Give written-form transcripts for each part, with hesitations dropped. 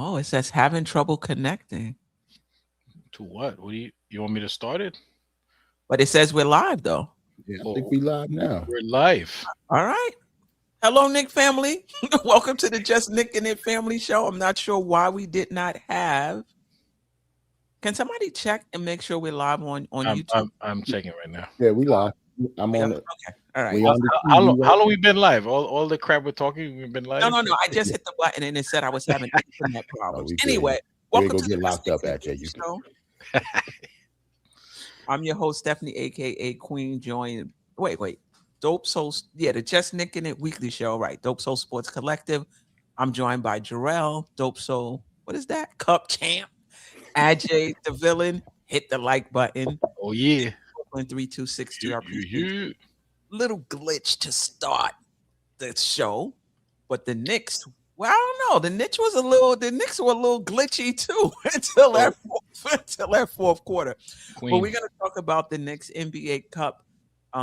Oh, it says having trouble connecting, To what? What do you want me to start it? but it says we're live though. Yeah, I think Oh, we live now. we're live. All right. Hello, Nick family. Welcome to the Just Nick and It Family Show. I'm not sure why we did not have. Can somebody check and make sure we're live on I'm YouTube? I'm I'm checking right now. Yeah, we live. I'm Yeah. on it. Okay. All right. We on the How TV long? right How long now. we been live? All the crap we're talking, we've been No, live. no, no. I just hit the button and it said I was having internet Oh, problems. we good. Anyway, You ain't welcome gonna to the get Just locked Nick up and at you. It You can. Show. I'm your host, Stephanie, aka Queen. Joined. Wait. Dope Soul. Yeah, the Just Nick and It Weekly Show. Right. Dope Soul Sports Collective. I'm joined by Jerrell, Dope Soul. What is that? Cup champ. Ajay, the villain. Hit the like button. Oh yeah. 3260. I appreciate you. You. Little glitch to start the show, but the Knicks. Well, I don't know. The Knicks were a little glitchy too Oh, until that fourth quarter. But Queen. we're gonna talk about the Knicks NBA Cup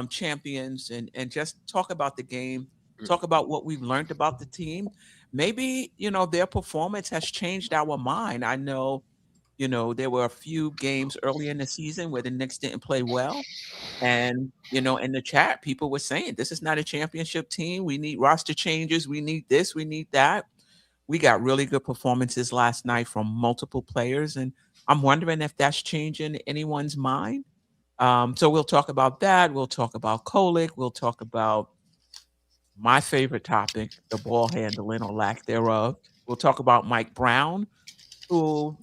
champions and just talk about the game, talk about what we've learned about the team. Maybe their performance has changed our mind. I know, there were a few games early in the season where the Knicks didn't play well. And, in the chat, people were saying, this is not a championship team. We need roster changes. We need this. We need that. We got really good performances last night from multiple players. And I'm wondering if that's changing anyone's mind. So we'll talk about that. We'll talk about Kolek. We'll talk about my favorite topic, the ball handling or lack thereof. We'll talk about Mike Brown, who,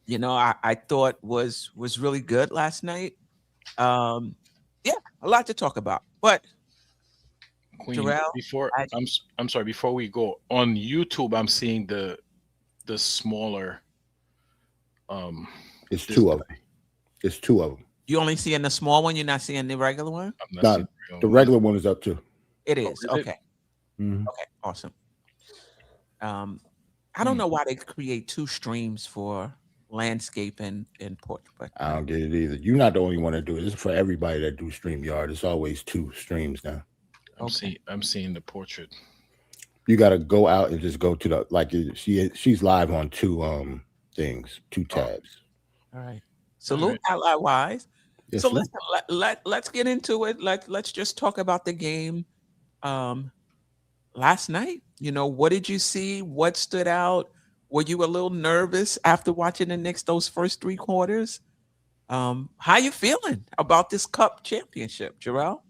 I thought was really good last night. Um, yeah, a lot to talk about. But Queen. Jerrell, Before I, I'm sorry. Before we go on YouTube, I'm seeing the smaller. Um, It's this, two of them. It's two of them. you only seeing the small one. You're not seeing the regular one. I'm not Now, seeing the real the one. regular one is up too. It Oh, is is it? okay. Hmm. Okay, awesome. Um, I don't Hmm. know why they create two streams for landscape and portrait, but I don't get it either. You're not the only one that do it. It's for everybody that do StreamYard. It's always two streams now. okay, I'm seeing the portrait. You got to go out and just go to the she's live on two things, two Oh, tabs. all right. all Salute right. ally wise. So Yes, sir. listen, let's get into it. Let's just talk about the game. Um, Last night, what did you see? What stood out? Were you a little nervous after watching the Knicks those first three quarters? How you feeling about this Cup championship, Jerrell?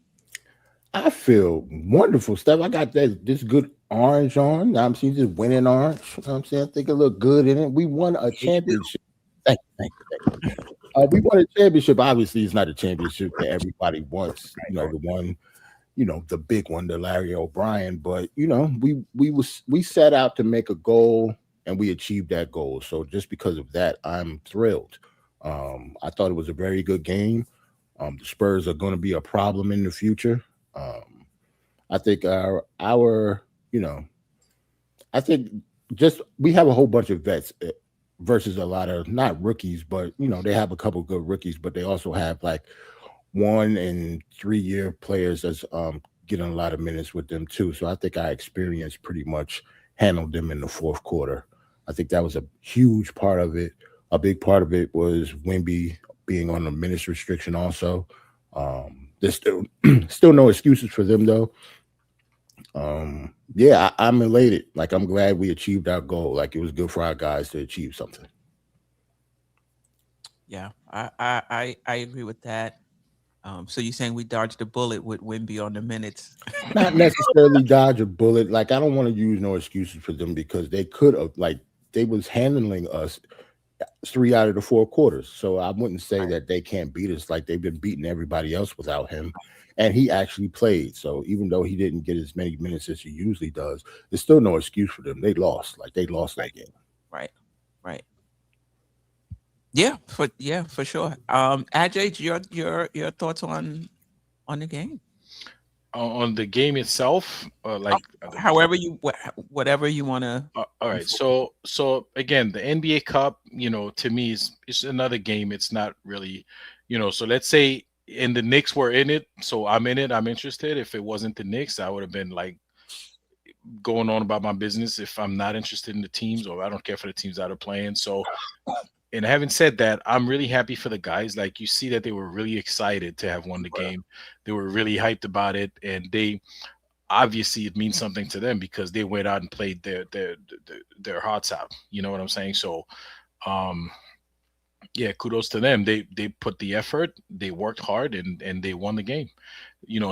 I feel wonderful stuff. I got this good orange on. I'm seeing this winning orange. You know what I'm saying? I think it looked good in it. We won a Yeah, you do. championship. Thank you. We won a championship. Obviously, it's not a championship that everybody wants. The one, the big one, the Larry O'Brien. But we set out to make a goal and we achieved that goal. So just because of that, I'm thrilled. I thought it was a very good game. The Spurs are going to be a problem in the future. Um, I think you know, I think just we have a whole bunch of vets versus a lot of not rookies, but they have a couple good rookies, but they also have like 1 and 3 year players that's getting a lot of minutes with them too. So I think our experience pretty much handled them in the fourth quarter. I think that was a huge part of it. A big part of it was Wimby being on the minutes restriction also. There's still no excuses for them though. Yeah, I'm elated. Like I'm glad we achieved our goal. Like it was good for our guys to achieve something. Yeah, I agree with that. So you're saying we dodged a bullet with Wimby on the minutes? Not necessarily dodge a bullet. Like I don't want to use no excuses for them because they could have like they was handling us 3 out of the 4 quarters. So I wouldn't say Right. that they can't beat us like they've been beating everybody else without him. And he actually played. So even though he didn't get as many minutes as he usually does, there's still no excuse for them. They lost. Like they lost Right. that game. Right. Right. Yeah, for sure. Ajay, your thoughts on the game? On the game itself, Oh, like however whatever you want to. all right. So again, the NBA Cup, to me is it's another game. It's not really, So let's say in the Knicks were in it, so I'm in it. I'm interested. If it wasn't the Knicks, I would have been like going on about my business if I'm not interested in the teams, or I don't care for the teams that are playing. So, and having said that, I'm really happy for the guys. Like, you see that they were really excited to have won the game. They were really hyped about it, and they obviously it means something to them because they went out and played their hearts out. You know what I'm saying? So, um, yeah, kudos to them. They put the effort, they worked hard, and they won the game.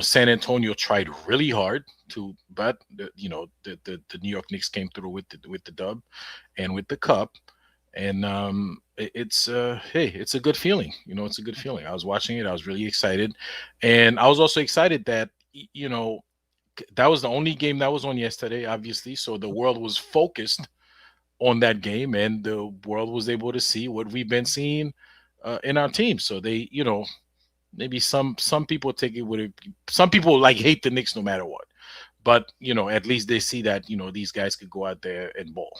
San Antonio tried really hard to, but the New York Knicks came through with the dub and with the cup. And it's hey, it's a good feeling. It's a good feeling. I was watching it, I was really excited, and I was also excited that that was the only game that was on yesterday, obviously. So the world was focused on that game, and the world was able to see what we've been seeing in our team. So they, maybe some people take it with it. Some people like hate the Knicks no matter what, but at least they see that these guys could go out there and ball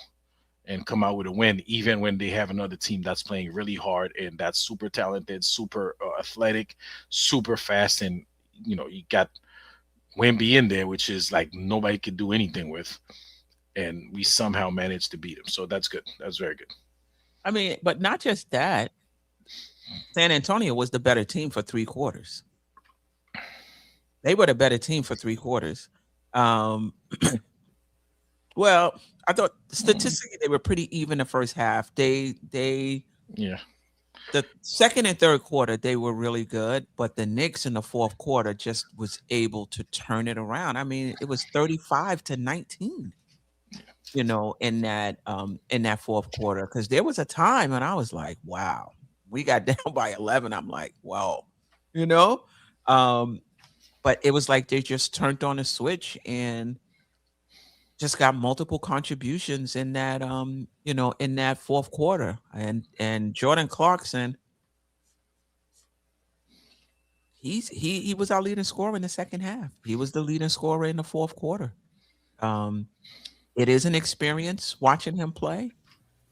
and come out with a win, even when they have another team that's playing really hard and that's super talented, super athletic, super fast, and you got Wemby in there, which is like nobody could do anything with, and we somehow managed to beat him. So that's good. That's very good. I mean, but not just that. San Antonio was the better team for 3 quarters. They were the better team for 3 quarters. Well, I thought statistically they were pretty even the first half. Yeah. The second and third quarter they were really good, but the Knicks in the fourth quarter just was able to turn it around. I mean, it was 35-19. In that fourth quarter, because there was a time when I was like, wow, we got down by 11. I'm like, whoa, you know, but it was like they just turned on a switch and just got multiple contributions in that in that fourth quarter. And Jordan Clarkson, he was our leading scorer in the second half. He was the leading scorer in the fourth quarter. It is an experience watching him play,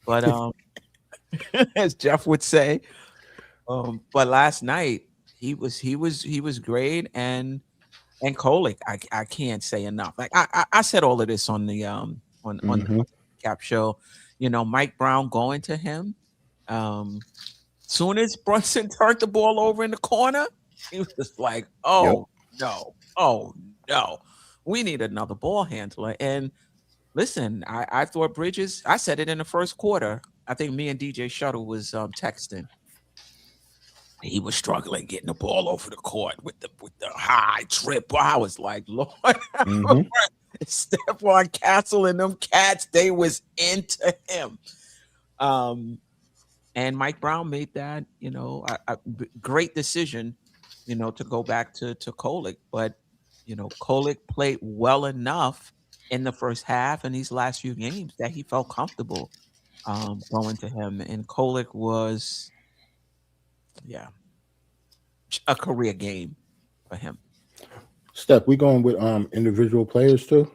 but as Geoff would say, but last night he was great. And Kolek, I can't say enough. Like I said all of this on the on Mhm. the cap show. Mike Brown going to him. Soon as Brunson turned the ball over in the corner, he was just like, Yep. oh no, we need another ball handler. And listen, I thought Bridges. I said it in the first quarter. I think me and DJ Shuttle was texting. He was struggling getting the ball over the court with the high trip. I was like, Lord, Mhm. Stephon Castle and them cats, they was into him. And Mike Brown made that, great decision, to go back to Kolek. But Kolek played well enough in the first half and these last few games that he felt comfortable going to him. And Kolek was, yeah, a career game for him. Steph, we going with individual players too.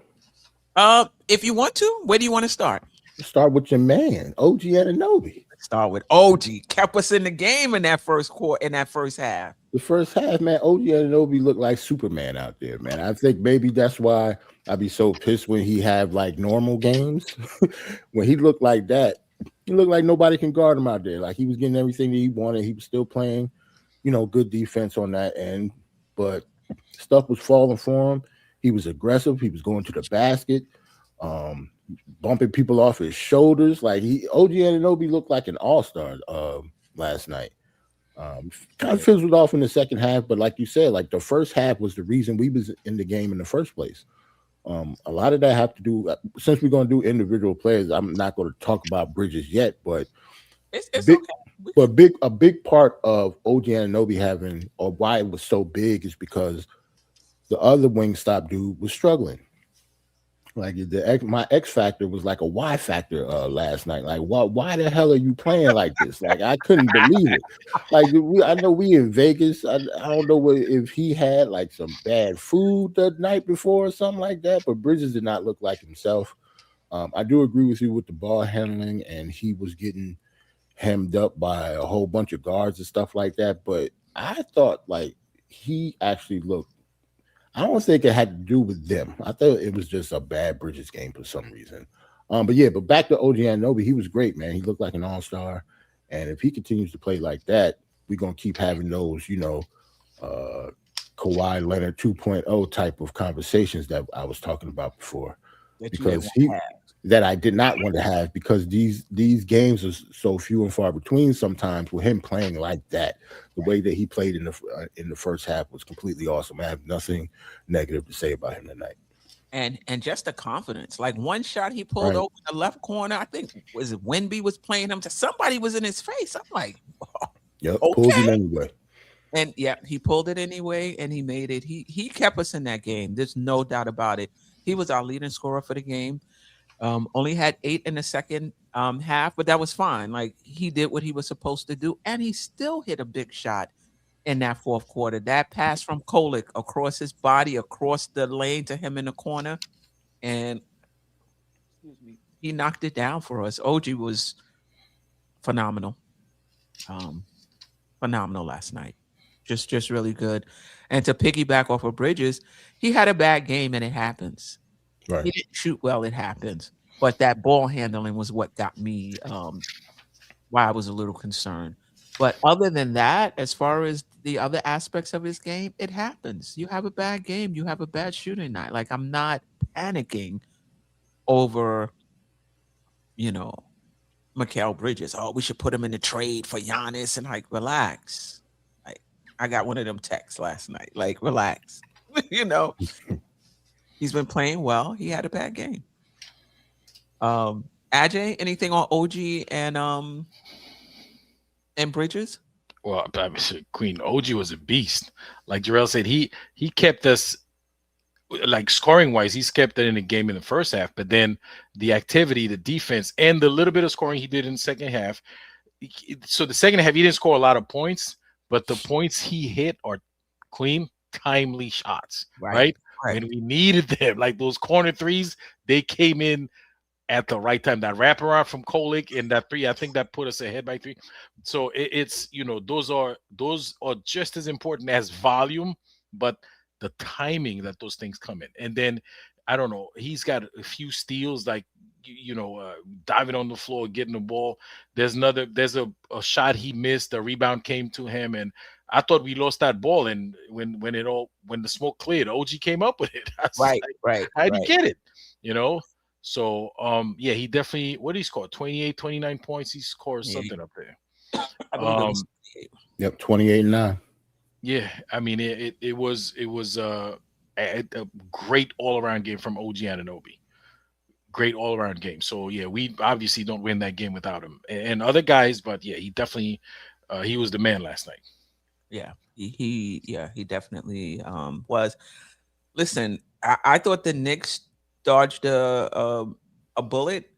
If you want to, where do you want to start? Start with your man, OG Anunoby. Let's start with OG. Kept us in the game in that first quarter, in that first half. The first half, man, OG Anunoby looked like Superman out there, man. I think maybe that's why I'd be so pissed when he have like normal games. When he looked like that, he looked like nobody can guard him out there. Like he was getting everything that he wanted. He was still playing, good defense on that end, but stuff was falling for him. He was aggressive. He was going to the basket, bumping people off his shoulders. Like OG Anunoby looked like an all-star last night. Kind of fizzled off in the second half, but like you said, like the first half was the reason we was in the game in the first place. A lot of that have to do, since we're going to do individual players, I'm not going to talk about Bridges yet, but It's big, okay. but a big part of OG Anunoby having, or why it was so big, is because the other wing stop dude was struggling. Like my X factor was like a Y factor last night. Like, why the hell are you playing like this? Like, I couldn't believe it. Like, I know we in Vegas. I don't know if he had like some bad food the night before or something like that. But Bridges did not look like himself. I do agree with you with the ball handling, and he was getting hemmed up by a whole bunch of guards and stuff like that. But I thought like he actually looked. I don't think it had to do with them. I thought it was just a bad Bridges game for some reason. But back to OG Anunoby, he was great, man. He looked like an all-star. And if he continues to play like that, we're gonna keep having those, Kawhi Leonard 2.0 type of conversations that I was talking about before. Because that I did not want to have, because these games are so few and far between sometimes with him playing like that. The way that he played in the first half was completely awesome. I have nothing negative to say about him tonight. And just the confidence. Like one shot he pulled over in the left corner. I think was it Wemby was playing him. Somebody was in his face. I'm like, yep, okay. Pulled it anyway. And yeah, he pulled it anyway, and he made it. He kept us in that game. There's no doubt about it. He was our leading scorer for the game. Only had 8 in the second half, but that was fine. Like he did what he was supposed to do, and he still hit a big shot in that fourth quarter. That pass from Kolek across his body, across the lane to him in the corner, and he knocked it down for us. OG was phenomenal, phenomenal last night. Just really good. And to piggyback off of Bridges, he had a bad game, and it happens. Right. He didn't shoot well, it happens. But that ball handling was what got me why I was a little concerned. But other than that, as far as the other aspects of his game, it happens. You have a bad game, you have a bad shooting night. Like I'm not panicking over, Mikal Bridges. Oh, we should put him in the trade for Giannis, and like relax. Like I got one of them texts last night. Like relax. He's been playing well. He had a bad game. Ajay, anything on OG and Bridges? Well, Queen OG was a beast. Like Jerrell said, he kept us, like scoring wise, he's kept it in the game in the first half. But then the activity, the defense, and the little bit of scoring he did in the second half. So the second half, he didn't score a lot of points, but the points he hit are clean, timely shots, right? When we needed them, like those corner threes, they came in at the right time. That wraparound from Kolek and that 3, I think that put us ahead by 3. So it's those are just as important as volume, but the timing that those things come in. And then I don't know, he's got a few steals, like diving on the floor, getting the ball. There's a shot he missed, the rebound came to him, and I thought we lost that ball, and when the smoke cleared, OG came up with it. Right. How'd he get it? So he definitely, what did he score? 28, 29 points. He scored something up there. Yep, 28-9. Yeah, I mean it was a great all-around game from OG Anunoby. Great all-around game. So yeah, we obviously don't win that game without him and other guys, but yeah, he definitely he was the man last night. Yeah, he definitely was. Listen, I thought the Knicks dodged a bullet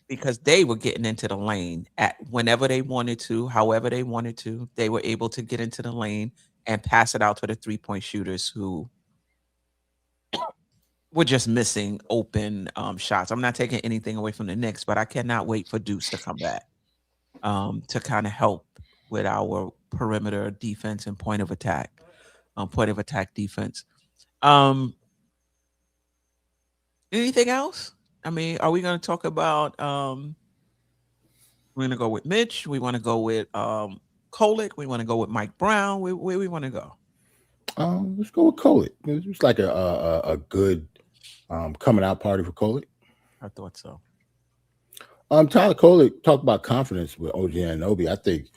because they were getting into the lane at whenever they wanted to, however they wanted to. They were able to get into the lane and pass it out to the 3-point shooters who were just missing open shots. I'm not taking anything away from the Knicks, but I cannot wait for Deuce to come back to kind of help with our perimeter defense and point of attack defense. Anything else? I mean, are we going to talk about we're going to go with Mitch, we want to go with Kolek, we want to go with Mike Brown, where we want to go? Let's go with Kolek. It was like a good coming out party for Kolek. I thought so. Tyler Kolek talked about confidence with OG Anunoby. I think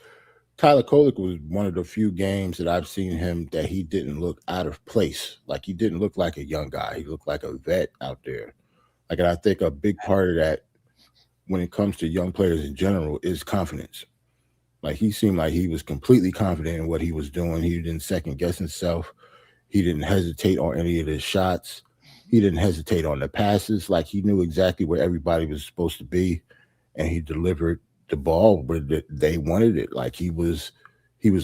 Tyler Kolek was one of the few games that I've seen him that he didn't look out of place. Like he didn't look like a young guy. He looked like a vet out there. Like, and I think a big part of that when it comes to young players in general is confidence. Like he seemed like he was completely confident in what he was doing. He didn't second guess himself. He didn't hesitate on any of his shots. He didn't hesitate on the passes. Like he knew exactly where everybody was supposed to be, and he delivered the ball where they wanted it. Like he was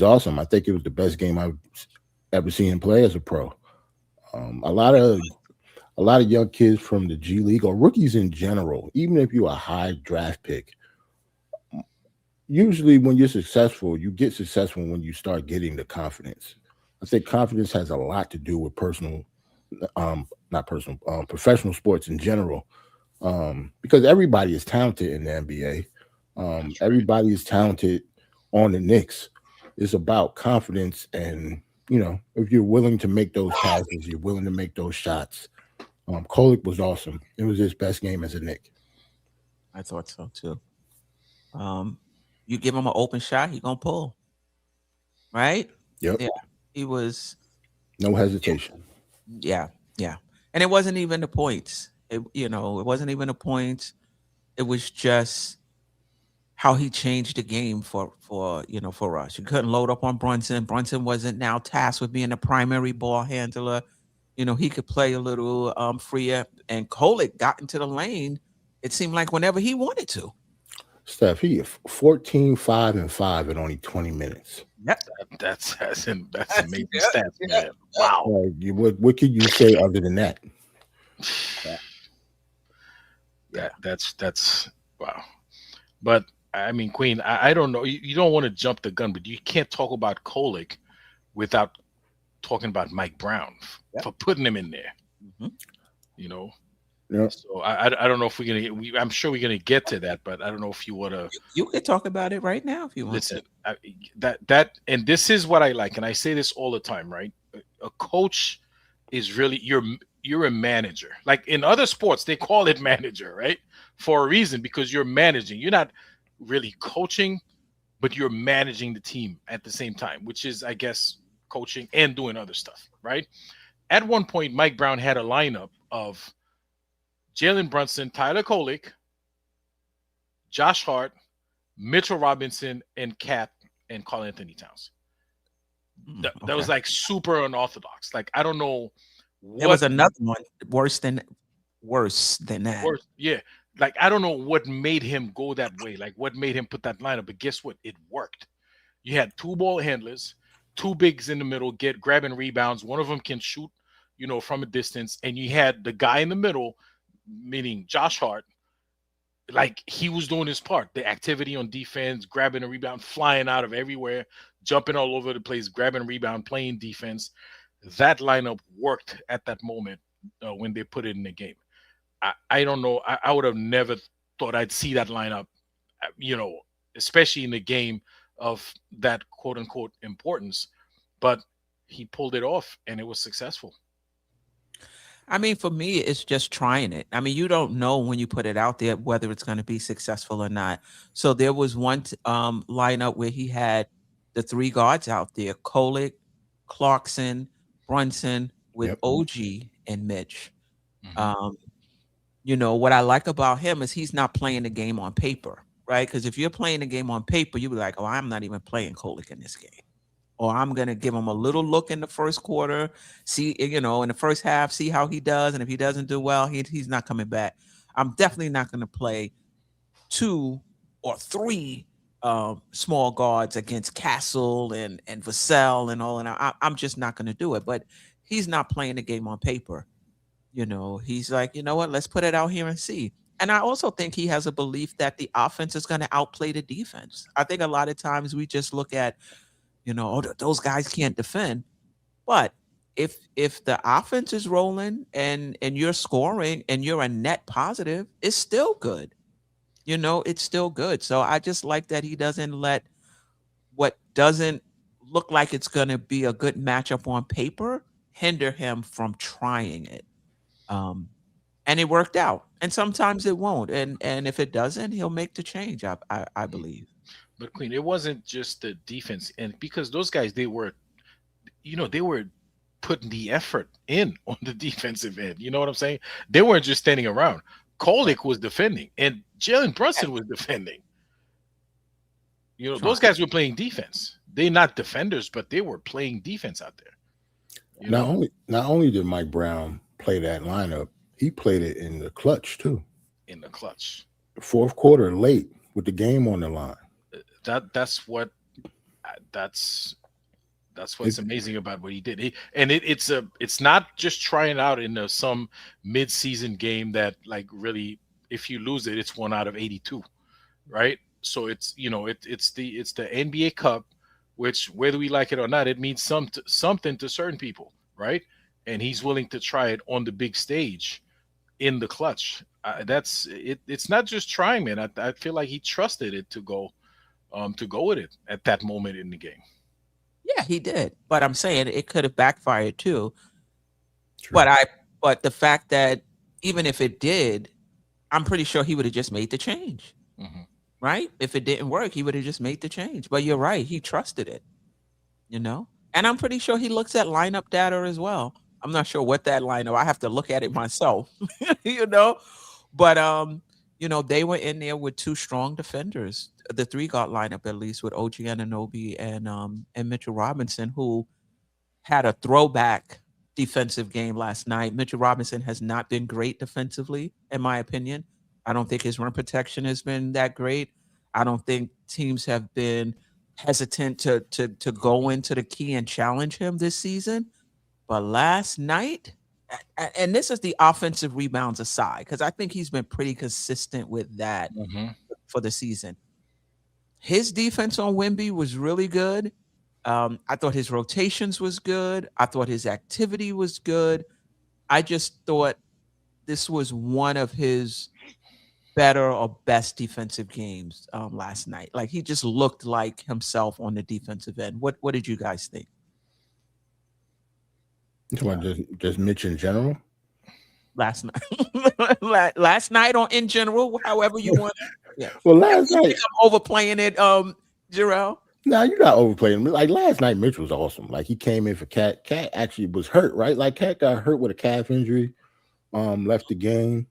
awesome. I think it was the best game I've ever seen him play as a pro. A lot of young kids from the G League or rookies in general, even if you're a high draft pick, usually when you're successful, you get successful when you start getting the confidence. I think confidence has a lot to do with not personal, professional sports in general, because everybody is talented in the NBA. Everybody is talented on the Knicks. It's about confidence, and if you're willing to make those passes, you're willing to make those shots. Kolek was awesome. It was his best game as a Knick. I thought so too. You give him an open shot, he gonna pull. Right? Yep. Yeah. He was No hesitation. yeah, yeah. And it wasn't even the points. It wasn't even the points. It was just how he changed the game for us. You couldn't load up on Brunson. Brunson wasn't now tasked with being a primary ball handler. He could play a little freer, and Kolek got into the lane. It seemed like whenever he wanted to. Steph, he 14, 5, and 5 in only 20 minutes. Yep. That's amazing stats, man. Wow. What could you say other than that? Yeah, that's wow. But I mean, Queen, I don't know. You don't want to jump the gun, but you can't talk about Kolek without talking about Mike Brown for putting him in there. Mm-hmm. Yeah. So I don't know if we're gonna. I'm sure we're gonna get to that, but I don't know if you want to. You could talk about it right now if you want. Listen, and this is what I like, and I say this all the time, right? A coach is really you're a manager. Like in other sports, they call it manager, right? For a reason, because you're managing. You're not really coaching, but you're managing the team at the same time, which is, I guess, coaching and doing other stuff, right? At one point, Mike Brown had a lineup of Jalen Brunson, Tyler Kolek, Josh Hart, Mitchell Robinson, and Cat and Karl Anthony Towns. That was like super unorthodox. Like, I don't know. There was another one worse than that. Yeah. Like, I don't know what made him go that way. Like, what made him put that lineup. But guess what? It worked. You had two ball handlers, two bigs in the middle, grabbing rebounds. One of them can shoot, from a distance. And you had the guy in the middle, meaning Josh Hart, like he was doing his part. The activity on defense, grabbing a rebound, flying out of everywhere, jumping all over the place, grabbing a rebound, playing defense. That lineup worked at that moment when they put it in the game. I don't know. I would have never thought I'd see that lineup, especially in the game of that quote unquote importance. But he pulled it off and it was successful. I mean, for me, it's just trying it. I mean, you don't know when you put it out there whether it's going to be successful or not. So there was one lineup where he had the three guards out there: Kolek, Clarkson, Brunson, with OG and Mitch. Mm-hmm. What I like about him is he's not playing the game on paper, right? Because if you're playing the game on paper, you'd be like, "Oh, I'm not even playing Kolek in this game." Or I'm going to give him a little look in the first quarter, see, in the first half, see how he does. And if he doesn't do well, he's not coming back. I'm definitely not going to play 2 or 3 small guards against Castle and Vassell and all. And I'm just not going to do it. But he's not playing the game on paper. He's like, you know what, let's put it out here and see. And I also think he has a belief that the offense is going to outplay the defense. I think a lot of times we just look at, those guys can't defend. But if the offense is rolling and you're scoring and you're a net positive, it's still good. It's still good. So I just like that he doesn't let what doesn't look like it's going to be a good matchup on paper hinder him from trying it. And it worked out. And sometimes it won't. And if it doesn't, he'll make the change, I believe. But Queen, it wasn't just the defense, and because those guys, they were putting the effort in on the defensive end. You know what I'm saying? They weren't just standing around. Kolek was defending, and Jalen Brunson was defending. Those guys were playing defense. They're not defenders, but they were playing defense out there. Not only did Mike Brown play that lineup, he played it in the clutch too. In the clutch, fourth quarter, late with the game on the line. That's what's amazing about what he did. It's not just trying out in some mid-season game that, like, really, if you lose it, it's 1 out of 82, right? So it's the NBA Cup which whether we like it or not, it means something to certain people, right? And he's willing to try it on the big stage in the clutch. That's it. It's not just trying, man. I feel like he trusted it to go with it at that moment in the game. Yeah, he did. But I'm saying it could have backfired too. True. But the fact that even if it did, I'm pretty sure he would have just made the change. Mm-hmm. Right? If it didn't work, he would have just made the change. But you're right, he trusted it. And I'm pretty sure he looks at lineup data as well. I'm not sure what that lineup. I have to look at it myself. But they were in there with two strong defenders. The three guard lineup, at least, with OG Anunoby and Mitchell Robinson, who had a throwback defensive game last night. Mitchell Robinson has not been great defensively, in my opinion. I don't think his rim protection has been that great. I don't think teams have been hesitant to go into the key and challenge him this season. But last night, and this is the offensive rebounds aside, because I think he's been pretty consistent with that for the season. His defense on Wemby was really good. I thought his rotations was good. I thought his activity was good. I just thought this was one of his better or best defensive games last night. Like, he just looked like himself on the defensive end. What did you guys think? Just Mitch in general? Last night. Last night or in general, however you want. Yeah. Well, last night I'm overplaying it, Jerrell. No, you're not overplaying. Like last night, Mitch was awesome. Like he came in for Cat. Cat actually was hurt, right? Like Cat got hurt with a calf injury, left the game.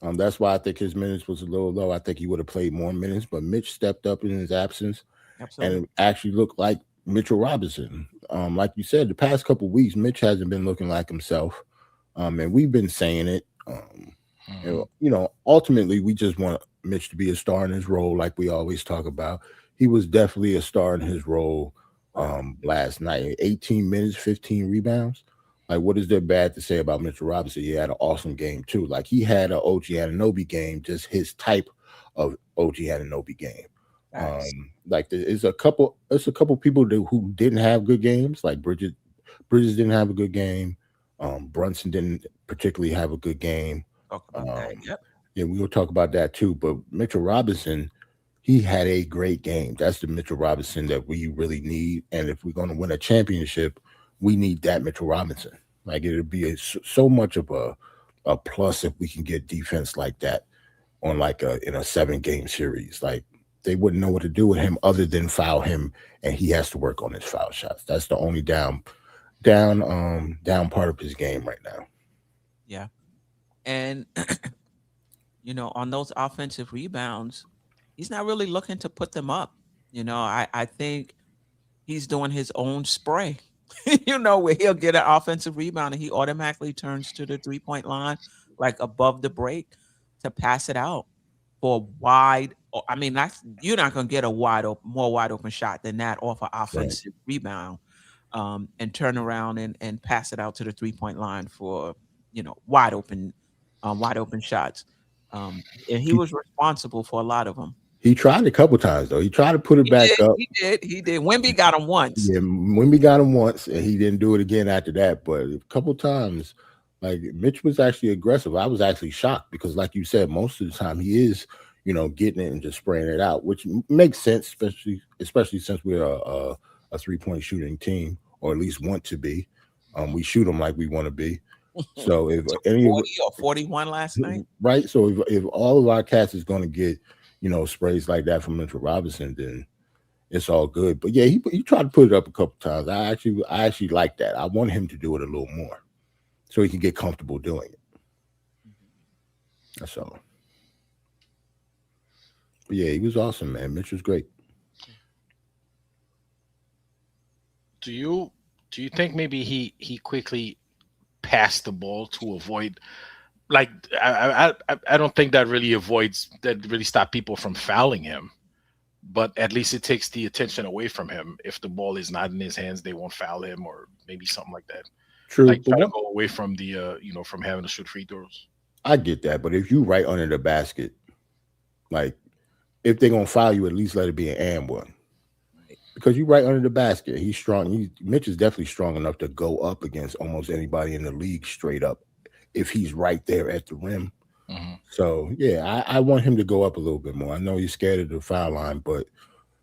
That's why I think his minutes was a little low. I think he would have played more minutes, but Mitch stepped up in his absence. Absolutely. And it actually looked like Mitchell Robinson. Like you said, the past couple of weeks, Mitch hasn't been looking like himself. And we've been saying it. Ultimately, we just want Mitch to be a star in his role, like we always talk about. He was definitely a star in his role last night. 18 minutes, 15 rebounds. Like, what is there bad to say about Mitchell Robinson? He had an awesome game, too. Like, he had an OG Anunoby game, just his type of OG Anunoby game. Nice. Like, there's a couple people who didn't have good games. Like, Bridges didn't have a good game. Brunson didn't particularly have a good game. Yeah, we will talk about that, too. But Mitchell Robinson, he had a great game. That's the Mitchell Robinson that we really need. And if we're going to win a championship, we need that Mitchell Robinson. Like, it'll be so much of a plus if we can get defense like that on in a 7-game series. Like, they wouldn't know what to do with him other than foul him, and he has to work on his foul shots. That's the only down part of his game right now. Yeah. And on those offensive rebounds, he's not really looking to put them up. I think he's doing his own spray, where he'll get an offensive rebound and he automatically turns to the 3-point line, like above the break, to pass it out for wide. I mean, you're not going to get more wide open shot than that off an offensive rebound, and turn around and pass it out to the 3-point line for, wide open shots. And he was responsible for a lot of them. He tried a couple times, though. He tried to put it back up. He did. Wemby got him once. Yeah, Wemby got him once, and he didn't do it again after that. But a couple times, like, Mitch was actually aggressive. I was actually shocked because, like you said, most of the time he is, getting it and just spraying it out, which makes sense, especially since we're a 3-point shooting team, or at least want to be. We shoot them like we want to be. So if 40 or 41 last night, right? So if all of our cats is going to get sprays like that from Mitchell Robinson, then it's all good. But yeah, he tried to put it up a couple times. I actually like that. I want him to do it a little more so he can get comfortable doing it. That's all. But yeah, he was awesome, man. Mitch was great. Do you think maybe he quickly passed the ball to avoid? Like, I don't think that really stop people from fouling him, but at least it takes the attention away from him. If the ball is not in his hands, they won't foul him, or maybe something like that. True. Like, try to go away from the from having to shoot free throws. I get that, but if you right under the basket, like, if they're gonna foul you, at least let it be an and one. because you're right under the basket. He's strong. Mitch is definitely strong enough to go up against almost anybody in the league straight up if he's right there at the rim. Mm-hmm. So, yeah, I want him to go up a little bit more. I know he's scared of the foul line, but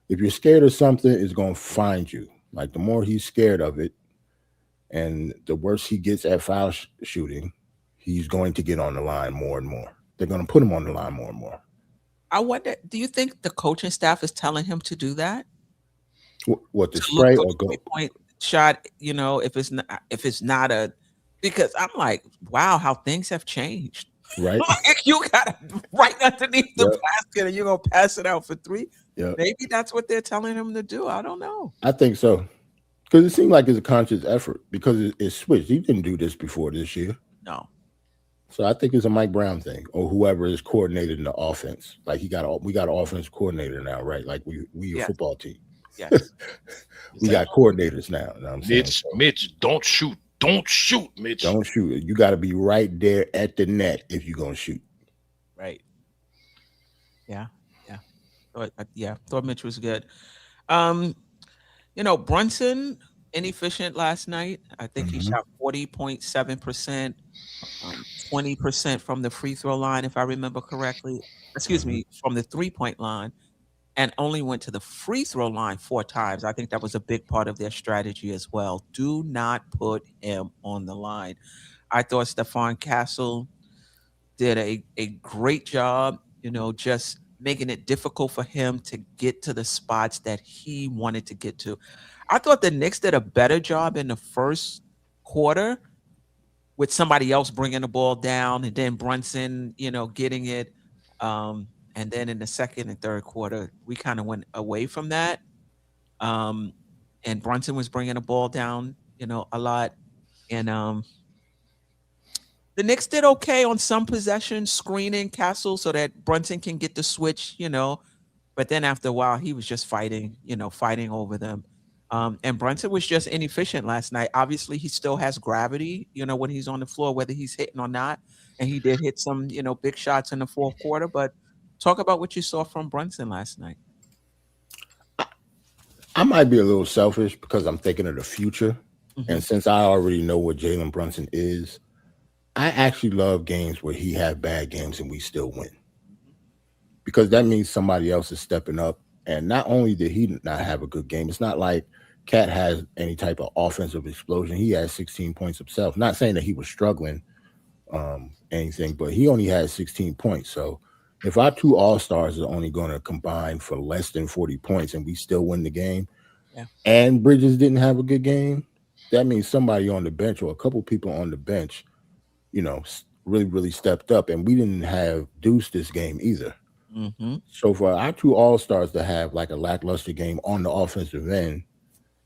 if you're scared of something, it's going to find you. Like, the more he's scared of it and the worse he gets at foul shooting, he's going to get on the line more and more. They're going to put him on the line more and more. I wonder, do you think the coaching staff is telling him to do that? What, the To spray look or for go? the 3-point shot, if it's not a, because I'm like, wow, how things have changed. Right. Like, you got it right underneath the Yep. basket and you're going to pass it out for 3. Yep. Maybe that's what they're telling him to do. I don't know. I think so. Because it seemed like it's a conscious effort because it switched. He didn't do this before this year. No. So I think it's a Mike Brown thing or whoever is coordinating the offense. Like we got an offense coordinator now, right? Like we a football team. Yes. We got coordinators now. You know what I'm saying? Mitch, don't shoot. Don't shoot, Mitch. Don't shoot. You got to be right there at the net if you're going to shoot. Right. Yeah. Thought Mitch was good. Brunson, inefficient last night. I think he shot 40.7%, 20% from the free throw line, if I remember correctly. Excuse me, from the 3-point line, and only went to the free throw line 4 times. I think that was a big part of their strategy as well. Do not put him on the line. I thought Stephon Castle did a great job, just making it difficult for him to get to the spots that he wanted to get to. I thought the Knicks did a better job in the first quarter with somebody else bringing the ball down and then Brunson, getting it. And then in the second and third quarter, we kind of went away from that. And Brunson was bringing the ball down, a lot. And the Knicks did okay on some possessions, screening Castle so that Brunson can get the switch, But then after a while, he was just fighting over them. And Brunson was just inefficient last night. Obviously, he still has gravity, when he's on the floor, whether he's hitting or not. And he did hit some, big shots in the fourth quarter. But talk about what you saw from Brunson last night. I might be a little selfish because I'm thinking of the future. And since I already know what Jalen Brunson is, I actually love games where he had bad games and we still win. Because that means somebody else is stepping up. And not only did he not have a good game, it's not like Cat has any type of offensive explosion. He had 16 points himself. Not saying that he was struggling anything, but he only had 16 points. So if our 2 all-stars are only going to combine for less than 40 points and we still win the game, and Bridges didn't have a good game, that means somebody on the bench or a couple people on the bench, really, really stepped up. And we didn't have Deuce this game either. So for our 2 all-stars to have like a lackluster game on the offensive end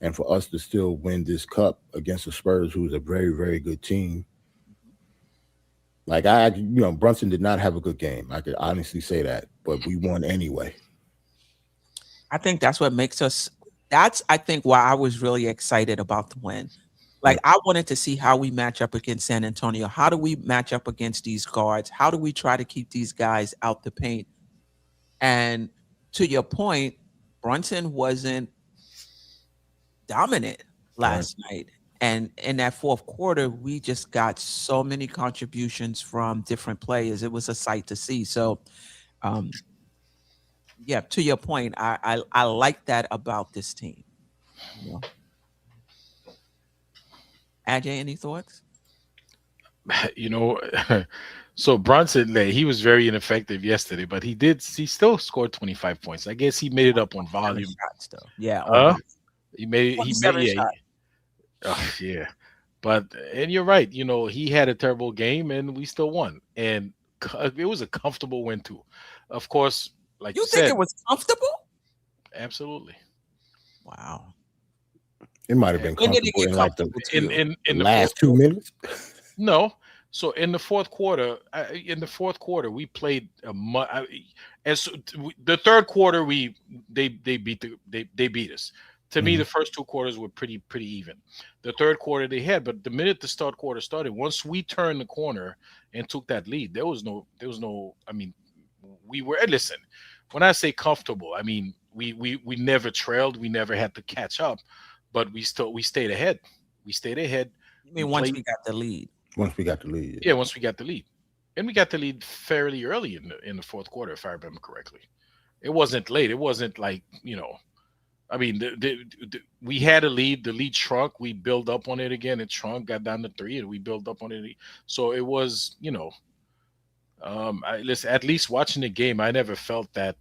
and for us to still win this cup against the Spurs, who's a very, very good team, like Brunson did not have a good game. I could honestly say that, but we won anyway. I think that's what makes us. That's, I think, why I was really excited about the win. Like, I wanted to see how we match up against San Antonio. How do we match up against these guards? How do we try to keep these guys out the paint? And to your point, Brunson wasn't dominant last night. And in that fourth quarter, we just got so many contributions from different players. It was a sight to see. So, to your point, I like that about this team. Ajay, any thoughts? So Brunson, he was very ineffective yesterday, but he still scored 25 points. I guess he made it up on volume. Shots, though. Yeah. He made But and you're right. He had a terrible game and we still won. And it was a comfortable win too. Of course, like you think said, it was comfortable? Absolutely. Wow. It might have been comfortable in like the last 2 minutes. No. So in the fourth quarter, we played the third quarter they beat us. To me, the first 2 quarters were pretty even. The third quarter they had, but the minute the start quarter started, once we turned the corner and took that lead, there was no. I mean, we were. Listen, when I say comfortable, I mean we never trailed, we never had to catch up, but we stayed ahead. We stayed ahead. I mean, once we got the lead. Once we got the lead. Yeah, once we got the lead. And we got the lead fairly early in the fourth quarter, if I remember correctly. It wasn't late. It wasn't like, I mean, we had a lead. The lead shrunk. We built up on it again. It shrunk, got down to 3, and we built up on it. So it was, listen, at least watching the game, I never felt that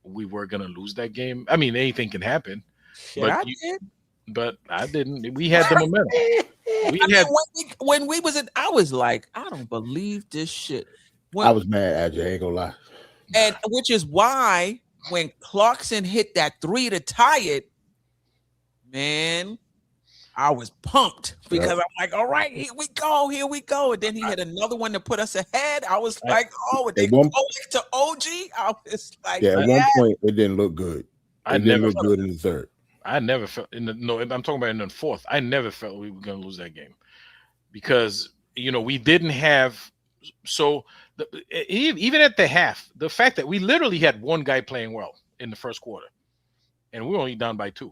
we were going to lose that game. I mean, anything can happen. But I didn't. We had the momentum. When we was in, I was like, I don't believe this shit. I was mad at you, I ain't gonna lie. And which is why when Clarkson hit that 3 to tie it, man, I was pumped because I'm like, all right, here we go. And then he hit another one to put us ahead. I was like, oh, they go to OG. I was like, at one point it didn't look good. It didn't look good in the third. I never felt I'm talking about in the fourth. I never felt we were going to lose that game because we didn't have. So even at the half, the fact that we literally had one guy playing well in the first quarter, and we were only down by 2.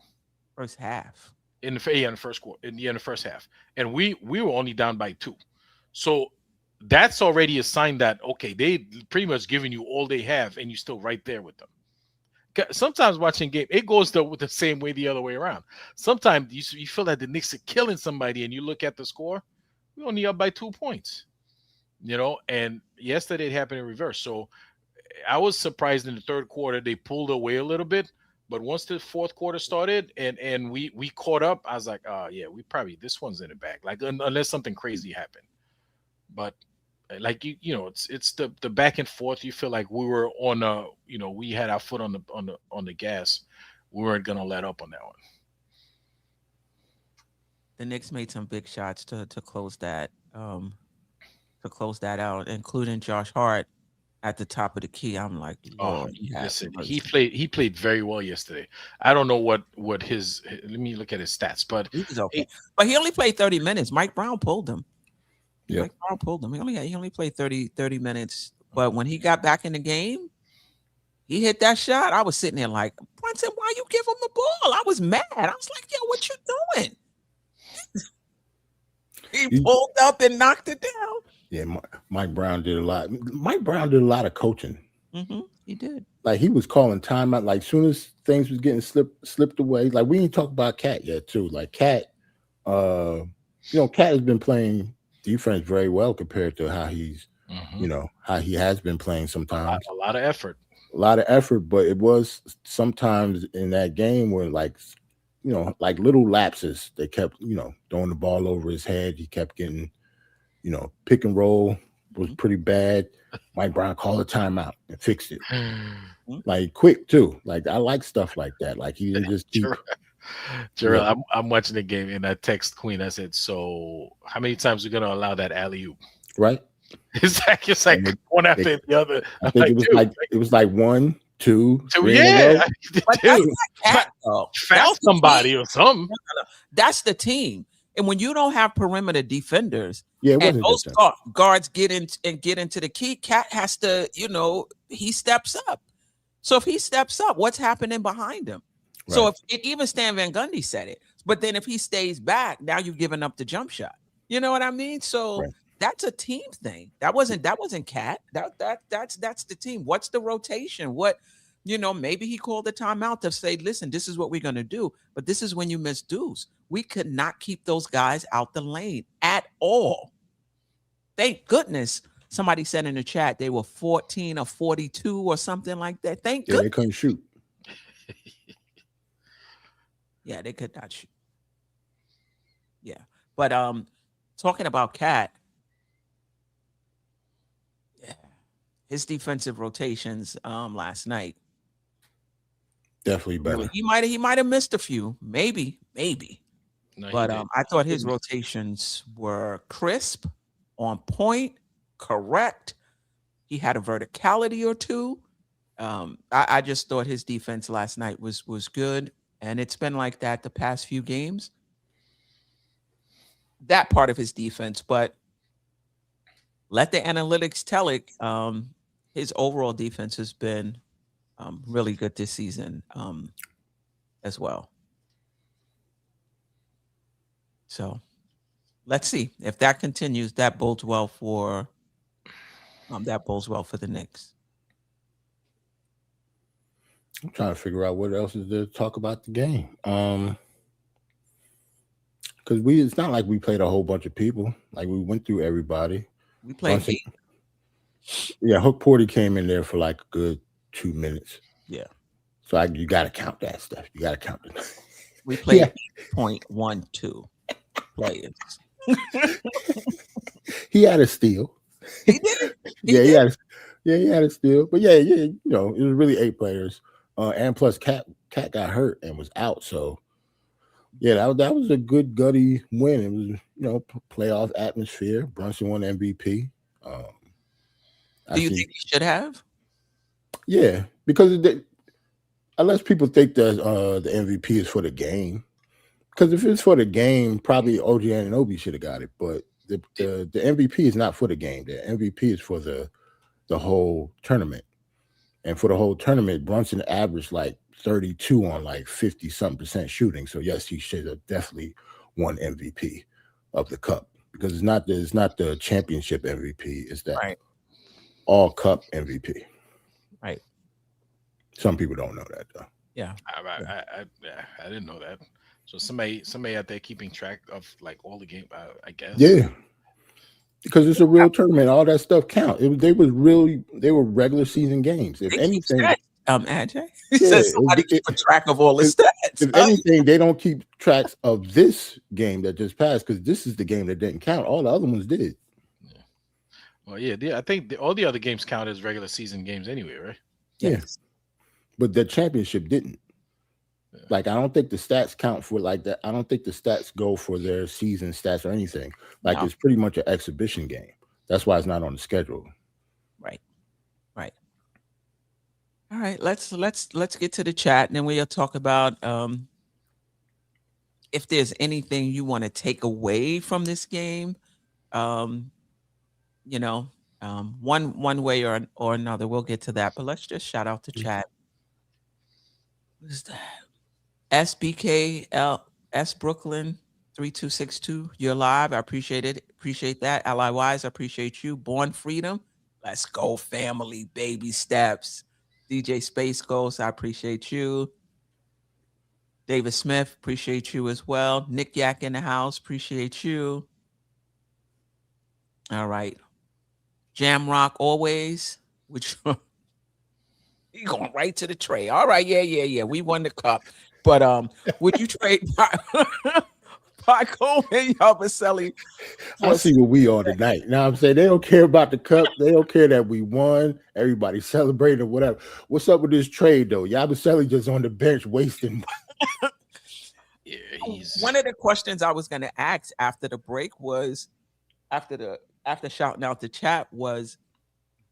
First half in the first quarter, in the first half, and we were only down by 2. So that's already a sign that okay, they pretty much giving you all they have, and you're still right there with them. Sometimes watching game, it goes the same way the other way around. Sometimes you feel that the Knicks are killing somebody, and you look at the score, we're only up by 2 points. And yesterday it happened in reverse. So I was surprised in the third quarter they pulled away a little bit, but once the fourth quarter started and we caught up, I was like, yeah, we probably this one's in the bag. Like unless something crazy happened, but. Like it's the back and forth. You feel like we were on we had our foot on the gas. We weren't gonna let up on that one. The Knicks made some big shots to close that out, including Josh Hart at the top of the key. I'm like, listen, he played very well yesterday. I don't know what his. Let me look at his stats, but he's okay. But he only played 30 minutes. Mike Brown pulled him. Yeah, Mike Brown pulled him. He only played 30 minutes. But when he got back in the game, he hit that shot. I was sitting there like, Brunson, why you give him the ball? I was mad. I was like, yo, what you doing? He pulled up and knocked it down. Yeah, Mike Brown did a lot. Mike Brown did a lot of coaching. Mm-hmm. He did. Like he was calling timeout. Like soon as things was getting slipped away. Like we didn't talk about Cat yet too. Like Cat, Cat has been playing defense very well compared to how he's, how he has been playing sometimes. A lot of effort. But it was sometimes in that game where like little lapses. They kept, throwing the ball over his head. He kept getting, pick and roll was pretty bad. Mike Brown called a timeout and fixed it. Like quick too. Like I like stuff like that. Like he didn't just keep. Jerrell, I'm watching the game and I text Queen. I said, "So how many times are we gonna allow that alley-oop?" Right. It's like one after the other. I think it was like 1, 2, 3. Yeah, foul somebody or something. That's the team. And when you don't have perimeter defenders, and those guards get into the key, Cat has to, he steps up. So if he steps up, what's happening behind him? Right. So if even Stan Van Gundy said it, but then if he stays back, now you've given up the jump shot. You know what I mean? So that's a team thing. That wasn't Cat. That's the team. What's the rotation? Maybe he called the timeout to say, listen, this is what we're gonna do, but this is when you miss dues. We could not keep those guys out the lane at all. Thank goodness somebody said in the chat they were 14 or 42 or something like that. Thank goodness. They couldn't shoot. Yeah, they could not shoot. Yeah. But talking about Cat, his defensive rotations last night. Definitely better. He might have missed a few. Maybe. No, but I thought his rotations were crisp, on point, correct. He had a verticality or two. I just thought his defense last night was good. And it's been like that the past few games. That part of his defense, but let the analytics tell it. His overall defense has been really good this season as well. So let's see if that continues. That bodes well for the Knicks. I'm trying to figure out what else is there to talk about the game. Because it's not like we played a whole bunch of people. Like we went through everybody. We played Brunson, yeah, Hook Porty came in there for like a good 2 minutes. Yeah. So you got to count that stuff. You got to count it. We played 8.12 players. He had a steal. He did. He had a steal. But yeah, it was really 8 players. And plus Cat got hurt and was out. So yeah, that was a good gutty win. It was, playoff atmosphere. Brunson won MVP. Do you think he should have? Yeah, because unless people think that the MVP is for the game, because if it's for the game, probably OG Anunoby should have got it. But the MVP is not for the game. The MVP is for the whole tournament. And for the whole tournament, Brunson averaged like 32 on like 50-something% shooting. So yes, he should have definitely won MVP of the cup, because it's not the championship MVP. It's that all cup MVP. Right. Some people don't know that though. Yeah. I didn't know that. So somebody out there keeping track of like all the game, I guess. Yeah. Because it's a real tournament, all that stuff count. They were regular season games. If anything, Ajay, he says somebody keep track of all the stats. If anything, they don't keep tracks of this game that just passed, because this is the game that didn't count. All the other ones did. Yeah. Well, yeah, I think all the other games count as regular season games anyway, right? Yes. But the championship didn't. Yeah. Like, I don't think the stats count for like that. I don't think the stats go for their season stats or anything. Like, it's pretty much an exhibition game. That's why it's not on the schedule. Right. All right, let's get to the chat, and then we'll talk about if there's anything you want to take away from this game. One way or another. We'll get to that, but let's just shout out the chat. What is that? SBKLS Brooklyn 3262. You're live. I appreciate it. Appreciate that. Ally Wise, I appreciate you. Born Freedom. Let's go, family. Baby steps. DJ Space Ghost, I appreciate you. David Smith, appreciate you as well. Nick Yak in the house, appreciate you. All right. Jamrock always, which he going right to the tray. All right, yeah. We won the cup. But would you trade Paco and Yabusele? I see what we are tonight. Now I'm saying they don't care about the cup. They don't care that we won. Everybody celebrating or whatever. What's up with this trade though? Yabusele just on the bench wasting. Yeah, one of the questions I was going to ask after the break was, after shouting out the chat, was,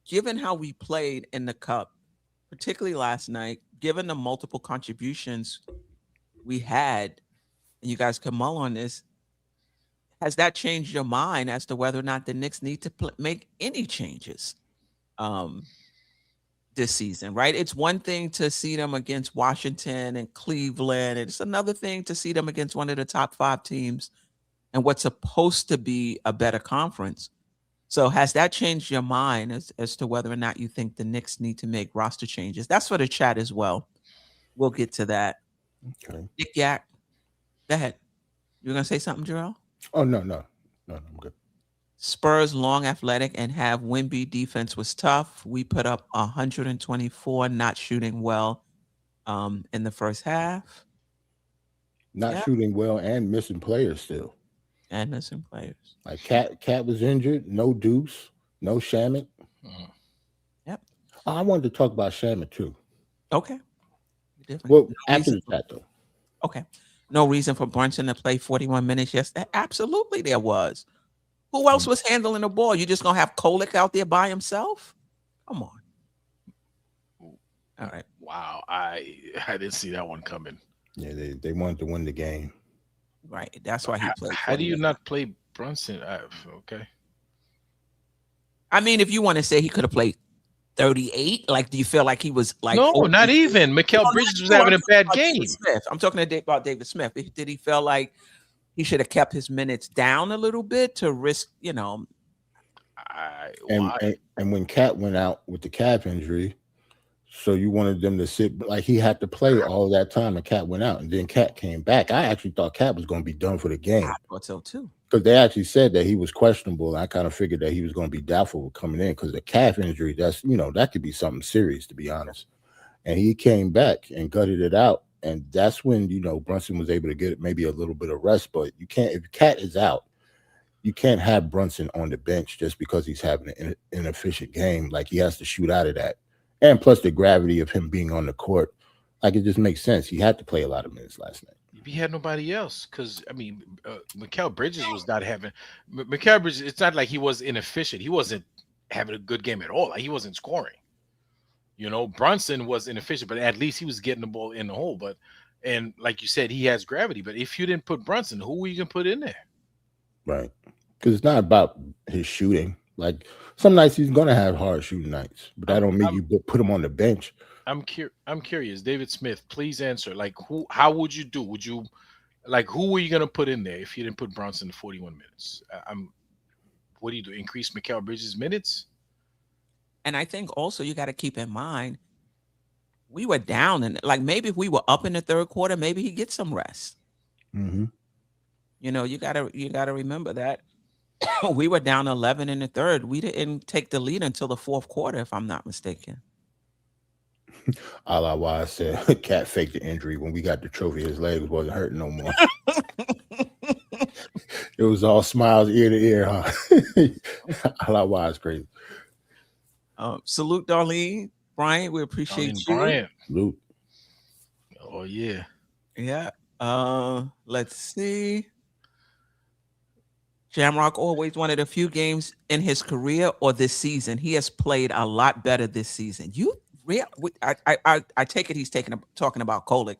given how we played in the cup, particularly last night, given the multiple contributions we had, and you guys can mull on this, has that changed your mind as to whether or not the Knicks need to make any changes this season, right? It's one thing to see them against Washington and Cleveland. It's another thing to see them against one of the top 5 teams and what's supposed to be a better conference. So has that changed your mind as to whether or not you think the Knicks need to make roster changes? That's for the chat as well. We'll get to that. Okay. Nick Yak, go ahead. You were going to say something, Jerrell? Oh, no, I'm good. Spurs long athletic and have Wemby defense was tough. We put up 124, not shooting well in the first half. Not shooting well and missing players still. And missing players. Like Cat was injured, no Deuce, no Shamet. Yep. I wanted to talk about Shamet too. Okay. Well, after the chat though. Okay. No reason for Brunson to play 41 minutes yesterday. Absolutely there was. Who else was handling the ball? You just gonna have Kolek out there by himself? Come on. All right. Wow. I didn't see that one coming. Yeah, they wanted to win the game. Right. That's why he played. How do you not play Brunson? Okay. I mean, if you want to say he could have played 38? Like, do you feel like he was like No, not even. Mikal Bridges was having a bad game. Smith. I'm talking about David Smith. Did he feel like he should have kept his minutes down a little bit to risk, and when Cat went out with the calf injury, so you wanted them to sit like he had to play all that time, and Cat went out, and then Cat came back. I actually thought Cat was going to be done for the game. I thought so too, because they actually said that he was questionable. I kind of figured that he was going to be doubtful coming in because the calf injury, that's that could be something serious, to be honest. And he came back and gutted it out, and that's when Brunson was able to get maybe a little bit of rest. But you can't, if Cat is out, you can't have Brunson on the bench just because he's having an inefficient game. Like, he has to shoot out of that. And plus the gravity of him being on the court, like, it just makes sense. He had to play a lot of minutes last night. He had nobody else because, I mean, Mikal Bridges was not having – Mikal Bridges, it's not like he was inefficient. He wasn't having a good game at all. Like, he wasn't scoring. Brunson was inefficient, but at least he was getting the ball in the hole. And like you said, he has gravity. But if you didn't put Brunson, who were you going to put in there? Right. Because it's not about his shooting. Like, some nights he's going to have hard shooting nights, but that don't mean you put him on the bench. I'm curious. David Smith, please answer. Like, how would you do? Would you, like, who were you going to put in there if you didn't put Brunson 41 minutes? What do you do? Increase Mikal Bridges' minutes? And I think also you got to keep in mind, we were down, and like, maybe if we were up in the third quarter, maybe he gets some rest. Mm-hmm. You gotta remember that we were down 11 in the third. We didn't take the lead until the fourth quarter, if I'm not mistaken. Wise said Cat faked the injury. When we got the trophy, his legs wasn't hurting no more. It was all smiles ear to ear, huh? Wise crazy. Salute, Darlene. Brian, we appreciate you. Brian. Salute. Oh, yeah. Yeah. Let's see. Shamrock always wanted a few games in his career or this season. He has played a lot better this season. I take it he's talking about Kolek.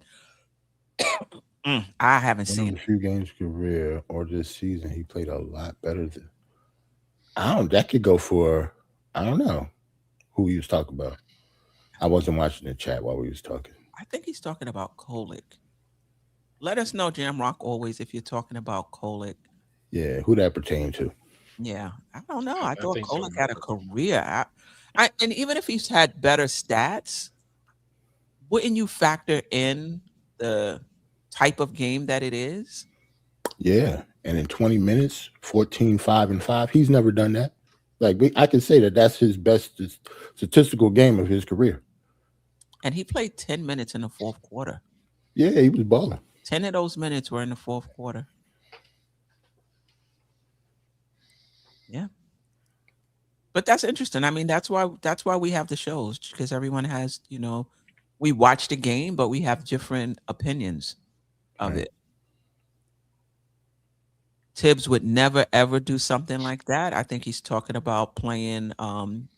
I haven't seen a few games career or this season. He played a lot better than. That could go for. I don't know who he was talking about. I wasn't watching the chat while we was talking. I think he's talking about Kolek. Let us know, Jamrock, always, if you're talking about Kolek. Yeah, who that pertain to? Yeah, I don't know. I thought Kolek had a career. And even if he's had better stats, wouldn't you factor in the type of game that it is? Yeah, and in 20 minutes, 14, 5, and 5, he's never done that. Like, I can say that that's his best statistical game of his career. And he played 10 minutes in the fourth quarter. Yeah, he was balling. 10 of those minutes were in the fourth quarter. Yeah. But that's interesting. I mean, that's why we have the shows, because everyone has, we watch the game, but we have different opinions of it. Tibbs would never ever do something like that. I think he's talking about playing Kolek,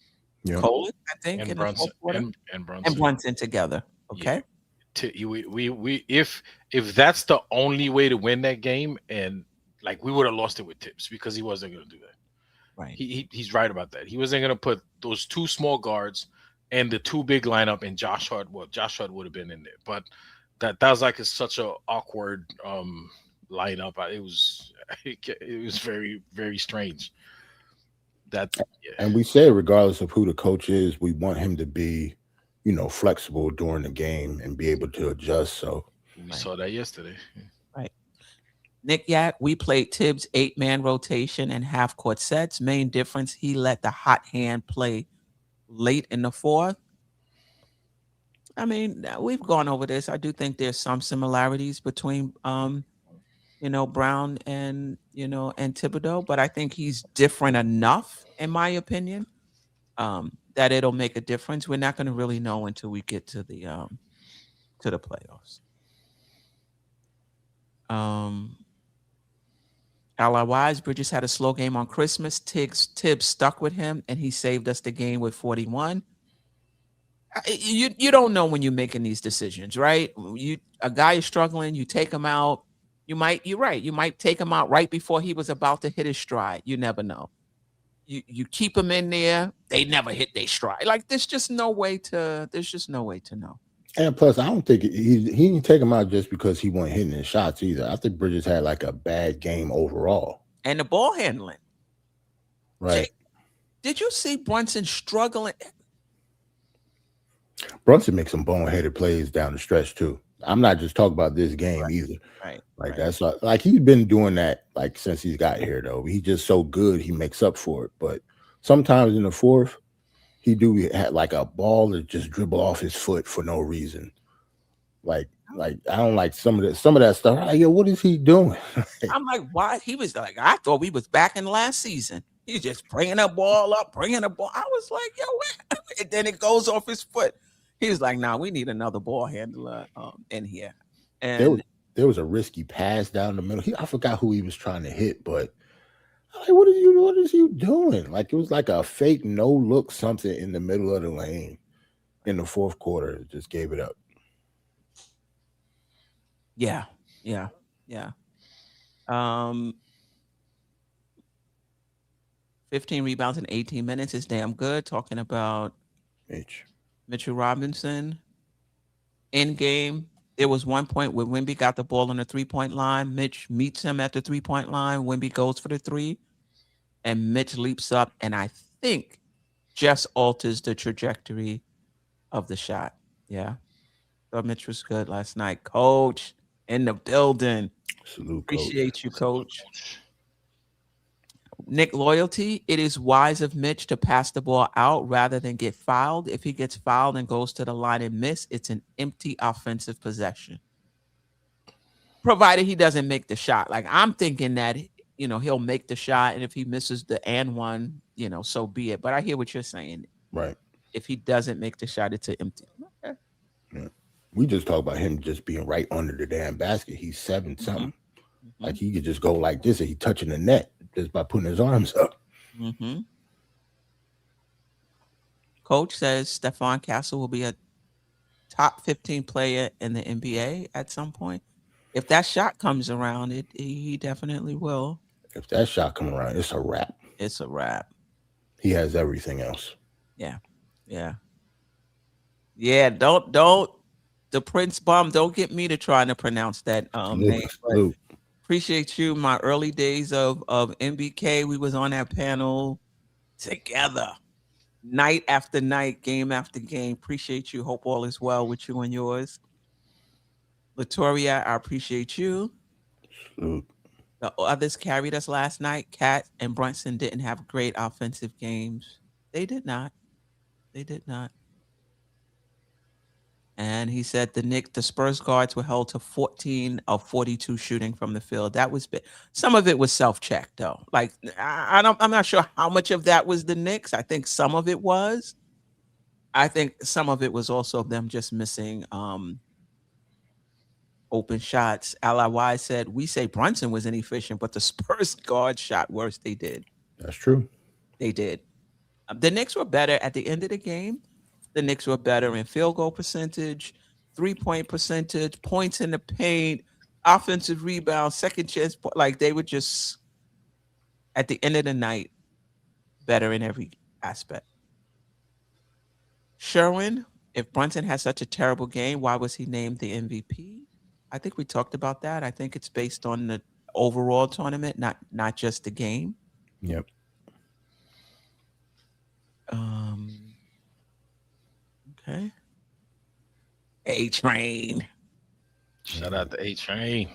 I think, and in Brunson, the fourth quarter. And Brunson together. Okay. Yeah. We if that's the only way to win that game, and like, we would have lost it with Tibbs because he wasn't going to do that. Right. He's right about that. He wasn't going to put those two small guards and the two big lineup and Josh Hart. Well, Josh Hart would have been in there, but that was like such a awkward lineup. It was very, very strange. And we say, regardless of who the coach is, we want him to be, flexible during the game and be able to adjust. So we saw that yesterday. Right. Nick Yak, we played Tibbs 8-man rotation and half-court sets. Main difference, he let the hot hand play late in the fourth. I mean, we've gone over this. I do think there's some similarities between, Brown and Thibodeau, but I think he's different enough, in my opinion, that it'll make a difference. We're not going to really know until we get to the playoffs. Wise, Bridges had a slow game on Christmas. Tibbs stuck with him, and he saved us the game with 41. You don't know when you're making these decisions, right? A guy is struggling, you take him out. You're right. You might take him out right before he was about to hit his stride. You never know. you keep them in there, they never hit their stride. Like there's just no way to know. And plus, I don't think he didn't take him out just because he wasn't hitting his shots either. I think Bridges had like a bad game overall. And the ball handling. Right. Did you see Brunson struggling? Brunson makes some boneheaded plays down the stretch too. I'm not just talking about this game either. Right. Like that's like he's been doing that like since he's got here though. He's just so good he makes up for it. But sometimes in the fourth, he had like a ball that just dribble off his foot for no reason. Like I don't like some of that stuff. Like, yo, what is he doing? I'm like, why? He was like, I thought we was back in last season. He's just bringing a ball up, bringing a ball. I was like, yo, what? And then it goes off his foot. He was like, nah, we need another ball handler in here. And there was a risky pass down the middle. I forgot who he was trying to hit, but like, what is he doing? Like it was like a fake no look something in the middle of the lane in the fourth quarter. Just gave it up. Yeah. 15 rebounds in 18 minutes is damn good. Talking about Mitchell Robinson. In game, there was one point where Wemby got the ball on the 3-point line. Mitch meets him at the 3-point line. Wemby goes for the 3, and Mitch leaps up, and I think just alters the trajectory of the shot. Yeah. So Mitch was good last night. Coach in the building. Salute, Appreciate you, Coach. Knick loyalty. It is wise of Mitch to pass the ball out rather than get fouled. If he gets fouled and goes to the line and miss, it's an empty offensive possession. Provided he doesn't make the shot. Like I'm thinking that, he'll make the shot, and if he misses the and one, so be it. But I hear what you're saying. Right. If he doesn't make the shot, it's an empty. Okay. Yeah. We just talk about him just being right under the damn basket. He's 7 something. Mm-hmm. Like he could just go like this and he's touching the net just by putting his arms up. Mm-hmm. Coach says Stephon Castle will be a top 15 player in the NBA at some point. If that shot comes around, he definitely will. If that shot comes around, it's a wrap. It's a wrap. He has everything else. Yeah. Don't the Prince Bum. Don't get me to trying to pronounce that name. But appreciate you. My early days of MBK, we was on that panel together, night after night, game after game. Appreciate you. Hope all is well with you and yours. Latoria, I appreciate you. The others carried us last night. Cat and Brunson didn't have great offensive games. They did not. And he said the Spurs guards were held to 14 of 42 shooting from the field. That was some of it was self-check though. Like I'm not sure how much of that was the Knicks. I think some of it was. I think some of it was also them just missing open shots. LIY said, we say Brunson was inefficient, but the Spurs guard shot worse. They did. That's true. They did. The Knicks were better at the end of the game. The Knicks were better in field goal percentage, 3-point percentage, points in the paint, offensive rebound, second chance. Like they were just, at the end of the night, better in every aspect. Sherwin, if Brunson had such a terrible game, why was he named the MVP? I think we talked about that. I think it's based on the overall tournament, not just the game. Yep. Okay. A-Train. Shout out to A-Train.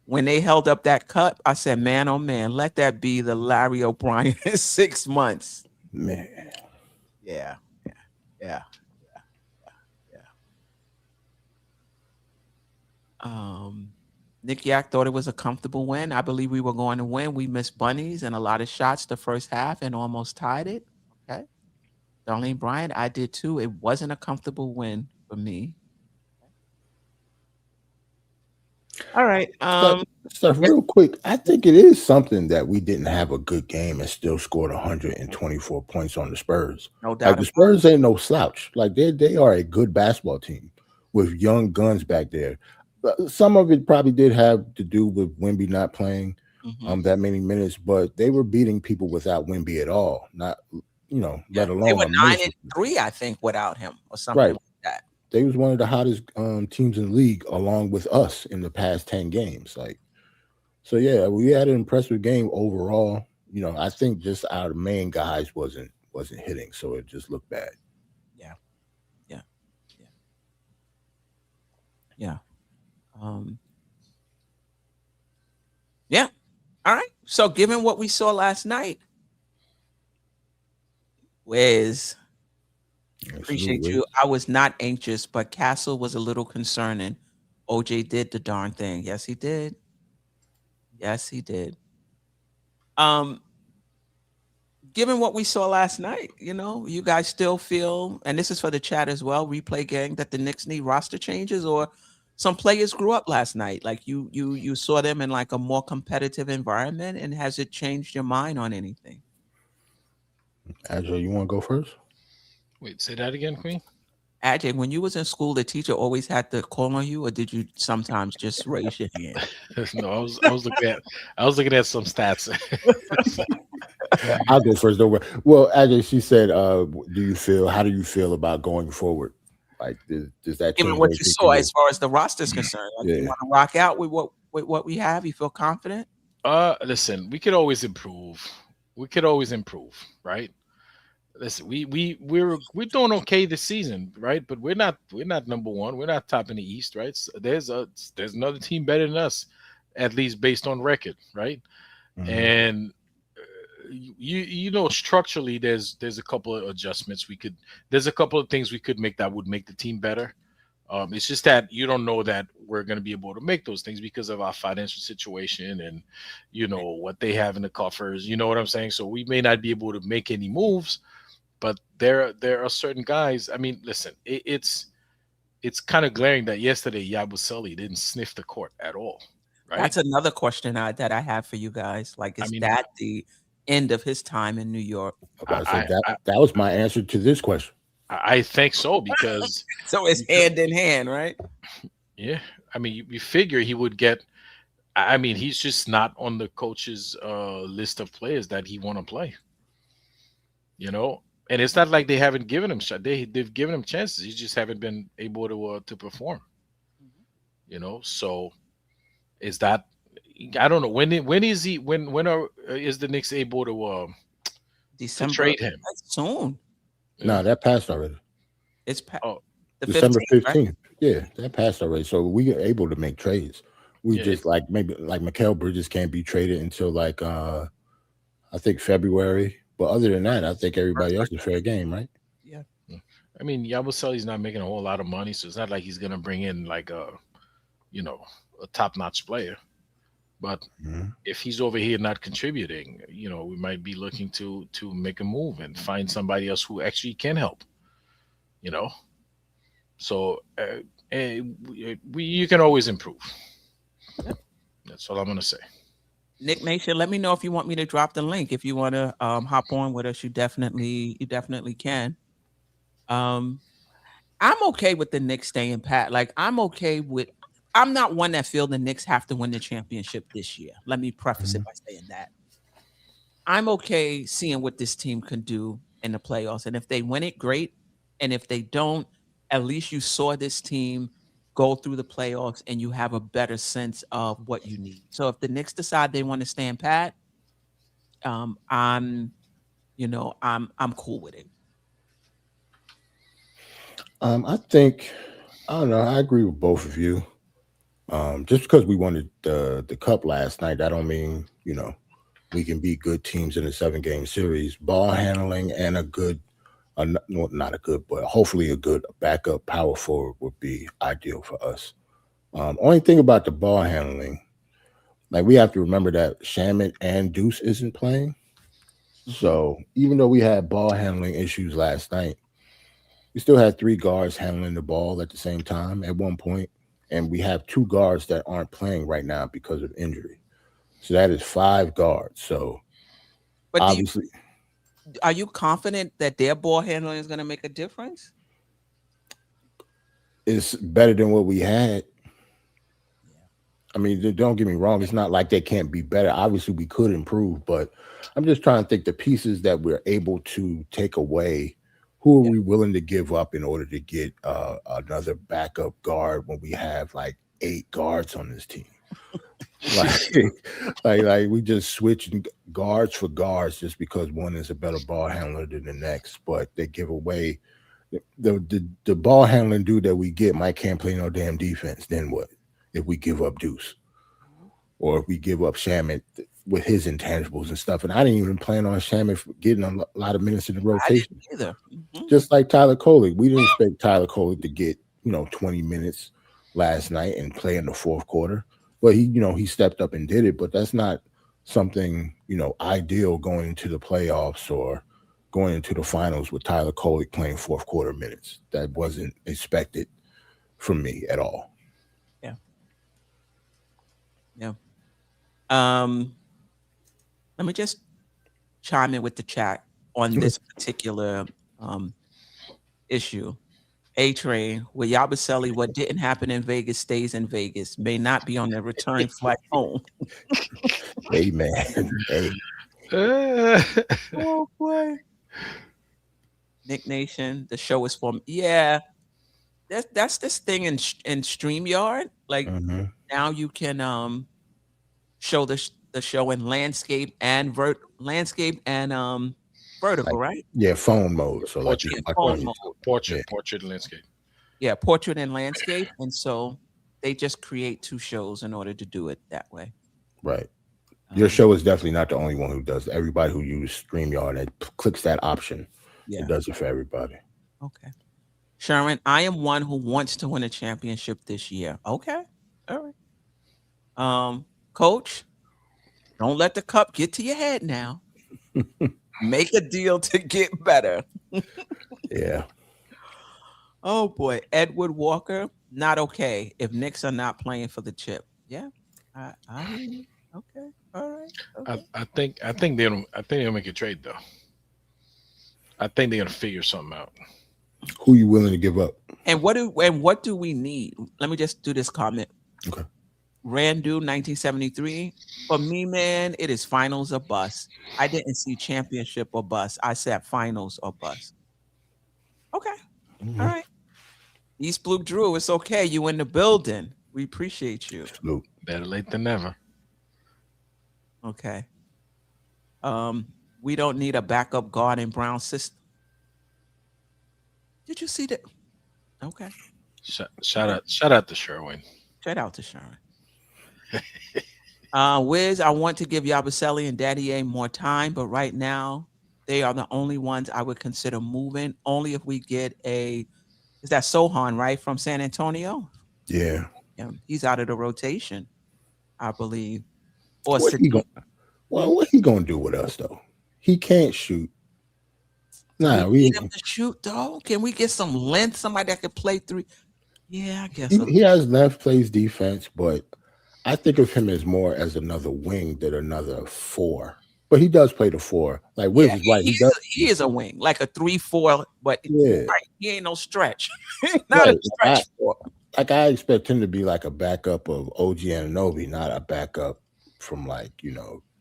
When they held up that cup, I said, man, oh man, let that be the Larry O'Brien 6 months. Man. Yeah. Nick Yak thought it was a comfortable win. I believe we were going to win. We missed bunnies and a lot of shots the first half and almost tied it. Okay. Darlene Bryant, I did too. It wasn't a comfortable win for me. All right. So real quick, I think it is something that we didn't have a good game and still scored 124 points on the Spurs. No doubt. Like the Spurs ain't no slouch. Like they are a good basketball team with young guns back there. Some of it probably did have to do with Wemby not playing, that many minutes, but they were beating people without Wemby at all. Not let alone they were a minute. 9-3, I think, without him or something Right. like that. They was one of the hottest teams in the league, along with us in the past 10 games. So yeah, we had an impressive game overall. I think just our main guys wasn't hitting, so it just looked bad. Yeah. Yeah. Yeah. All right. So given what we saw last night, Wiz, appreciate you. I was not anxious, but Castle was a little concerning. OJ did the darn thing. Yes, he did. Yes, he did. Given what we saw last night, you guys still feel, and this is for the chat as well, replay gang, that the Knicks need roster changes, or some players grew up last night? Like you saw them in like a more competitive environment, and has it changed your mind on anything? Ajay, you want to go first? Wait, say that again, Queen. Ajay, when you was in school, the teacher always had to call on you, or did you sometimes just raise your hand? No, I was looking at some stats. I'll go first. Over. Well, Ajay, she said, how do you feel about going forward? Like, does that Given change what you saw you? as far as the roster is concerned, like you want to rock out with what we have? You feel confident? Listen, we could always improve. Right? Listen, we're doing okay this season, right? But we're not number one. We're not top in the East, right? So there's another team better than us, at least based on record, right? Mm-hmm. And structurally, there's a couple of adjustments there's a couple of things we could make that would make the team better. It's just that you don't know that we're going to be able to make those things because of our financial situation and what they have in the coffers. You know what I'm saying? So we may not be able to make any moves, but there are certain guys. I mean, listen, it's kind of glaring that yesterday Yabusele didn't sniff the court at all. Right? That's another question that I have for you guys. Like, is that the end of his time in New York? That was my answer to this question. I think so, because so it's hand in hand, right? Yeah, I mean, you figure he would get. I mean, he's just not on the coach's list of players that he want to play. And it's not like they haven't given him shot. They've given him chances. He just haven't been able to perform. So is that? I don't know when is he is the Knicks able to December, to trade him? That's soon. No, that passed already. It's December 15th. Right? Yeah, that passed already. So we are able to make trades. We just maybe Mikal Bridges can't be traded until I think February. But other than that, I think everybody else is fair game, right? Yeah. I mean, Yabusele's not making a whole lot of money, so it's not like he's gonna bring in like a top-notch player. But if he's over here not contributing, we might be looking to make a move and find somebody else who actually can help. So you can always improve. Yep. That's all I'm gonna say. Knick Nation, let me know if you want me to drop the link. If you want to hop on with us, you definitely can. I'm okay with the Knicks staying pat. Like, I'm not one that feel the Knicks have to win the championship this year. Let me preface it by saying that. I'm okay seeing what this team can do in the playoffs. And if they win it, great. And if they don't, at least you saw this team go through the playoffs and you have a better sense of what you need. So if the Knicks decide they want to stand pat, I'm cool with it. I don't know. I agree with both of you. Just because we won the cup last night, that don't mean we can beat good teams in a 7-game series. Ball handling and not a good, but hopefully a good backup power forward would be ideal for us. Only thing about the ball handling, we have to remember that Shamet and Deuce isn't playing. So even though we had ball handling issues last night, we still had 3 guards handling the ball at the same time at one point. And we have 2 guards that aren't playing right now because of injury. So that is 5 guards. So but obviously, are you confident that their ball handling is going to make a difference? It's better than what we had. I mean, don't get me wrong. It's not like they can't be better. Obviously, we could improve, but I'm just trying to think the pieces that we're able to take away. Who are we willing to give up in order to get another backup guard when we have like 8 guards on this team? like we just switch guards for guards just because one is a better ball handler than the next, but they give away the ball handling dude that we get might can't play no damn defense. Then what if we give up Deuce or if we give up Shamet with his intangibles and stuff? And I didn't even plan on Shamet getting a lot of minutes in the rotation either. Just like Tyler Kolek, we didn't expect Tyler Kolek to get 20 minutes last night and play in the fourth quarter. But he stepped up and did it, but that's not something, ideal going into the playoffs or going into the finals with Tyler Kolek playing fourth quarter minutes. That wasn't expected from me at all. Yeah. Let me just chime in with the chat on this particular issue. A-Train, with Yabusele, what didn't happen in Vegas stays in Vegas. May not be on the return flight home. Amen. Hey. Oh boy. Knick Nation, the show is from that's this thing in StreamYard. Like now you can show the show in landscape and vertical, right? Yeah, phone mode. So portrait and landscape. Yeah, portrait and landscape. And so they just create 2 shows in order to do it that way. Right. Your show is definitely not the only one who does it. Everybody who uses StreamYard and clicks that option, it does it for everybody. Okay. Sharon, I am one who wants to win a championship this year. Okay. All right. Coach, don't let the cup get to your head now. Make a deal to get better. Yeah. Oh boy. Edward Walker, not okay if Knicks are not playing for the chip. Yeah. Okay. All right. Okay. I think they'll make a trade though. I think they're gonna figure something out. Who you willing to give up? And what do we need? Let me just do this comment. Okay. Randu 1973. For me, man, it is finals or bust. I didn't see championship or bust. I said finals or bust. Okay. All right. East Blue Drew, it's okay. You in the building. We appreciate you. Salute. Better late than never. Okay. We don't need a backup guard in Brown system. Did you see that? Okay. Shout out to Sherwin. Shout out to Sharon. Wiz, I want to give Yabusele and Daddy A more time, but right now they are the only ones I would consider moving. Only if we get is that Sohan, right, from San Antonio? Yeah. He's out of the rotation, I believe. Or what he gonna do with us though? He can't shoot. Nah, we need him to shoot though. Can we get some length? Somebody that could play 3. Yeah, I guess he has left, plays defense, but I think of him as more as another wing than another 4. But he does play the 4. Like Wiz is right. He is a wing, like a 3-4, but he ain't no stretch. Not a stretch 4. Like I expect him to be like a backup of OG Anunoby, not a backup from like,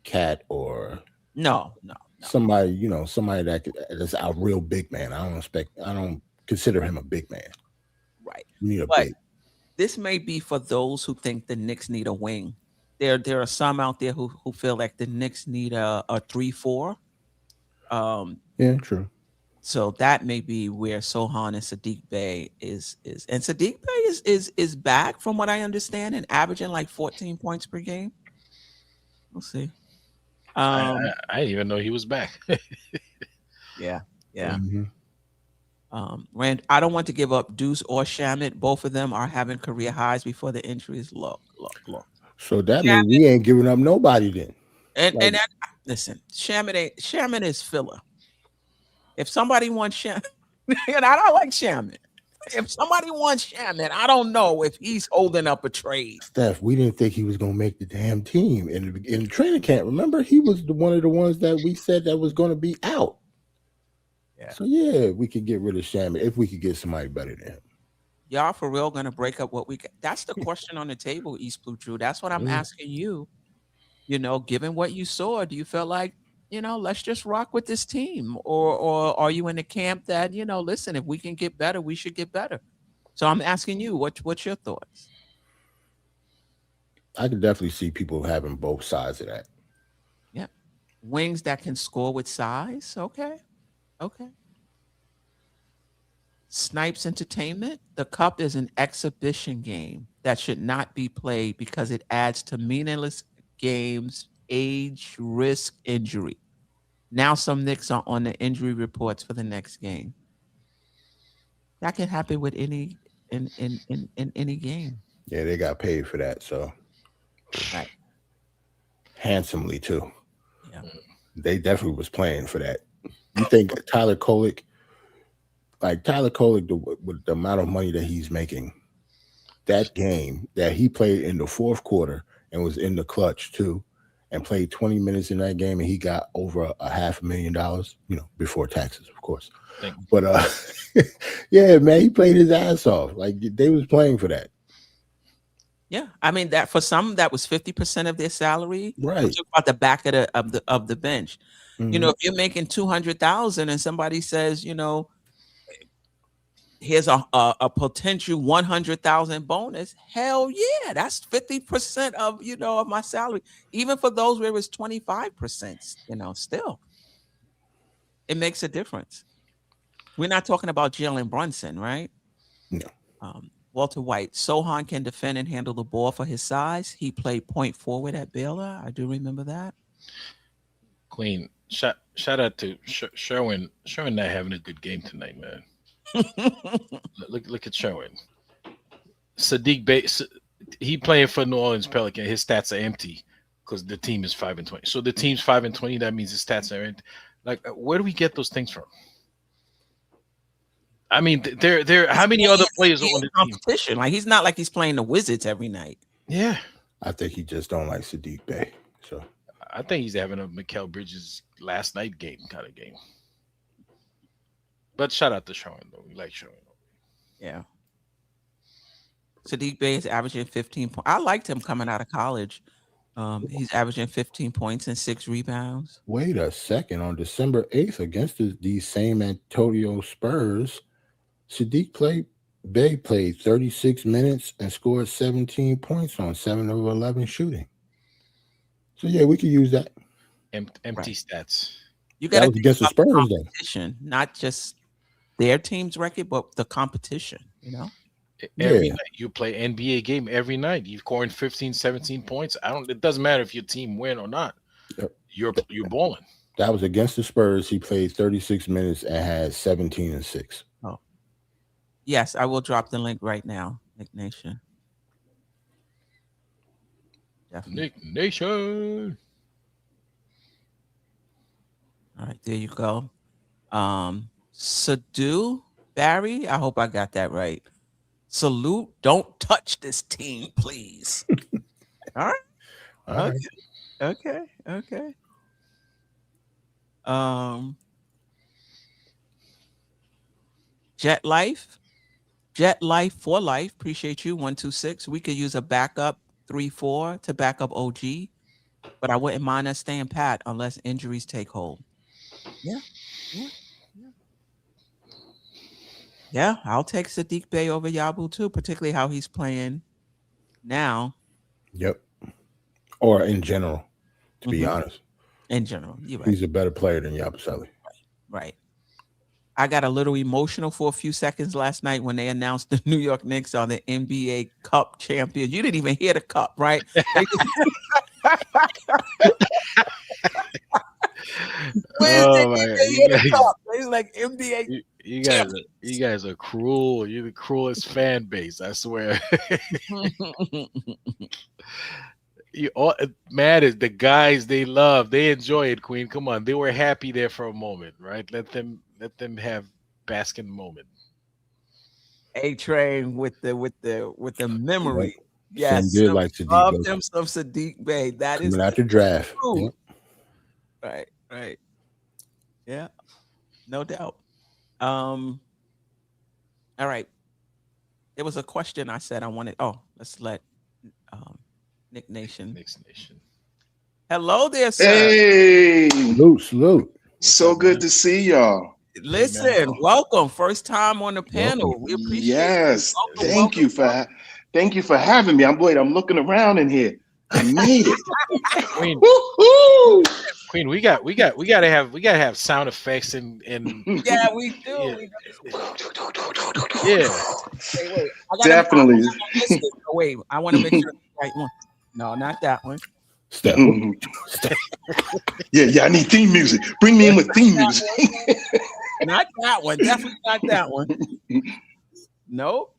Cat or no. Somebody, somebody that's a real big man. I don't consider him a big man. Right. You need a but big. This may be for those who think the Knicks need a wing. There are some out there who feel like the Knicks need a 3-4. Yeah, true. So that may be where Sohan and Sadiq Bey is. And Sadiq Bey is back from what I understand and averaging like 14 points per game. We'll see. I didn't even know he was back. Yeah. Mm-hmm. Rand, I don't want to give up Deuce or Shamet. Both of them are having career highs before the injuries. Look. So that means we ain't giving up nobody then. And listen, Shamet is filler. If somebody wants Shamet, and I don't like Shamet. If somebody wants Shamet, I don't know if he's holding up a trade. Steph, we didn't think he was going to make the damn team in the training camp. Remember, he was one of the ones that we said that was going to be out. Yeah. So, we could get rid of Shamet if we could get somebody better than him. y'all for real gonna break up what we got? That's the question on the table, East Blue True. That's what I'm asking you. You know, given what you saw, do you feel like, let's just rock with this team? Or are you in the camp that, listen, if we can get better, we should get better? So I'm asking you, what's your thoughts? I can definitely see people having both sides of that. Yeah. Wings that can score with size. Okay. Okay. Snipes Entertainment. The Cup is an exhibition game that should not be played because it adds to meaningless games, age, risk, injury. Now some Knicks are on the injury reports for the next game. That can happen with any in any game. Yeah, they got paid for that, so Right. handsomely too. Yeah. They definitely was playing for that. You think Tyler Kolek, with the amount of money that he's making, that game that he played in the fourth quarter and was in the clutch too, and played 20 minutes in that game, and he got over $500,000, before taxes, of course. But yeah, man, he played his ass off. Like they was playing for that. Yeah, I mean that for some that was 50% of their salary. Right. I'm talking about the back of the bench. Mm-hmm. If you're making 200,000 and somebody says, here's a potential 100,000 bonus, hell yeah, that's 50% of my salary. Even for those where it's 25%, still it makes a difference. We're not talking about Jalen Brunson, right? No. Walter White. Sohan can defend and handle the ball for his size. He played point forward at Baylor. I do remember that. Queen, shout out to Sherwin. Sherwin not having a good game tonight, man. Look at Sherwin. Sadiq Bey, he playing for New Orleans Pelican. His stats are empty because the team is 5-20. So the team's 5-20. That means his stats are empty. Like, where do we get those things from? I mean, there. How many other players are on the competition? Team? Like he's not like he's playing the Wizards every night. Yeah, I think he just don't like Sadiq Bey. So I think he's having a Mikal Bridges last night game kind of game. But shout out to Sherwin though. We like Sherwin. Yeah. Sadiq Bey is averaging 15 points. I liked him coming out of college. He's averaging 15 points and 6 rebounds. Wait a second. On December 8th against these same Antonio Spurs, Sadiq Bey played 36 minutes and scored 17 points on 7 of 11 shooting. So yeah, we could use that. Empty stats. You got to against the Spurs, competition, not just their team's record, but the competition. Every night you play NBA game every night. You're scoring 15, 17 points. It doesn't matter if your team win or not. Yep. You're balling. That was against the Spurs. He played 36 minutes and had 17 and 6. Oh. Yes, I will drop the link right now, Knick Nation. Definitely. Knick Nation. All right, there you go. Sadu Barry, I hope I got that right. Salute, don't touch this team, please. All right. Okay. Jet Life for life. Appreciate you. 126. We could use a backup 3-4 to back up OG, but I wouldn't mind us staying pat unless injuries take hold. Yeah, I'll take Sadiq Bey over Yabu too, particularly how he's playing now. Yep. Or in general, to be honest. In general, you're right. He's a better player than Yabusele. Right. I got a little emotional for a few seconds last night when they announced the New York Knicks are the NBA Cup champions. You didn't even hear the cup, right? Oh my God. It's like NBA. You guys are cruel. You're the cruelest fan base, I swear. The guys they love, they enjoy it, Queen. Come on, they were happy there for a moment, right? Let them have bask in the moment. A-Train with the memory. Right. Yes, did like Sadiq love them some Sadiq Bey. That coming is out the draft. Yep. Right. Yeah, no doubt. All right. There was a question I said I wanted. Oh, let's let Knick Nation. Knicks Nation. Hello there, sir. Hey, Salute. so up, good man? to see y'all. Listen, welcome. First time on the panel. We appreciate Yes, it. Welcome, thank you for having me. I'm looking around in here. I made it. Queen, Woo-hoo! Queen, we gotta have sound effects and Yeah, we do. Yeah. We do. yeah. Wait. Definitely. Wait, I want to make sure it's the right one. No, not that one. Step. Yeah, I need theme music. Bring me in with theme music. Not that one. Definitely not that one. Nope.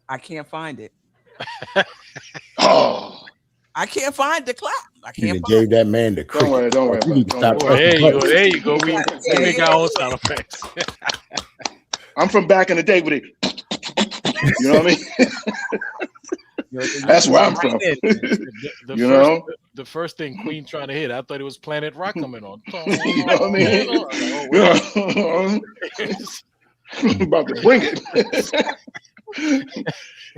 I can't find it. Oh, I can't find the clap. I You can't gave find that man the don't worry, don't worry. You need to stop Don't worry. There you go. We make our own sound effects. I'm from back in the day with it. You know what I mean? That's where I'm from. The first thing Queen trying to hit, I thought it was Planet Rock coming on. You know what I mean? I'm about to bring it.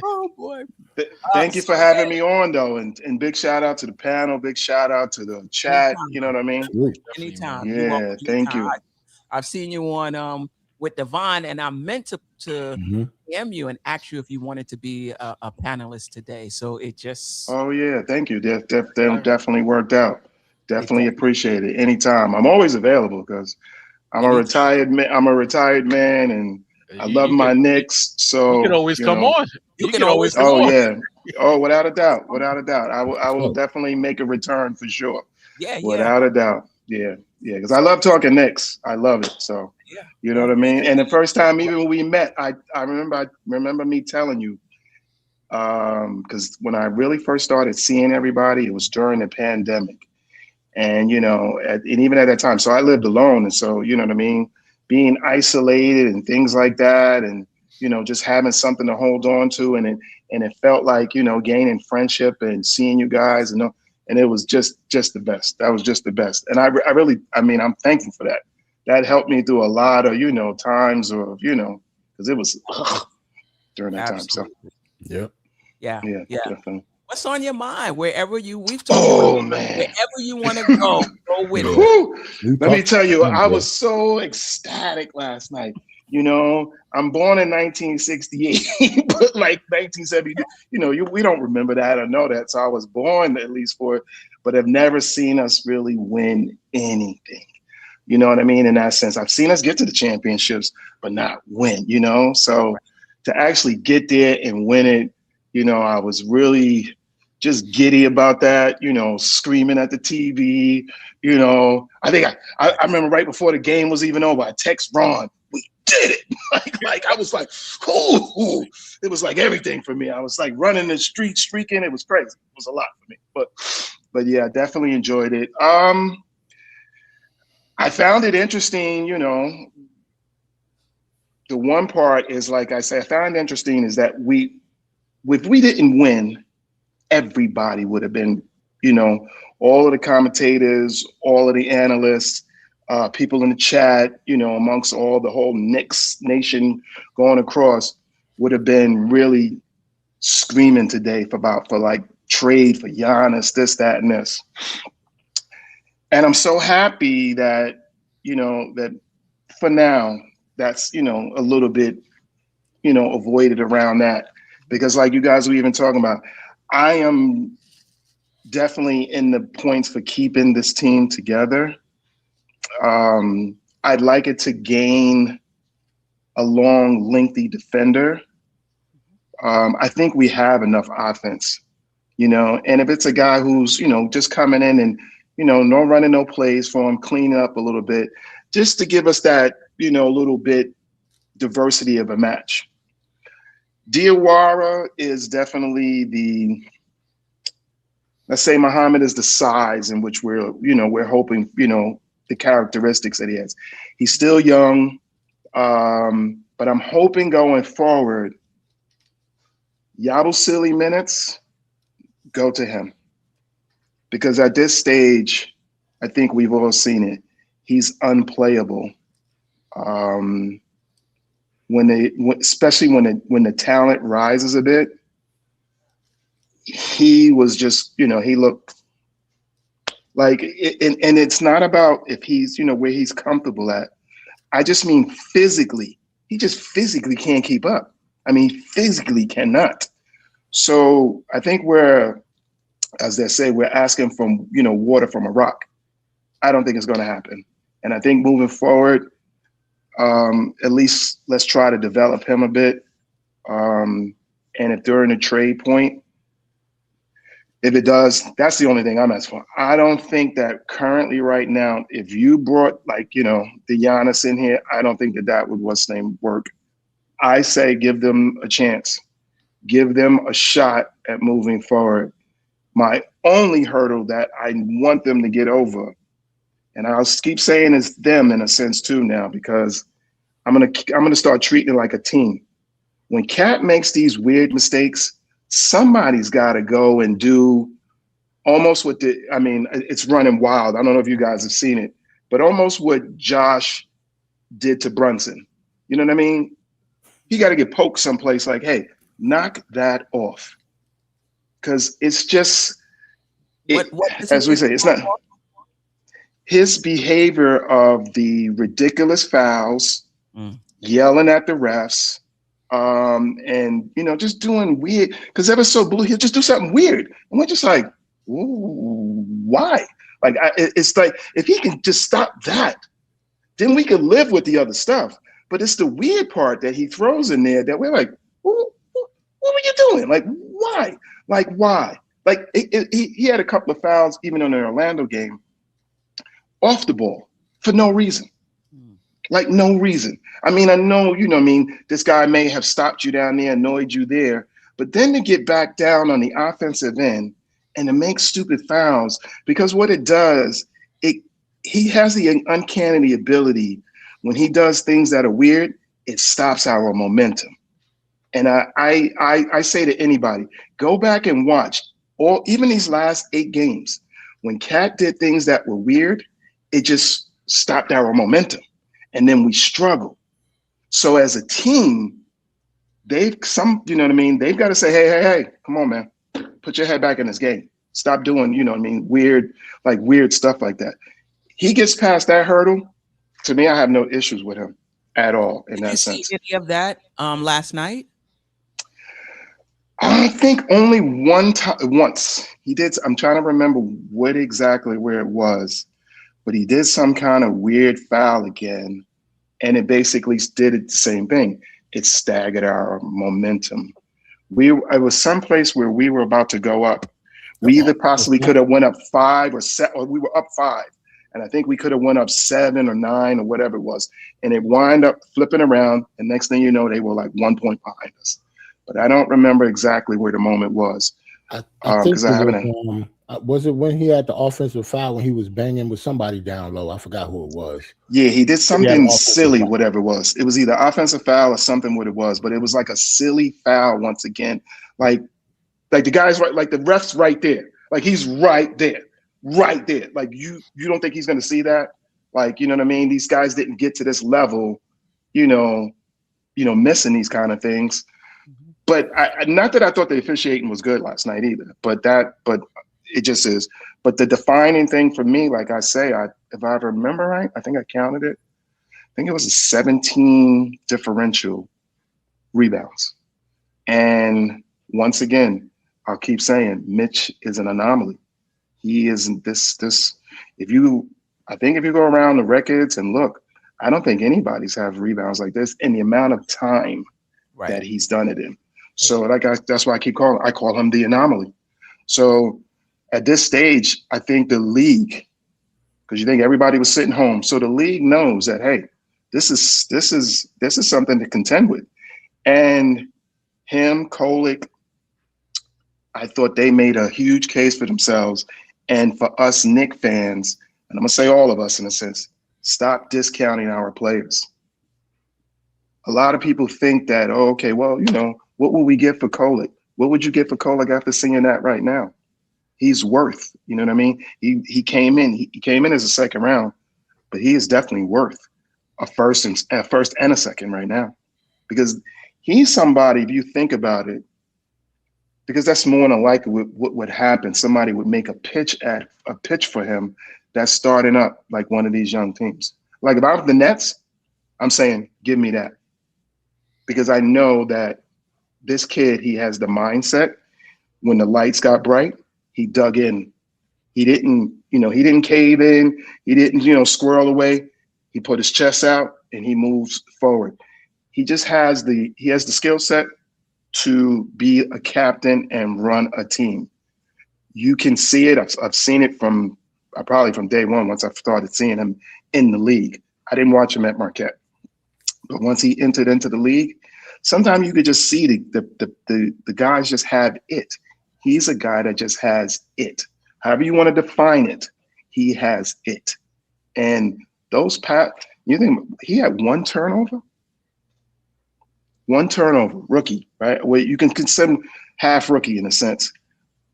Oh boy. Thank you for having me on though. And big shout out to the panel, big shout out to the chat. You know what I mean? Anytime. Yeah, thank you. I've seen you on with Devon, and I meant to DM you and ask you if you wanted to be a panelist today. So it just Oh yeah, thank you. Definitely worked out. Definitely appreciate it. Anytime. I'm always available because I'm a retired man and I love my Knicks. So you can always come on. You can always come on. on. Yeah. Oh, without a doubt. I will definitely make a return for sure. Yeah, without a doubt. Yeah. Yeah. Because I love talking Knicks. I love it. So you know what I mean? And the first time even when we met, I remember me telling you, because when I really first started seeing everybody, it was during the pandemic. And and even at that time, so I lived alone, and so you know what I mean, being isolated and things like that, and just having something to hold on to, and it felt like gaining friendship and seeing you guys, and it was just the best. That was just the best, and I really, I'm thankful for that. That helped me through a lot of times of because it was during that time. So yeah, definitely. What's on your mind? We've talked man, wherever you want to go with it. Let me tell you, I was so ecstatic last night. I'm born in 1968, but like 1970, we don't remember that or know that. So I was born at least for it, but have never seen us really win anything. You know what I mean? In that sense, I've seen us get to the championships, but not win, So to actually get there and win it, I was really just giddy about that, screaming at the TV, I think I remember right before the game was even over, I text Ron, we did it. like I was like, ooh, it was like everything for me. I was like running the street, streaking. It was crazy. It was a lot for me, but yeah, definitely enjoyed it. I found it interesting, the one part is, like I said, I found interesting is that if we didn't win, everybody would have been, all of the commentators, all of the analysts, people in the chat, amongst all the whole Knicks nation going across would have been really screaming today for like trade for Giannis, this, that, and this. And I'm so happy that, that for now, that's, a little bit, avoided around that. Because like you guys were even talking about, I am definitely in the points for keeping this team together. I'd like it to gain a long, lengthy defender. I think we have enough offense, and if it's a guy who's, just coming in and, no running, no plays for him, clean up a little bit, just to give us that, little bit diversity of a match. Diawara is definitely let's say Muhammad is the size in which we're hoping, the characteristics that he has. He's still young, but I'm hoping going forward, Yabusele minutes go to him. Because at this stage, I think we've all seen it. He's unplayable. especially when the talent rises a bit, he was just, he looked like, and it's not about if he's, where he's comfortable at. I just mean physically. He just physically can't keep up. I mean, physically cannot. So I think as they say, we're asking from, water from a rock. I don't think it's going to happen. And I think moving forward, at least let's try to develop him a bit. And if during the trade point, if it does, that's the only thing I'm asking for. I don't think that currently right now, if you brought the Giannis in here, I don't think that would work. I say give them a chance. Give them a shot at moving forward. My only hurdle that I want them to get over, and I'll keep saying it's them in a sense too now, because I'm gonna start treating it like a team. When Cat makes these weird mistakes, somebody's got to go and do almost what it's running wild. I don't know if you guys have seen it, but almost what Josh did to Brunson. You know what I mean? He got to get poked someplace like, hey, knock that off. Because it's just, as we say, it's not his behavior of the ridiculous fouls, yelling at the refs, and just doing weird, because ever so blue, he'll just do something weird, and we're just like, ooh, why? Like, it's like, if he can just stop that, then we could live with the other stuff. But it's the weird part that he throws in there that we're like, what were you doing? Like, why? Like, why? Like, he had a couple of fouls even in the Orlando game off the ball for no reason. Like, no reason. I mean, I know, this guy may have stopped you down there, annoyed you there, but then to get back down on the offensive end and to make stupid fouls, because what it does, he has the uncanny ability, when he does things that are weird, it stops our momentum. And I say to anybody, go back and watch even these last 8 games. When Cat did things that were weird, it just stopped our momentum. And then we struggle. So as a team, they've got to say, hey, come on, man, put your head back in this game. Stop doing, weird stuff like that. He gets past that hurdle. To me, I have no issues with him at all in that sense. Did you see any of that last night? I think only once he did. I'm trying to remember where it was, but he did some kind of weird foul again, and it basically did the same thing. It staggered our momentum. It was someplace where we were about to go up. We either possibly could have went up 5 or 7, or we were up 5. And I think we could have went up 7 or 9 or whatever it was. And it wound up flipping around. And next thing you know, they were like 1 point behind us. But I don't remember exactly where the moment was. Was it when he had the offensive foul when he was banging with somebody down low? I forgot who it was. Yeah, he did something silly, whatever it was. It was either offensive foul or something what it was. But it was like a silly foul once again. Like the guy's right, like the ref's right there. Like he's right there. Right there. Like you don't think he's going to see that? Like, you know what I mean? These guys didn't get to this level, missing these kind of things. But not that I thought the officiating was good last night either, but it just is. But the defining thing for me, like I say, if I remember right, I think I counted it. I think it was a 17 differential rebounds. And once again, I'll keep saying Mitch is an anomaly. He isn't this. If you go around the records and look, I don't think anybody's have rebounds like this in the amount of time that he's done it in. So that's why I call him the anomaly. So at this stage, I think the league, because you think everybody was sitting home, so the league knows that, hey, this is something to contend with. And him, Kolek, I thought they made a huge case for themselves. And for us Knick fans, and I'm going to say all of us in a sense, stop discounting our players. A lot of people think that, what will we get for Kolek? What would you get for Kolek after seeing that right now? He's worth, you know what I mean? He came in as a second round, but he is definitely worth a first and a second right now. because he's somebody, if you think about it, because that's more than likely what would happen. Somebody would make a pitch for him that's starting up like one of these young teams. Like if I'm the Nets, I'm saying, give me that. Because I know that this kid, he has the mindset. When the lights got bright, he dug in. He didn't cave in. He didn't, squirrel away. He put his chest out and he moves forward. He has the skill set to be a captain and run a team. You can see it. I've seen it probably from day one once I started seeing him in the league. I didn't watch him at Marquette, but once he entered into the league, sometimes you could just see the guys just have it. He's a guy that just has it. However you want to define it, he has it. And those you think he had one turnover? One turnover, rookie, right? Well, you can consider him half rookie in a sense.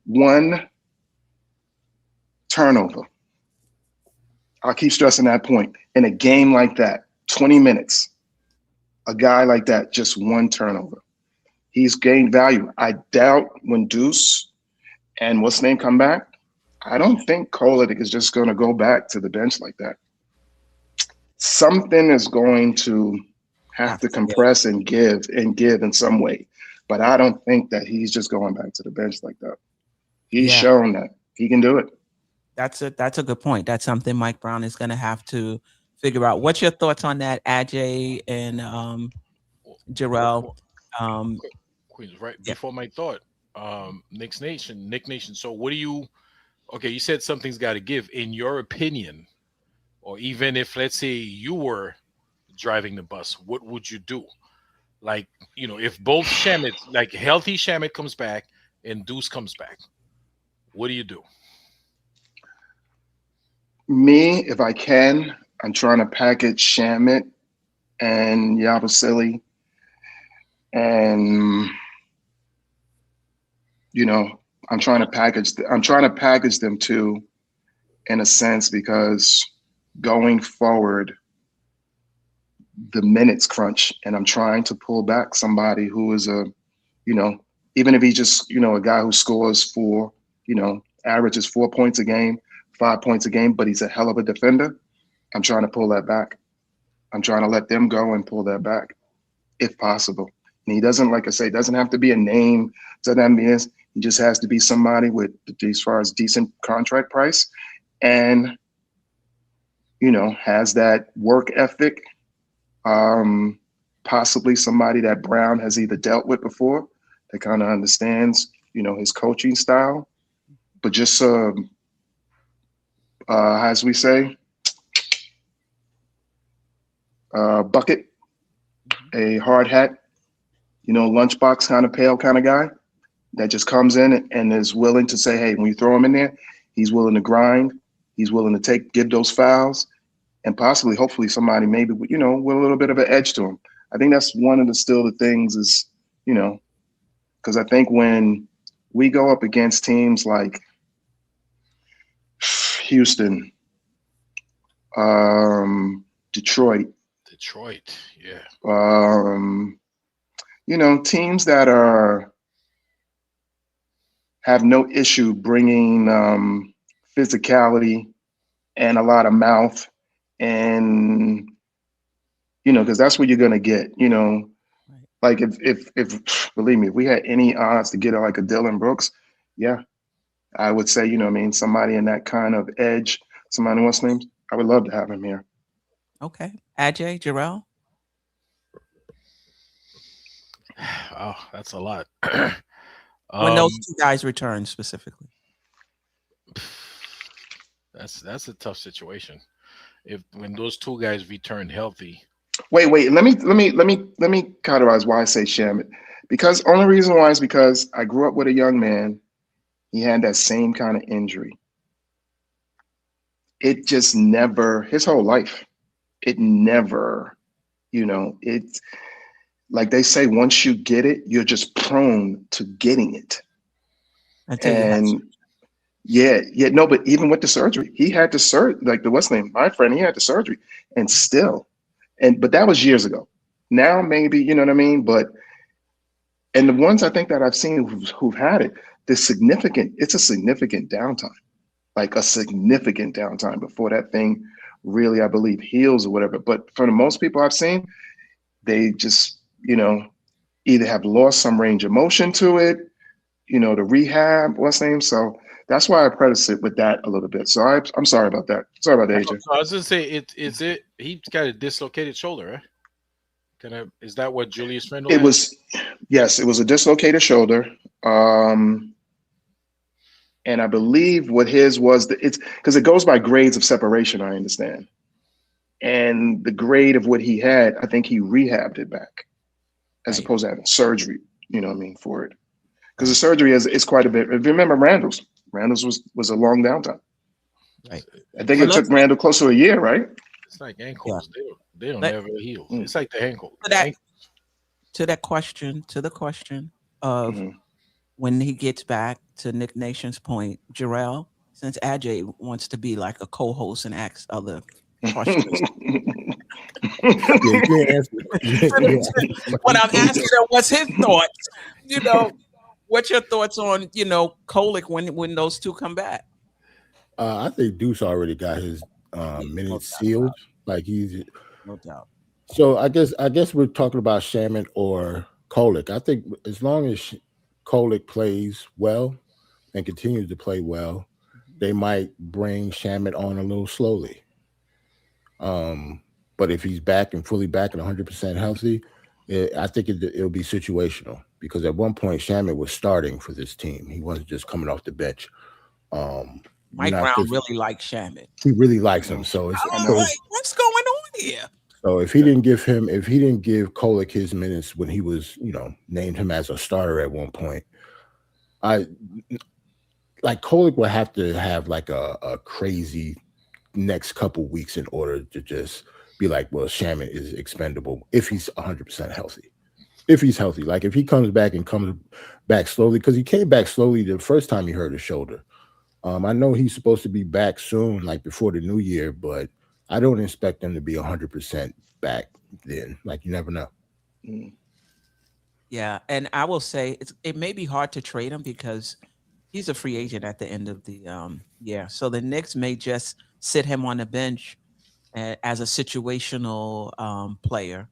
One turnover. I'll keep stressing that point. In a game like that, 20 minutes, a guy like that, just one turnover. He's gained value. I doubt when Deuce and what's name come back, I don't think Kolek is just going to go back to the bench like that. Something is going to have to compress and give in some way. But I don't think that he's just going back to the bench like that. He's shown that he can do it. That's a good point. That's something Mike Brown is going to have to figure out. What's your thoughts on that, Ajay and Jerrell? Queens, right before my thought, Nick Nation. So what do you? Okay, you said something's got to give. In your opinion, or even if let's say you were driving the bus, what would you do? Like, if both Shamet, like healthy Shamet comes back and Deuce comes back, what do you do? Me, if I can, I'm trying to package Shamet and Yabusele, and I'm trying to package them too, in a sense, because going forward, the minutes crunch, and I'm trying to pull back somebody who is even if he's just, a guy who scores averages 4 points a game, 5 points a game, but he's a hell of a defender. I'm trying to pull that back. I'm trying to let them go and pull that back if possible. And he doesn't, like I say, doesn't have to be a name. Doesn't have to be this. He just has to be somebody with, as far as decent contract price, and has that work ethic. Possibly somebody that Brown has either dealt with before, that kind of understands, his coaching style. But just as we say, bucket, a hard hat, lunchbox kind of pale kind of guy that just comes in and is willing to say, hey, when you throw him in there, he's willing to grind, he's willing to give those fouls, and possibly, hopefully, somebody maybe, with a little bit of an edge to him. I think that's one of the things is, because I think when we go up against teams like Houston, Detroit, yeah. Teams that have no issue bringing physicality and a lot of mouth, and because that's what you're gonna get. Like if believe me, if we had any odds to get like a Dylan Brooks, yeah, I would say somebody in that kind of edge, somebody what's names, I would love to have him here. Okay, Ajay, Jerrell. Oh, that's a lot. When those two guys return specifically, that's a tough situation. When those two guys return healthy. Wait. Let me categorize why I say Shamet. Because only reason why is because I grew up with a young man. He had that same kind of injury. It just never, his whole life, it never, it's like they say, once you get it, you're just prone to getting it. And no, but even with the surgery, he had the surgery, like my friend, he had the surgery, and still, but that was years ago. Now maybe, you know what I mean? But and the ones I think that I've seen who've had it, it's a significant downtime, like a significant downtime before that thing really, I believe, heals or whatever. But for the most people I've seen, they just, either have lost some range of motion to it, the rehab, what's name? So that's why I preface it with that a little bit. So I'm sorry about that. Sorry about that, AJ. So I was gonna say, he's got a dislocated shoulder, right? Is that what Julius Randle had? Yes, it was a dislocated shoulder. And I believe what his was, it's because it goes by grades of separation, I understand. And the grade of what he had, I think he rehabbed it back as opposed to having surgery, for it. Because the surgery is quite a bit. If you remember Randall's was a long downtime. Right. I think it took Randall close to a year, right? It's like ankles. Yeah. They don't ever heal. It's like the ankle. To the question of when he gets back, to Nick Nation's point, Jerrell, since Ajay wants to be like a co-host and ask other questions. What I'm asking him, what's his thoughts? What's your thoughts on, Kolek when those two come back? I think Deuce already got his minutes sealed. Like he's no doubt. So I guess we're talking about Shamet or Kolek. I think as long as Kolek plays well and continues to play well, they might bring Shamet on a little slowly. But if he's back and fully back and 100% healthy, I think it'll be situational, because at one point Shamet was starting for this team. He wasn't just coming off the bench. Mike Brown really likes Shamet. He really likes him. So what's going on here? So if he didn't give Kolek his minutes when he was, named him as a starter at one point, Kolek will have to have like a crazy next couple weeks in order to just be like, well, Shamet is expendable if he's 100% healthy. If he's healthy, like if he comes back slowly, because he came back slowly the first time he hurt his shoulder. I know he's supposed to be back soon, like before the new year, but I don't expect him to be 100% back then. Like, you never know. Yeah, and I will say it may be hard to trade him because he's a free agent at the end of the year. So the Knicks may just sit him on the bench as a situational player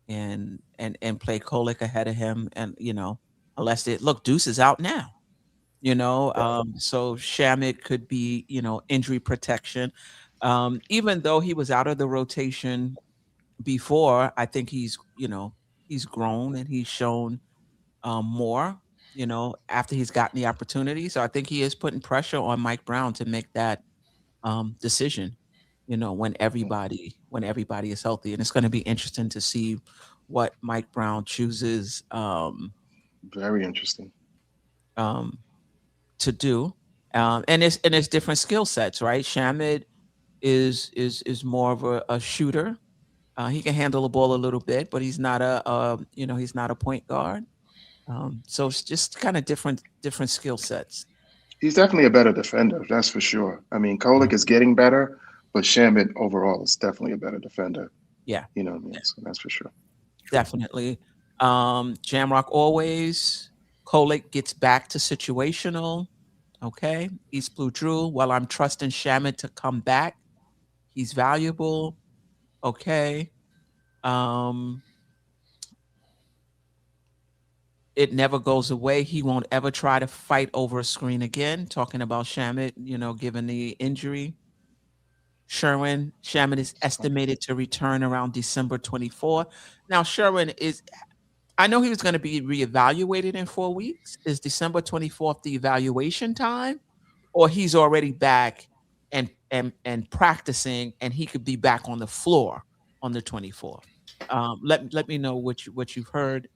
and play Kolek ahead of him. And, unless Deuce is out now. So Shamet could be, injury protection. Even though he was out of the rotation before, I think he's grown and he's shown more, after he's gotten the opportunity. So I think he is putting pressure on Mike Brown to make that decision, when everybody is healthy. And it's going to be interesting to see what Mike Brown chooses. Very interesting. To do. And it's different skill sets, right? Shamet is more of a shooter. He can handle the ball a little bit, but he's not he's not a point guard. So it's just kind of different skill sets. He's definitely a better defender, that's for sure. I mean, Kolek is getting better, but Shamet overall is definitely a better defender. Yeah. So that's for sure. Definitely. Jamrock always. Kolek gets back to situational. Okay. East Blue Drew. Well, I'm trusting Shamet to come back. He's valuable. Okay. It never goes away. He won't ever try to fight over a screen again. Talking about Shamet, given the injury. Shamet is estimated to return around December 24th. Now, I know he was going to be reevaluated in 4 weeks. Is December 24th the evaluation time, or he's already back and practicing, and he could be back on the floor on the 24th? Let me know what you've heard.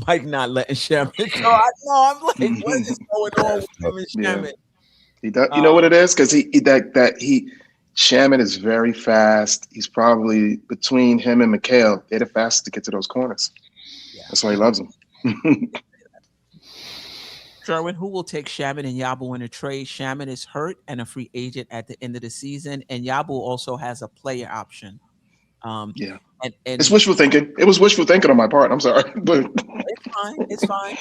Mike not letting Shamet go. I know. I'm like, what is going on with him and Shamet? He does. You know what it is? Because Shamet is very fast. He's probably, between him and Mikhail, they're the fastest to get to those corners. Yeah. That's why he loves them. Sherwin, who will take Shamet and Yabu in a trade? Shamet is hurt and a free agent at the end of the season, and Yabu also has a player option Yeah. And it's wishful thinking. It was wishful thinking on my part. I'm sorry, but it's fine. It's fine.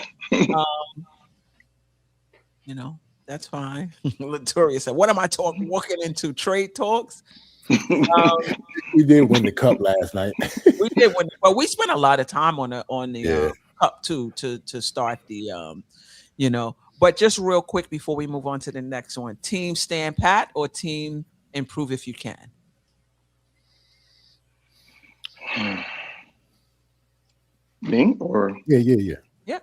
You know, that's fine. Latoria said, "What am I walking into? Trade talks?" We did win the cup last night. We did win, but we spent a lot of time on the cup too to start the you know. But just real quick before we move on to the next one, team stand pat or team improve if you can. Me or yeah.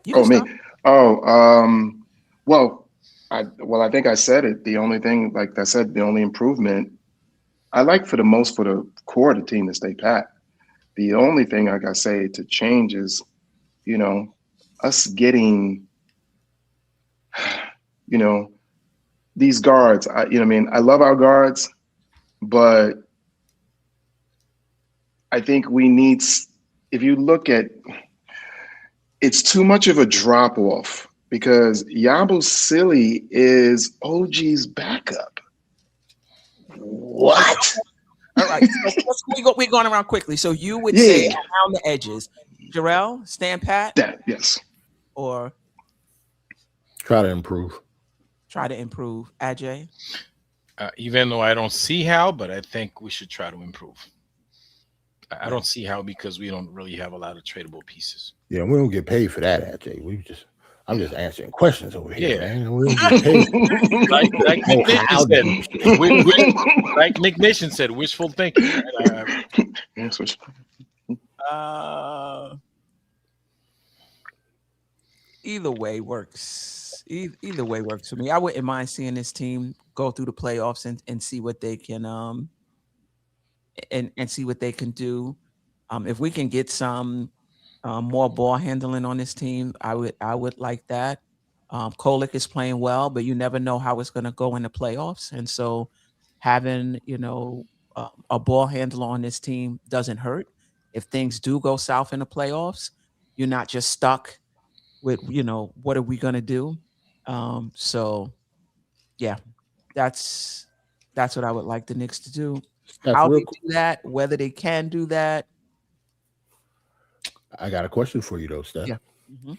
You me. start. Well, I think I said it. The only thing, like I said, the only improvement I like for the core of the team to stay pat. The only thing, like I say, to change is, you know, us getting, you know, these guards. You know what I mean? I love our guards, but I think we need, if you look at, it's too much of a drop off because Yabusele is OG's backup. What? All right. So we're going around quickly. So you would say around the edges. Jerrell, stand pat? Yes. Or try to improve. Ajay? Even though I don't see how, but I think we should try to improve. I don't see how because we don't really have a lot of tradable pieces. Yeah, we don't get paid for that, Ajay. I'm just answering questions over here, man. We don't get paid. like Nick Nation said, wishful thinking. Right? Either way works. Either way works for me. I wouldn't mind seeing this team go through the playoffs and see what they can and see what they can do. If we can get some more ball handling on this team, I would like that. Kolek is playing well, but you never know how it's going to go in the playoffs, and so having a ball handler on this team doesn't hurt. If things do go south in the playoffs, you're not just stuck with what are we going to do. So yeah, that's what I would like the Knicks to do. How they do that, whether they can do that. I got a question for you though, Steph. Yeah. Mm-hmm.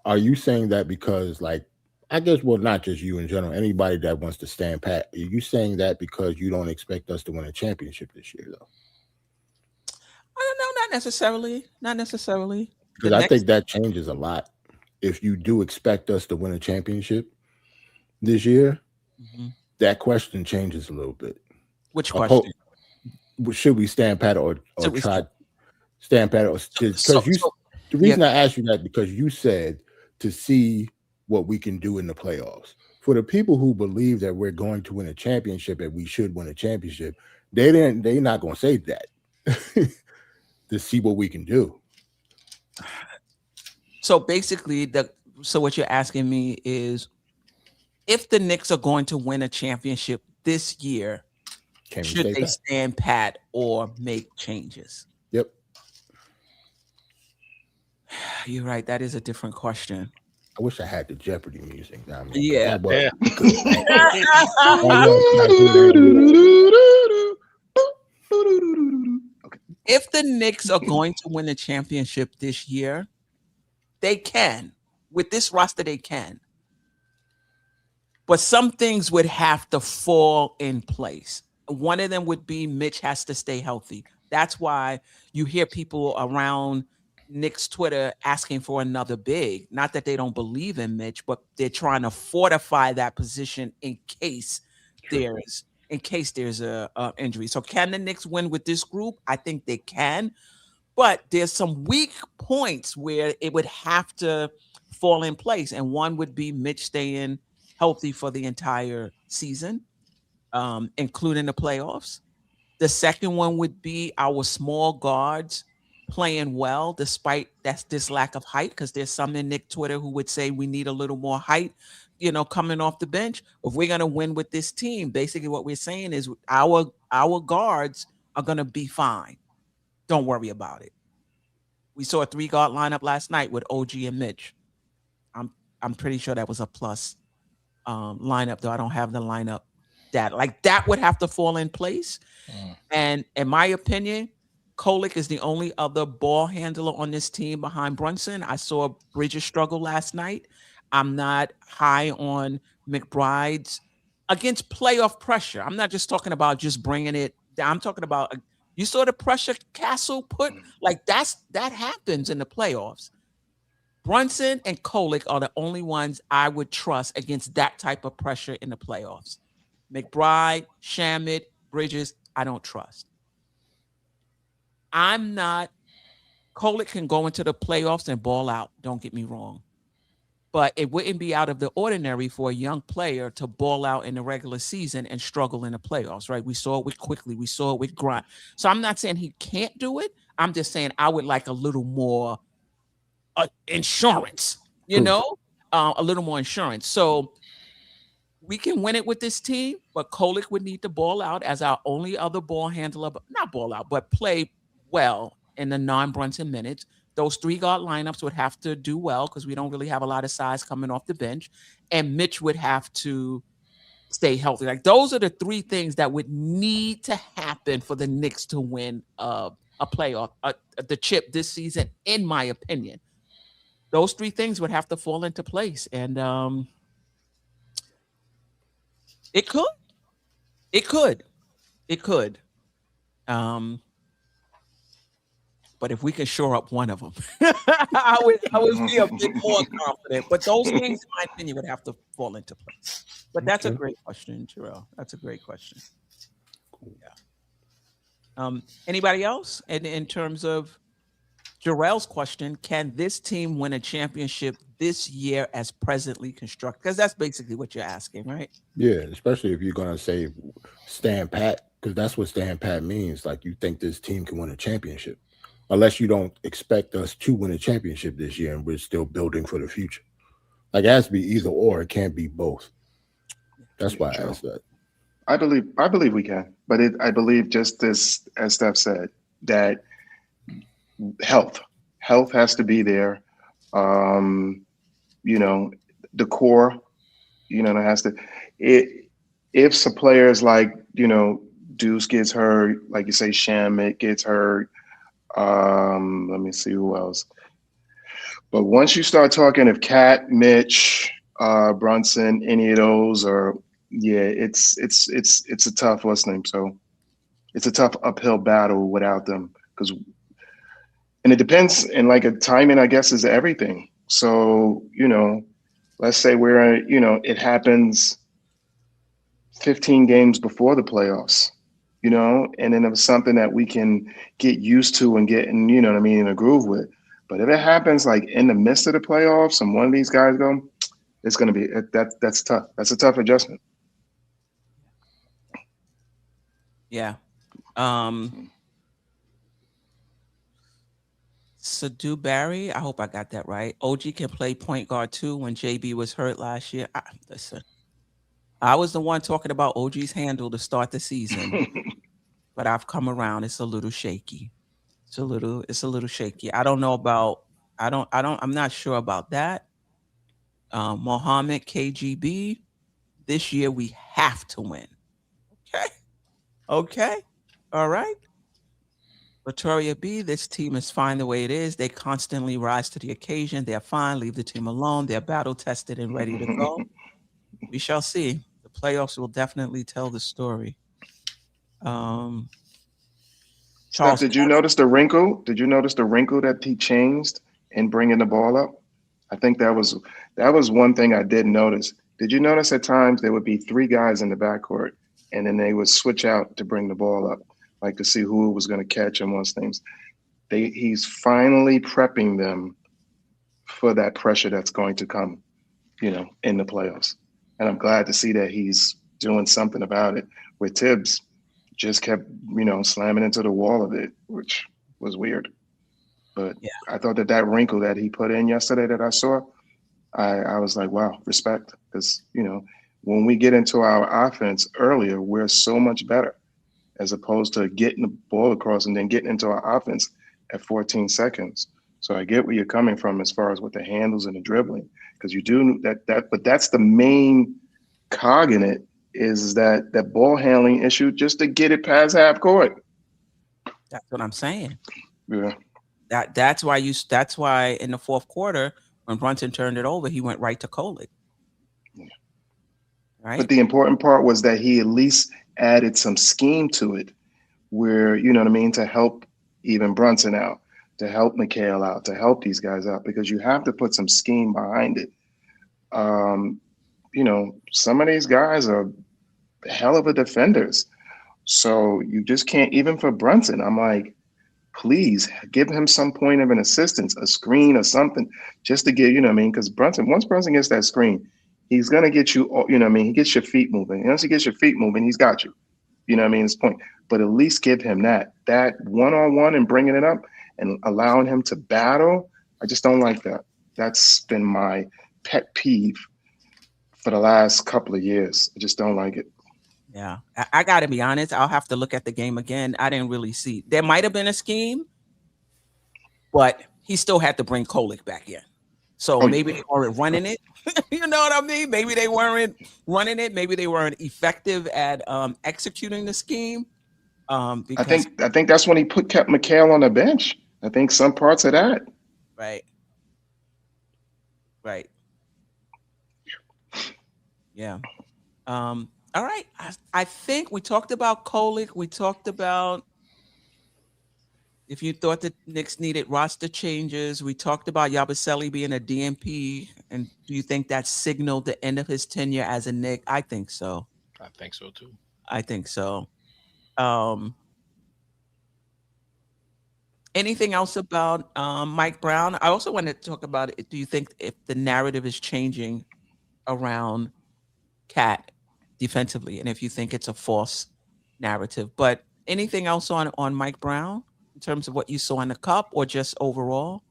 Are you saying that because, like, I guess, well, not just you in general, anybody that wants to stand pat, are you saying that because you don't expect us to win a championship this year, though? I don't know, not necessarily. Because I think that changes a lot. If you do expect us to win a championship this year, that question changes a little bit. Which question? Should we stand pat or try stand pat? Because the reason I asked you that because you said to see what we can do in the playoffs. For the people who believe that we're going to win a championship and we should win a championship, they're not going to say that to see what we can do. So basically, so what you're asking me is, if the Knicks are going to win a championship this year, should they stand pat or make changes? Yep. You're right. That is a different question. I wish I had the Jeopardy music now. Yeah. If the Knicks are going to win a championship this year, they can. With this roster, they can. But some things would have to fall in place. One of them would be Mitch has to stay healthy. That's why you hear people around Knicks Twitter asking for another big. Not that they don't believe in Mitch, but they're trying to fortify that position in case there's a injury. So can the Knicks win with this group? I think they can. But there's some weak points where it would have to fall in place. And one would be Mitch staying healthy for the entire season, including the playoffs. The second one would be our small guards playing well despite this lack of height, because there's some in Nick Twitter who would say we need a little more height, coming off the bench. If we're going to win with this team, basically what we're saying is our guards are going to be fine. Don't worry about it. We saw a 3-guard lineup last night with OG and Mitch. I'm pretty sure that was a plus lineup, though I don't have the lineup that would have to fall in place. And in my opinion, Kolek is the only other ball handler on this team behind Brunson. I saw Bridges struggle last night. I'm not high on McBride's against playoff pressure. I'm not just talking about just bringing it down. I'm talking about you saw the pressure Castle put, like that happens in the playoffs. Brunson and Kolek are the only ones I would trust against that type of pressure in the playoffs. McBride, Shamet, Bridges, I don't trust. Kolek can go into the playoffs and ball out, don't get me wrong. But it wouldn't be out of the ordinary for a young player to ball out in the regular season and struggle in the playoffs, right? We saw it with Quickly. We saw it with Grind. So I'm not saying he can't do it. I'm just saying I would like a little more insurance, a little more insurance. So we can win it with this team, but Kolek would need to ball out as our only other ball handler, but not ball out, but play well in the non-Brunson minutes. Those 3-guard lineups would have to do well because we don't really have a lot of size coming off the bench. And Mitch would have to stay healthy. Like those are the 3 things that would need to happen for the Knicks to win a playoff, the chip this season, in my opinion. Those 3 things would have to fall into place. And it could. But if we can shore up one of them, I would be a bit more confident. But those things, in my opinion, would have to fall into place. But that's a great question, Jerrell. That's a great question. Yeah. Anybody else? And in terms of Jerrell's question, can this team win a championship this year as presently constructed? Because that's basically what you're asking, right? Yeah, especially if you're going to say stand pat, because that's what stand pat means. Like you think this team can win a championship. Unless you don't expect us to win a championship this year and we're still building for the future. Like it has to be either or. It can't be both. That's why I asked that. I believe we can. But I believe just this, as Steph said, that health has to be there. The core, that has to. If some players like, Deuce gets hurt, like you say, Shamet gets hurt. Let me see who else. But once you start talking of Cat, Mitch, Brunson, any of those, it's a tough listening. So it's a tough uphill battle without them and it depends. And like a timing, I guess, is everything. So let's say it happens 15 games before the playoffs. And then it was something that we can get used to and get in, in a groove with. But if it happens like in the midst of the playoffs and one of these guys go, it's going to be that's tough. That's a tough adjustment. Yeah. Sadu Barry, I hope I got that right. OG can play point guard too when JB was hurt last year. Listen. I was the one talking about OG's handle to start the season, but I've come around. It's a little shaky. It's a little shaky. I'm not sure about that. Mohammed KGB, this year we have to win. Okay. All right. Victoria B, this team is fine the way it is. They constantly rise to the occasion. They're fine. Leave the team alone. They're battle tested and ready to go. We shall see. The playoffs will definitely tell the story. Charles, did you notice the wrinkle? Did you notice the wrinkle that he changed in bringing the ball up? I think that was one thing I did notice. Did you notice at times there would be 3 guys in the backcourt, and then they would switch out to bring the ball up, like to see who was going to catch and those things. He's finally prepping them for that pressure that's going to come, in the playoffs. And I'm glad to see that he's doing something about it, where Tibbs just kept, slamming into the wall of it, which was weird. But yeah. I thought that wrinkle that he put in yesterday that I saw, I was like, wow, respect. Because, when we get into our offense earlier, we're so much better as opposed to getting the ball across and then getting into our offense at 14 seconds. So I get where you're coming from as far as with the handles and the dribbling, because you do that, but that's the main cog in it, is that ball handling issue just to get it past half court. That's what I'm saying. Yeah. That's why in the fourth quarter when Brunson turned it over, he went right to Kolek. Right. But the important part was that he at least added some scheme to it, where you know what I mean, to help even Brunson out, to help Mikal out, to help these guys out, because you have to put some scheme behind it. You know, some of these guys are hell of a defenders, so you just can't. Even for Brunson, I'm like, please give him some point of an assistance, a screen or something, just to get, you know what I mean? Because once Brunson gets that screen, he's gonna get you, you know what I mean? He gets your feet moving. And once he gets your feet moving, he's got you. You know what I mean? It's point. But at least give him that one-on-one and bringing it up and allowing him to battle. I just don't like that. That's been my pet peeve for the last couple of years. I just don't like it. Yeah, I got to be honest. I'll have to look at the game again. I didn't really see. There might have been a scheme, but he still had to bring Kolek back in. So maybe they weren't running it. You know what I mean? Maybe they weren't running it. Maybe they weren't effective at executing the scheme. Because I think that's when he kept Mikal on the bench. I think some parts of that. Right. Yeah. All right. I think we talked about Kolek. We talked about if you thought the Knicks needed roster changes. We talked about Yabusele being a DNP. And do you think that signaled the end of his tenure as a Knick? I think so. I think so too. I think so. Anything else about Mike Brown? I also wanted to talk about it. Do you think if the narrative is changing around Cat defensively, and if you think it's a false narrative? But anything else on Mike Brown in terms of what you saw in the Cup or just overall?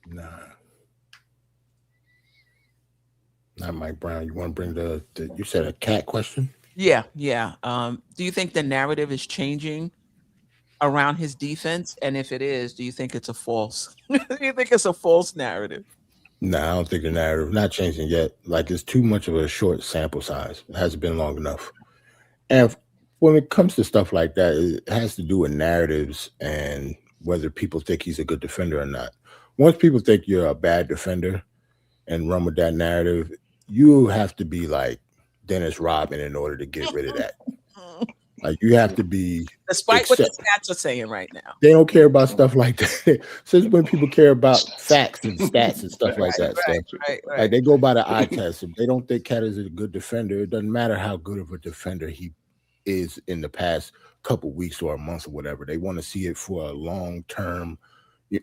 Nah. Not Mike Brown. You want to bring the you said a Cat question? Yeah. Do you think the narrative is changing around his defense? And if it is, do you think it's a false? Do you think it's a false narrative? No, I don't think the narrative not changing yet. Like it's too much of a short sample size. It hasn't been long enough. And when it comes to stuff like that, it has to do with narratives and whether people think he's a good defender or not. Once people think you're a bad defender and run with that narrative, you have to be like Dennis Rodman in order to get rid of that. Like you have to be, despite what the stats are saying right now. They don't care about stuff like that. Since when people care about facts and stats and stuff like that, right. Like they go by the eye test. If they don't think Cat is a good defender, it doesn't matter how good of a defender he is in the past couple weeks or a month or whatever. They want to see it for a long term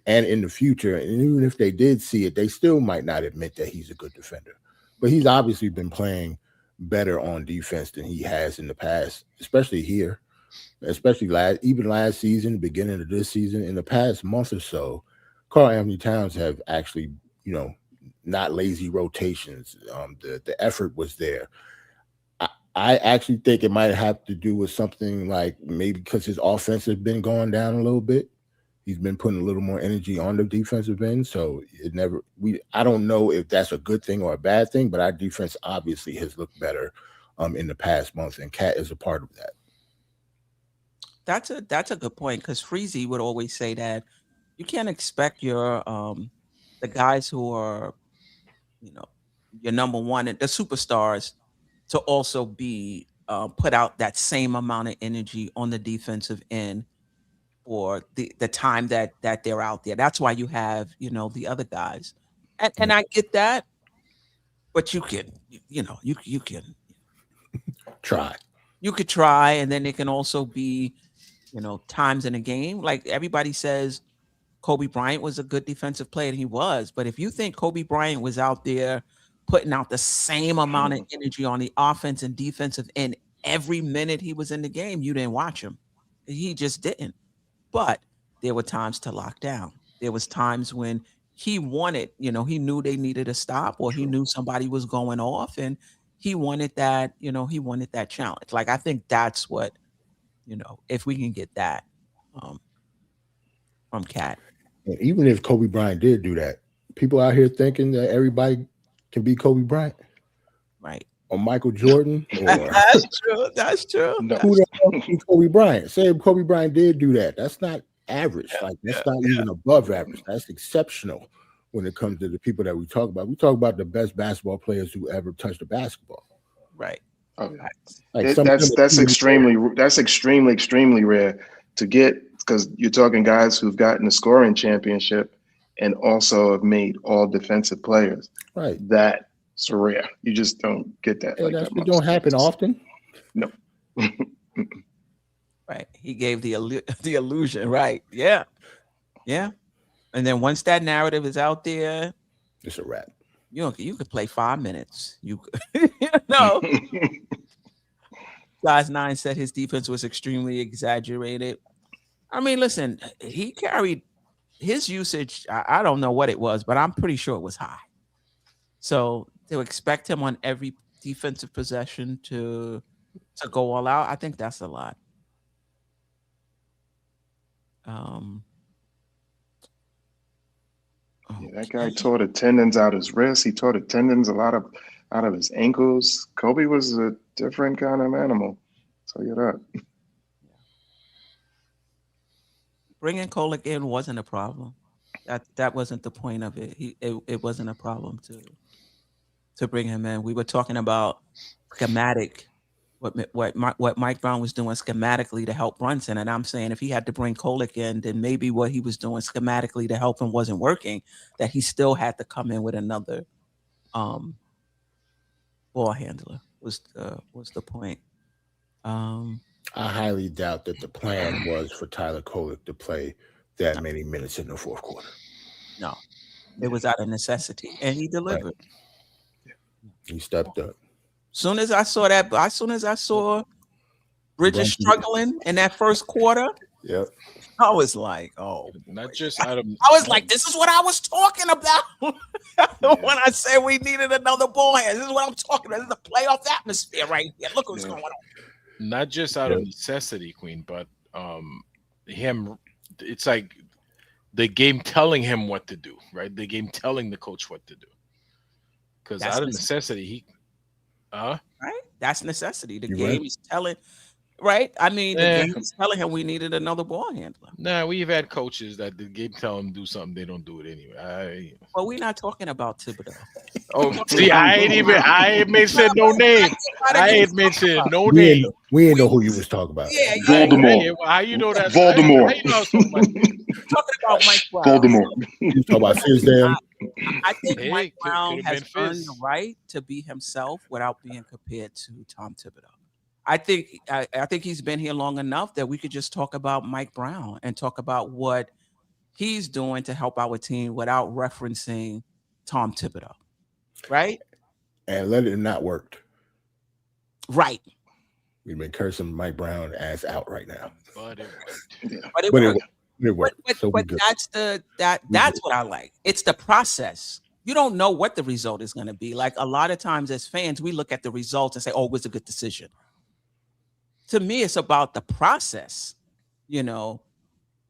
and in the future. And even if they did see it, they still might not admit that he's a good defender. But he's obviously been playing better on defense than he has in the past, especially here, especially last season, the beginning of this season. In the past month or so, Karl-Anthony Towns have actually, not lazy rotations. The effort was there. I actually think it might have to do with something like maybe because his offense has been going down a little bit. He's been putting a little more energy on the defensive end. So I don't know if that's a good thing or a bad thing, but our defense obviously has looked better in the past month, and Cat is a part of that. That's a good point, because Freezy would always say that you can't expect your the guys who are, your number one and the superstars to also be put out that same amount of energy on the defensive end for the time that they're out there. That's why you have, the other guys. And I get that, but you can, you can try. You could try, and then it can also be, times in a game. Like everybody says Kobe Bryant was a good defensive player, and he was. But if you think Kobe Bryant was out there putting out the same amount of energy on the offense and defensive end every minute he was in the game, you didn't watch him. He just didn't. But there were times to lock down. There was times when he wanted, he knew they needed a stop, or he knew somebody was going off, and he wanted that, he wanted that challenge. Like, I think that's what, if we can get that from Cat. And even if Kobe Bryant did do that, people out here thinking that everybody can be Kobe Bryant. Right. or Michael Jordan or That's true. That's true. No. who the hell can Kobe Bryant? Say if Kobe Bryant did do that. That's not average. Like that's not even above average. That's exceptional when it comes to the people that we talk about. We talk about the best basketball players who ever touched a basketball. Right. Oh, Like that's extremely rare to get, because you're talking guys who've gotten a scoring championship and also have made all defensive players. Right. That's rare. You just don't get that. Hey, like that that don't happen often. No. Right. He gave the illusion. Right. Yeah. Yeah. And then once that narrative is out there, It's a wrap. you could play 5 minutes. You know. Size 9 said his defense was extremely exaggerated. I mean, listen, he carried his usage. I don't know what it was, but I'm pretty sure it was high. So to expect him on every defensive possession to go all out, I think that's a lot. Yeah, that guy tore the tendons out his wrist. He tore the tendons out of his ankles. Kobe was a different kind of animal. I'll tell you that. Bringing Kolek in wasn't a problem. That wasn't the point of it. It wasn't a problem to bring him in. We were talking about schematic, what Mike Brown was doing schematically to help Brunson, and I'm saying if he had to bring Kolek in, then maybe what he was doing schematically to help him wasn't working. That he still had to come in with another ball handler was the point. I highly doubt that the plan was for Tyler Kolek to play that many minutes in the fourth quarter. No, it was out of necessity, and he delivered. Right. He stepped up. Soon as I saw Bridges struggling in that first quarter, yep, I was like, "Oh, not just out of." I was like, "This is what I was talking about when I said we needed another ball hand. This is what I'm talking about. This is a playoff atmosphere right here. Look what's going on." Not just out of necessity, Queen, but him. It's like the game telling him what to do, right? The game telling the coach what to do. Because out of necessity, right? That's necessity. The game is telling, right? I mean, the game is telling him we needed another ball handler. Nah, we've had coaches that the game tell them to do something, they don't do it anyway. Well, we're not talking about Thibodeau. Oh, see, I ain't mentioned no name. I ain't mentioned no name. We ain't know who you was talking about. Yeah, Voldemort. Hey, how you know that? Voldemort. How you know talking about Mike Brown. Voldemort. You talking about Fizdale? I think Mike Brown has earned Fizz. the right to be himself without being compared to Tom Thibodeau. I think he's been here long enough that we could just talk about Mike Brown and talk about what he's doing to help our team without referencing Tom Thibodeau, right? And let it not worked. Right. We've been cursing Mike Brown ass out right now. But it worked. But it worked. But that's what I like. It's the process. You don't know what the result is going to be. Like a lot of times as fans, we look at the results and say, "Oh, it was a good decision." To me, it's about the process. You know,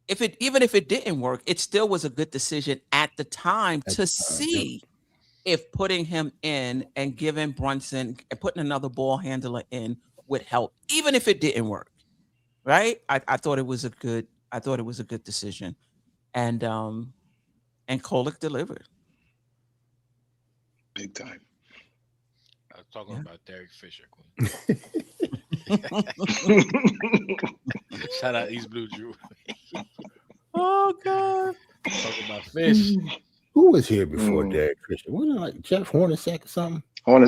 even if it didn't work, it still was a good decision at the time to see if putting him in and giving Brunson and putting another ball handler in would help, even if it didn't work. Right? I thought it was a good decision, and Kolek delivered big time. I was talking about Derek Fisher, Queen. Shout out East Blue Drew. Oh God! Talking about fish. Who was here before Derek Fisher? Wasn't it like Jeff Hornacek or something?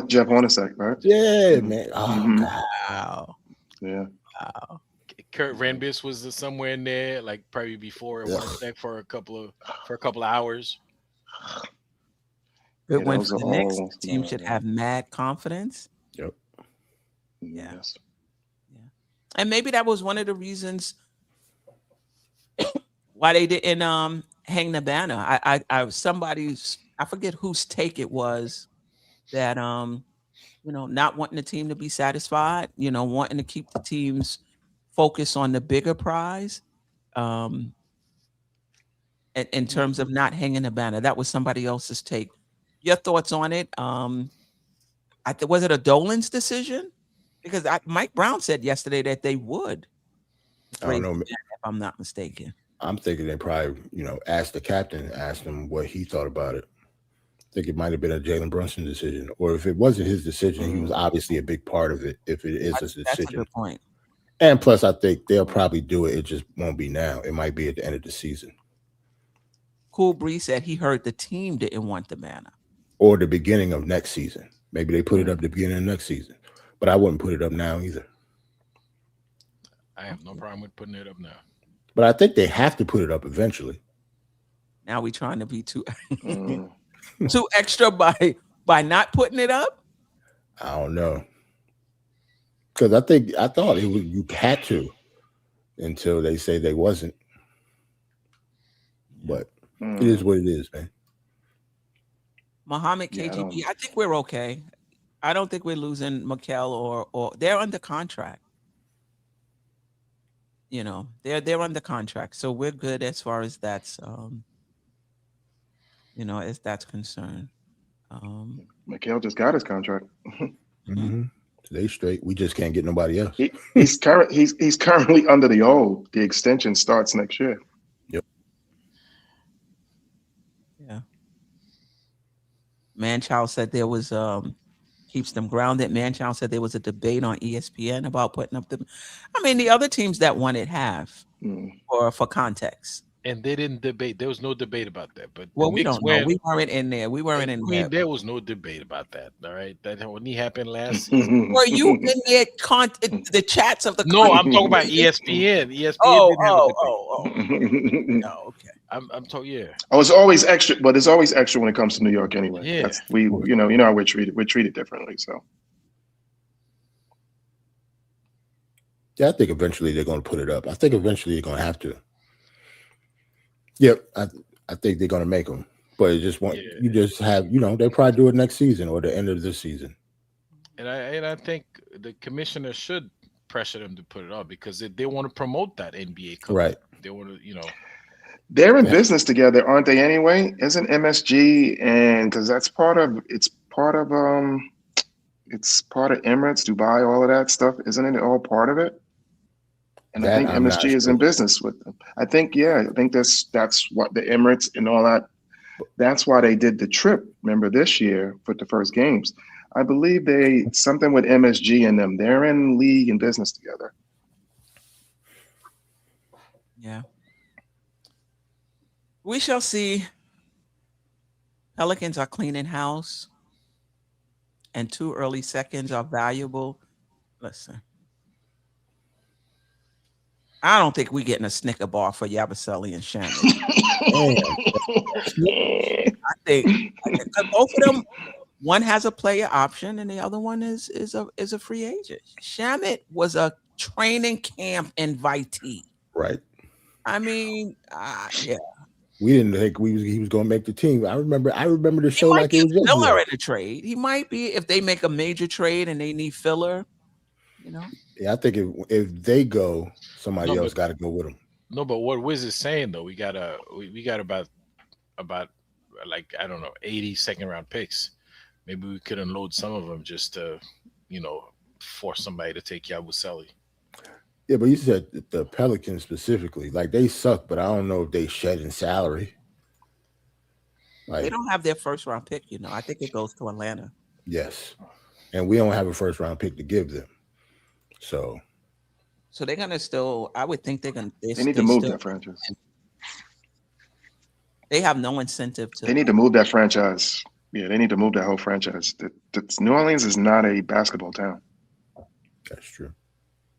Jeff Hornacek, right? Yeah, man. Oh God. Wow. Yeah. Wow. Kurt Rambis was somewhere in there, like probably before Hornacek for a couple of hours. Good win for the Knicks. The team should have mad confidence. Yep. Yeah. Yes. Yeah. And maybe that was one of the reasons why they didn't hang the banner. I forget whose take it was that not wanting the team to be satisfied, wanting to keep the team's focus on the bigger prize. In terms of not hanging the banner. That was somebody else's take. Your thoughts on it? Was it a Dolan's decision? Because Mike Brown said yesterday that they would. I don't know. If I'm not mistaken. I'm thinking they probably, asked the captain, asked him what he thought about it. I think it might have been a Jalen Brunson decision, or if it wasn't his decision, he was obviously a big part of it. If it is a decision, that's a good point. And plus, I think they'll probably do it. It just won't be now. It might be at the end of the season. Cool Bree said he heard the team didn't want the manna, or the beginning of next season. Maybe they put it up the beginning of next season, but I wouldn't put it up now either. I have no problem with putting it up now. But I think they have to put it up eventually. Now we're trying to be too extra by not putting it up. I don't know, because I thought it was you had to until they say they wasn't. But it is what it is, man. Muhammad KGB, I think we're okay. I don't think we're losing Mikel or they're under contract. They're under contract, so we're good as far as that's as that's concerned. Mikel just got his contract. They straight. We just can't get nobody else. He's currently under the old. The extension starts next year. Yep. Yeah. Manchild said there was keeps them grounded. Manchild said there was a debate on ESPN about putting up the other teams that won it have for context. And they didn't debate. There was no debate about that. But we don't know. We weren't in there. We weren't in there. There was no debate about that. All right, that only happened last season. Were you in there? The chats of the no, I'm talking about ESPN. ESPN. No, okay. I'm talking. Yeah. Oh, it's always extra, but it's always extra when it comes to New York anyway. Yeah. That's you know how we're treated. We're treated differently. So. Yeah, I think eventually they're going to put it up. I think eventually they're going to have to. Yep, I think they're going to make them, but it just you just have they'll probably do it next season or the end of this season. And I think the commissioner should pressure them to put it up because they want to promote that NBA Cup. Right. They want to They're in business together, aren't they? Anyway, isn't MSG and because it's part of Emirates, Dubai, all of that stuff, isn't it all part of it? And I think MSG is in business with them. I think that's what the Emirates and all that. That's why they did the trip. Remember this year for the first games. I believe something with MSG and them. They're in league and business together. Yeah. We shall see. Pelicans are cleaning house, and 2 early seconds are valuable. Listen. I don't think we're getting a Snicker bar for Yabusele and Shannon. I think both of them, one has a player option and the other one is a free agent. Shamit was a training camp invitee. Right. I mean, yeah. We didn't think he was going to make the team. I remember the show like it was filler in a trade. He might be if they make a major trade and they need filler. Yeah, I think if they go, somebody else got to go with them. No, but what Wiz is saying though, we got about like I don't know 80 second-round picks. Maybe we could unload some of them just to force somebody to take Yabusele. Yeah, but you said the Pelicans specifically, like they suck, but I don't know if they shed in salary. Like, they don't have their first-round pick. I think it goes to Atlanta. Yes, and we don't have a first-round pick to give them. So they're gonna still. I would think they're gonna. They need to move that franchise. They have no incentive to. They need to move that franchise. Yeah, they need to move that whole franchise. New Orleans is not a basketball town. That's true.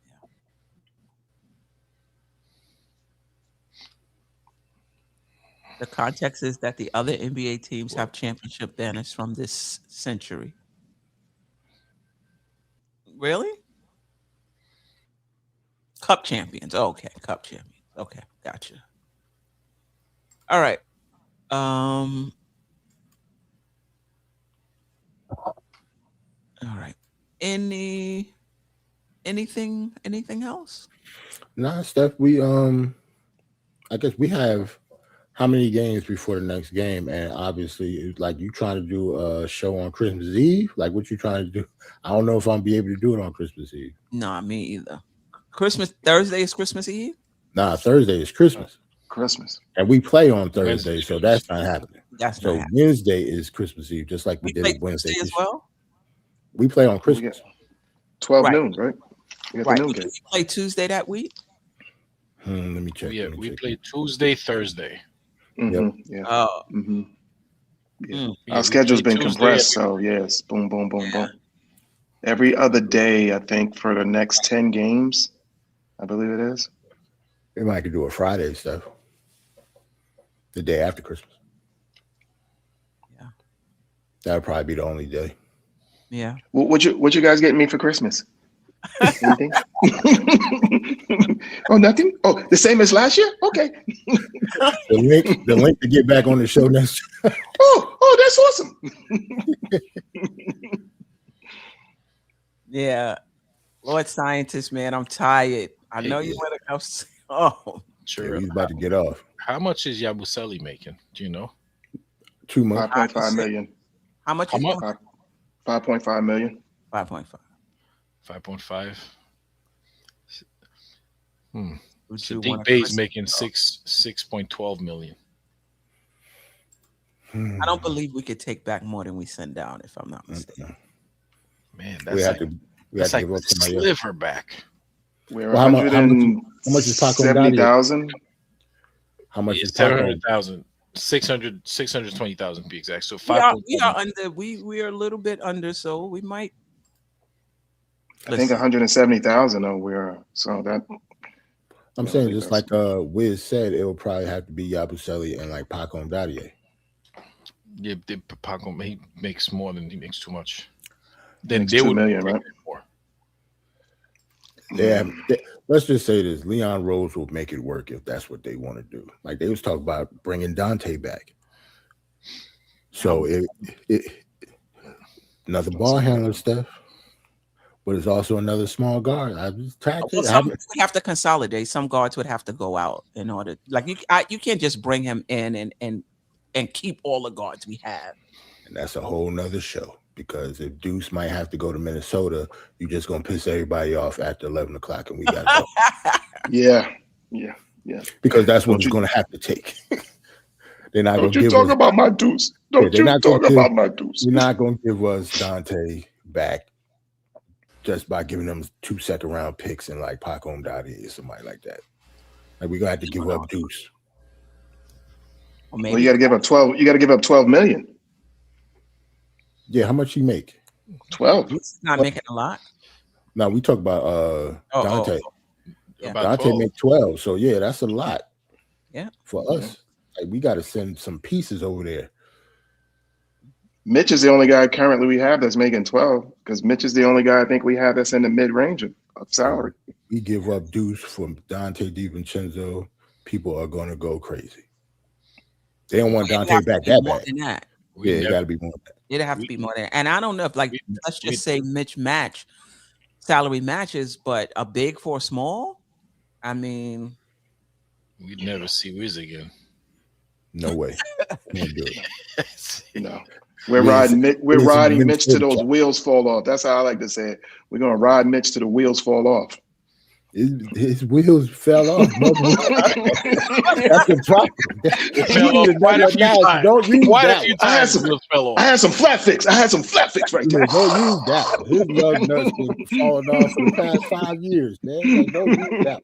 Yeah. The context is that the other NBA teams have championship banners from this century. Really? Cup champions. Oh, okay. Cup champions. Okay. Gotcha. All right. All right. Anything else? Nah, Steph, I guess we have how many games before the next game? And obviously, it's like you trying to do a show on Christmas Eve. Like, what you trying to do? I don't know if I'm be able to do it on Christmas Eve. Nah, me either. Thursday is Christmas Eve. Nah, Thursday is Christmas. Christmas. And we play on Thursday, so that's not happening. That's so not happening. Wednesday is Christmas Eve, just like we did it Wednesday as well. We play on Christmas. 12 noon, right? We got right. the noon game. You play Tuesday that week? Let me check. Yeah, we play Tuesday, Thursday. Mm-hmm. Yep. Yeah. Oh. Mm-hmm. Yeah. Yeah, our schedule's been compressed, so yes, boom, boom, boom, boom. Every other day, I think, for the next 10 games, I believe it is. We might could do a Friday stuff. The day after Christmas. Yeah. That would probably be the only day. Yeah. What you guys getting me for Christmas? Anything? Oh, nothing? Oh, the same as last year? Okay. The link to get back on the show next. Oh, that's awesome. Yeah. Lord Scientist, man, I'm tired. I know you want to go. Oh, sure. Yeah, he's about to get off. How much is Yabusele making? Do you know? 2 months. 5.5 million. How much? 5.5 million. 5.5. 5.5. Sadiq Bey's making 6.12 million. I don't believe we could take back more than we send down, if I'm not mistaken. Man, we have to give up sliver back. We're how much is Paco 70,000? How much is 700,000? 620,000 to be exact. So we are under. We are a little bit under, so we might. I think 170,000. So that. I'm saying just like Wiz said, it will probably have to be Yabusele and like Paco and Dadier. Yeah, Paco, he makes more than he makes too much. Then they would 2 million, right? More. Yeah, let's just say this: Leon Rose will make it work if that's what they want to do. Like they was talking about bringing Dante back. So another ball handler stuff, but it's also another small guard. Some would have to consolidate. Some guards would have to go out in order. Like you can't just bring him in and keep all the guards we have. And that's a whole nother show. Because if Deuce might have to go to Minnesota, you're just gonna piss everybody off after 11 o'clock, and we gotta go. Yeah. Because that's what it's gonna have to take. They're not Don't you talk about my Deuce? Don't you talk about my Deuce? You're not gonna give us Dante back just by giving them 2 second-round picks and like Paco and Dottie or somebody like that. Like we gotta have to give up Deuce. Well, you gotta give up 12. You gotta give up 12 million. Yeah, how much he make? 12. He's not making a lot. No, we talk about Dante. Yeah. Dante make 12, so yeah, that's a lot. Yeah, for us, like we got to send some pieces over there. Mitch is the only guy currently we have that's making 12 because Mitch is the only guy I think we have that's in the mid range of salary. We give up Deuce from Dante DiVincenzo. People are going to go crazy. They don't want Dante back that bad. Than that. Yeah, it got to be more than that. It'd have to be more than that. And I don't know if let's just say Mitch salary matches, but a big for a small. I mean, we'd never see Wiz again. No way. Can't do it. No. We're riding Mitch till those wheels fall off. That's how I like to say it. We're gonna ride Mitch till the wheels fall off. His wheels fell off. That's a problem. It fell off quite a few times. Don't use that. I had some flat fix. Right there. Don't use that. His lug nuts been falling off for the past 5 years, man. Like, don't use that.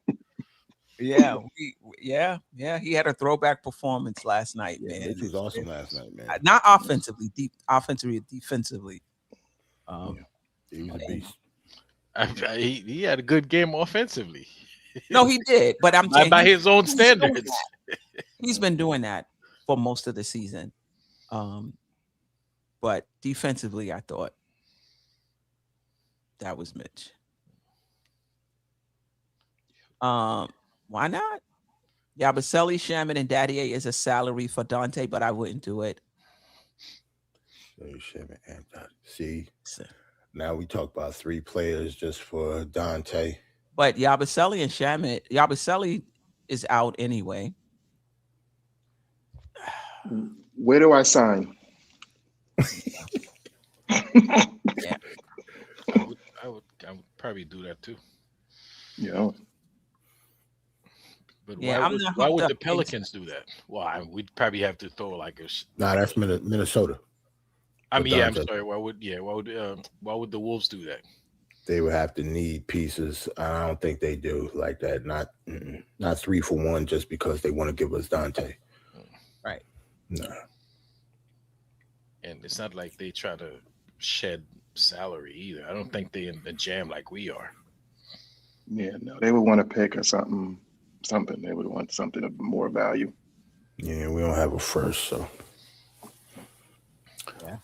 Yeah. He had a throwback performance last night, man. It was awesome last night, man. Not offensively, defensively. He was a beast. He had a good game offensively. No, he did, but I'm saying by his own standards. He's been doing that for most of the season. But defensively, I thought that was Mitch. Why not? Yabusele, Shaman, and Dadier is a salary for Dante, but I wouldn't do it. Shaman and Dadier. See, now we talk about 3 players just for Dante. But Yabusele and Shaman, Yabusele is out anyway. Where do I sign? Yeah. I would probably do that too. Yeah. But Yeah, I'm not why hooked would up the Pelicans do that? Well, we'd probably have to throw like a. Nah, that's Minnesota. I mean, yeah, I'm Dante. sorry. Why would the Wolves do that? They would have to need pieces. I don't think they do like that. Not 3-for-1 just because they want to give us Dante. Right. No. And it's not like they try to shed salary either. I don't think they in the jam like we are. Yeah, no, they would want to pick or something. They would want something of more value. Yeah, we don't have a first, so. Yeah.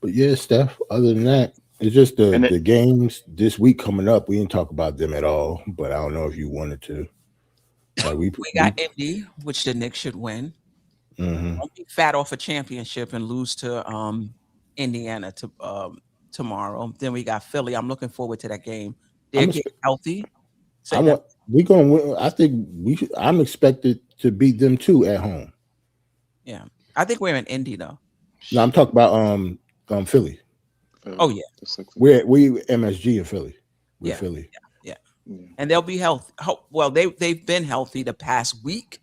But yeah, Steph, other than that, it's just the games this week coming up. We didn't talk about them at all, but I don't know if you wanted to. Like we got Indy, which the Knicks should win. Mm-hmm. Don't be fat off a championship and lose to Indiana tomorrow. Then we got Philly. I'm looking forward to that game. They're getting healthy. We're gonna win. I think I'm expected to beat them too at home. Yeah, I think we're in Indy though. No, I'm talking about Philly. Oh yeah, we MSG in Philly. We're Philly. Yeah, and they'll be healthy. Well, they've been healthy the past week.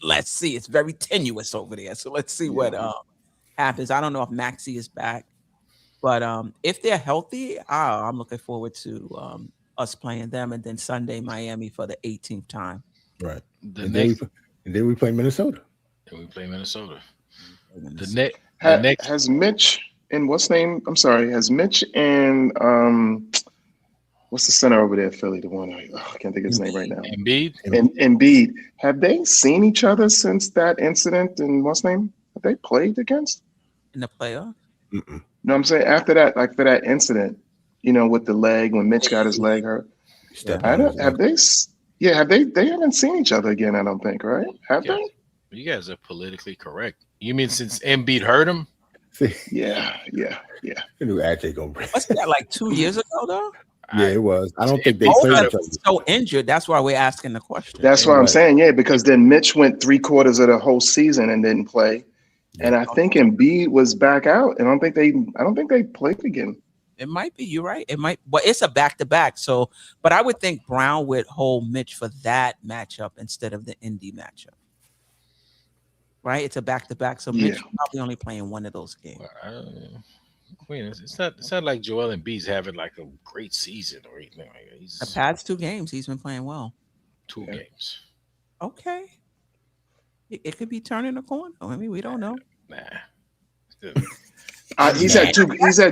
Let's see. It's very tenuous over there, so let's see what happens. I don't know if Maxey is back, but if they're healthy, I'm looking forward to us playing them, and then Sunday Miami for the 18th time. Right. And then we play Minnesota. And we play Minnesota. Has Mitch and what's name? I'm sorry. Has Mitch and what's the center over there, Philly? The one I can't think of his name right now. Embiid. Embiid. Have they seen each other since that incident? And what's name? Have they played against in the playoff? Mm-mm. No, I'm saying after that, like for that incident, with the leg when Mitch got his leg hurt. Have they? Yeah, they haven't seen each other again. I don't think, right? Have they? You guys are politically correct. You mean since Embiid hurt him? Yeah. What's that, like 2 years ago though? Yeah, it was. I don't think they played each other. So injured. That's why we're asking the question. That's why I'm saying, because then Mitch went 3/4 of the whole season and didn't play, and I think Embiid was back out, and I don't think they played again. It might be. You're right. It might. Well, it's a back-to-back. So, but I would think Brown would hold Mitch for that matchup instead of the Indy matchup. Right? It's a back-to-back. So Mitch probably only playing one of those games. Queen, it's not like Joel Embiid's having like a great season or anything like that. The past 2 games, he's been playing well. 2 games. Okay. It could be turning a corner. I mean, we don't know. Nah. He's had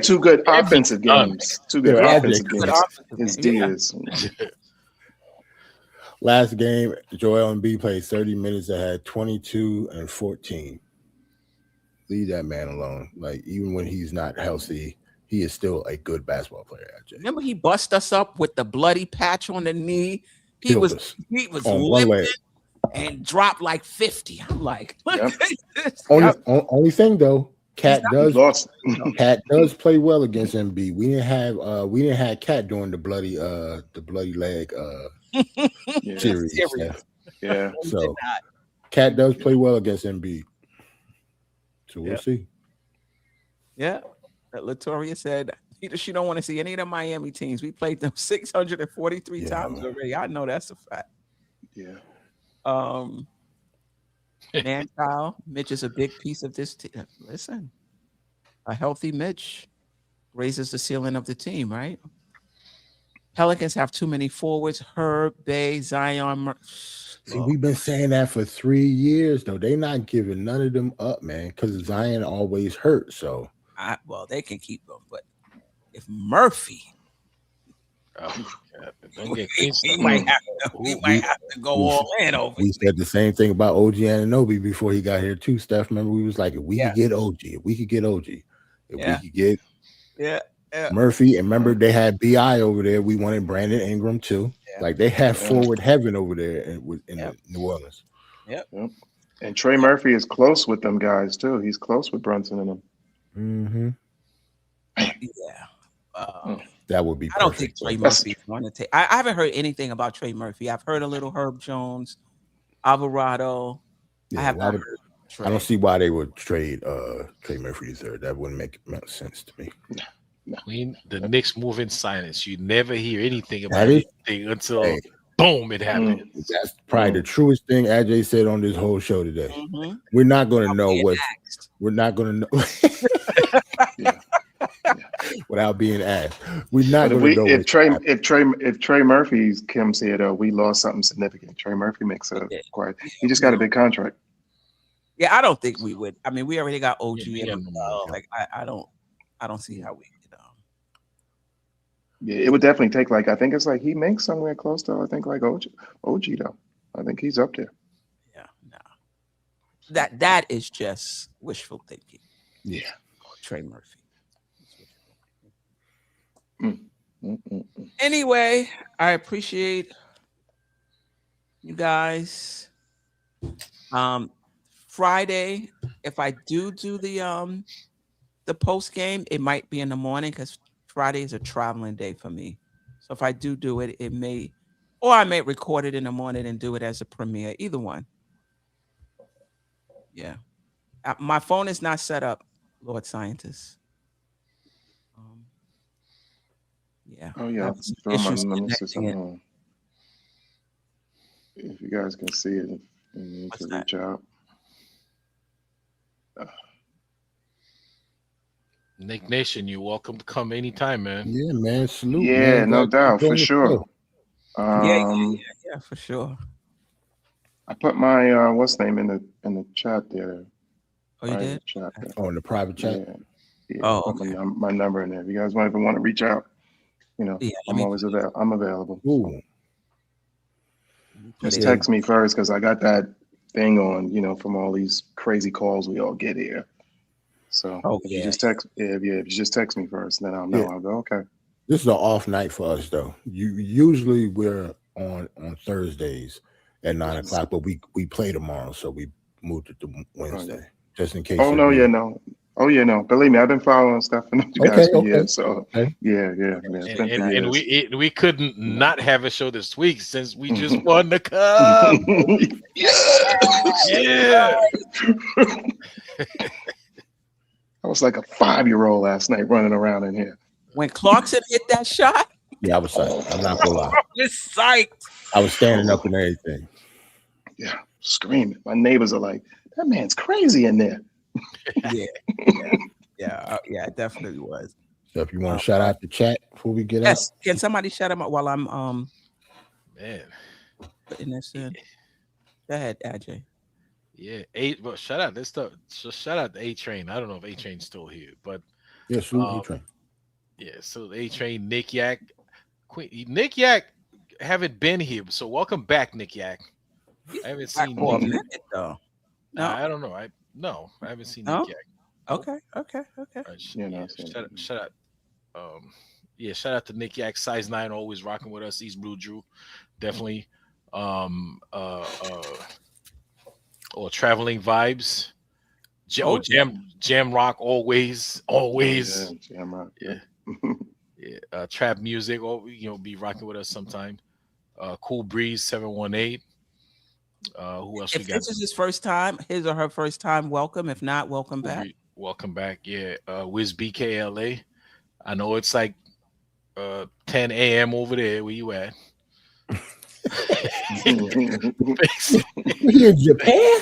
two good offensive games. 2 good offensive games. His D is. Last game, Joel Embiid played 30 minutes. That had 22 and 14. Leave that man alone. Like, even when he's not healthy, he is still a good basketball player. Remember, he bust us up with the bloody patch on the knee. He was limping and dropped like 50. I'm like, only thing though, Cat does play well against Embiid. We didn't have Cat during the bloody leg series. Yeah. So Cat does play well against Embiid. So we'll see. Yeah. Latoria said she don't want to see any of the Miami teams. We played them 643 times already. I know that's a fact. Yeah. Man, Kyle, Mitch is a big piece of this team. Listen, a healthy Mitch raises the ceiling of the team, right? Pelicans have too many forwards. Herb, Bay, Zion. See, we've been saying that for 3 years, though. They're not giving none of them up, man, because Zion always hurt. So, they can keep them, but if Murphy, we might have to go all in over. We said the same thing about OG Anunoby before he got here too, Steph. Remember, we was like, if we could get OG, if we could get Murphy, and remember they had BI over there. We wanted Brandon Ingram too. Yeah. Like they had forward heaven over there in New Orleans. Yep. And Trey Murphy is close with them guys too. He's close with Brunson and them. Mm-hmm. Yeah. That would be perfect. I don't think Trey Murphy want to take. I haven't heard anything about Trey Murphy. I've heard a little Herb Jones, Alvarado. Yeah, I have not heard I don't see why they would trade Trey Murphy there. That wouldn't make sense to me. When the Knicks move in silence, you never hear anything about That is- anything until boom, it happens. That's probably the truest thing Ajay said on this whole show today. Mm-hmm. We're not going to know what. We're not going to know without being asked. We're not going to know. If Trey Murphy comes here though, we lost something significant. Trey Murphy makes a quite. He just got a big contract. Yeah, I don't think we would. I mean, we already got OG. Yeah, Like I don't see how we. Yeah, it would definitely take I think it's he makes somewhere close to like OG though. I think he's up there. Yeah, no. That is just wishful thinking. Yeah. Trey Murphy. Anyway, I appreciate you guys. Friday, if I do the post game, it might be in the morning because Friday is a traveling day for me. So if I do it, it may, or I may record it in the morning and do it as a premiere. Either one. Yeah. My phone is not set up, Lord Scientist. Yeah. Oh yeah. Let me see something. If you guys can see it, you need to reach out. Knick Nation, you're welcome to come anytime, man. Yeah, man. Salute. Yeah, man. no doubt, for sure. Yeah, for sure. I put my what's name in the chat there. Oh, you did? Chat there. Oh, in the private chat. Yeah. Okay. My number in there. If you guys want to reach out, I'm always available. I'm available. Ooh. Just text me first because I got that thing on, from all these crazy calls we all get here. So if you just text me first, then I'll know. I'll go, okay. This is an off night for us though. Usually we're on Thursdays at 9:00, but we play tomorrow, so we moved it to Wednesday just in case. Oh no. Believe me, I've been following stuff from you guys for years. So yeah. And we couldn't not have a show this week since we just won the cup. Yeah. I was like a 5-year-old last night running around in here. When Clarkson hit that shot? Yeah, I was psyched. I'm not gonna lie. I was psyched. I was standing up and everything. Yeah, screaming. My neighbors are like, that man's crazy in there. Yeah, it definitely was. So if you want to shout out the chat before we get out. Can somebody shout him out while I'm man putting this in? Go ahead, Ajay. Yeah, shout out this stuff. So shout out to A Train. I don't know if A Train's still here, but yes, A Train. Yeah, so A Train, Nick Yak, Nick Yak haven't been here, so welcome back, Nick Yak. I haven't seen for a minute though. No, I don't know. I haven't seen Nick Yak. Okay. Shout out. Shout out to Nick Yak, size 9, always rocking with us. East Blue Drew, definitely. Or traveling vibes. Jam rock always. Yeah, jam rock. Yeah. Trap music, or be rocking with us sometime. Cool Breeze 718. Who else we got? If this is his first time, his or her first time, welcome. If not, welcome back. Welcome back. Yeah. Wiz BKLA. I know it's like 10 a.m. over there. Where you at? We in Japan?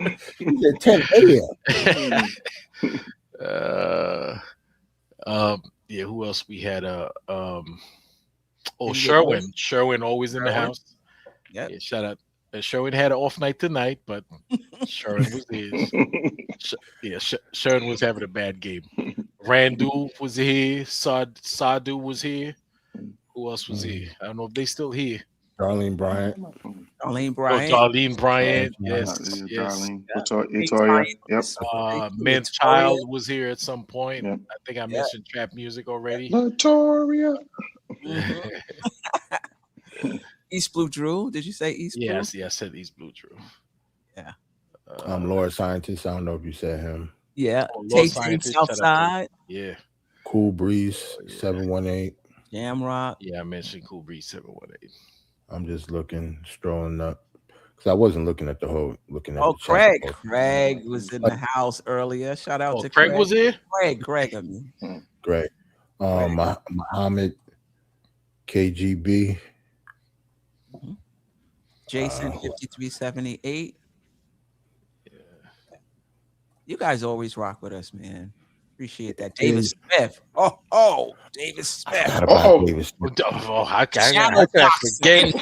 At 10 a.m. Who else we had? Sherwin always in the house. Yeah, shout out. Sherwin had an off night tonight, but Sherwin was here. Sherwin was having a bad game. Randu was here. Sadu was here. Who else was here? I don't know if they still here. Darlene Bryant. Darlene Bryant. Yes. Darlene. Itoya. Yep. Men's Child was here at some point. Yep. I think I mentioned trap music already. Latoria. East Blue Drew. Did you say East Blue? Yes, I said East Blue Drew. Yeah. Lord Scientist. I don't know if you said him. Yeah. Tasting Southside. Yeah. Cool Breeze 718. Jam Rock. Yeah, I mentioned Cool Breeze 718. I'm just looking, strolling up. because I wasn't looking at the whole. Looking at. Oh, the chat Craig. post. Craig was in the house earlier. Shout out to Craig was here. Craig. I mean, Great. Muhammad, KGB, Jason 5378. You guys always rock with us, man. Appreciate that. David Smith. Oh, David Smith. David Smith. I forget.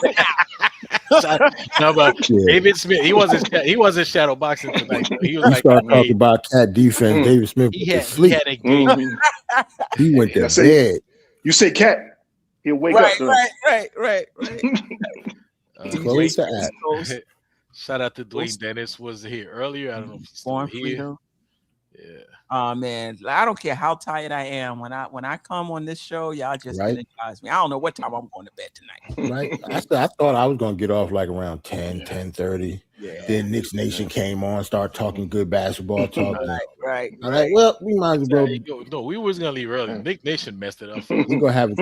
No, but David Smith, he wasn't shadow boxing tonight. He was like talking about cat defense. David Smith he had a game. He went to bed. You say cat, he'll wake up. Right. Shout out to Dwayne Dennis was here earlier. I don't know if he's still here. Yeah. Oh man, I don't care how tired I am. When I come on this show, y'all just energize me. I don't know what time I'm going to bed tonight. Right. I thought I was gonna get off like around 10:30. Yeah. Then Knicks Nation came on, started talking good basketball talk. Right. All right. Well, we might as well. No, we was gonna leave early. Knicks Nation messed it up. We're gonna have it.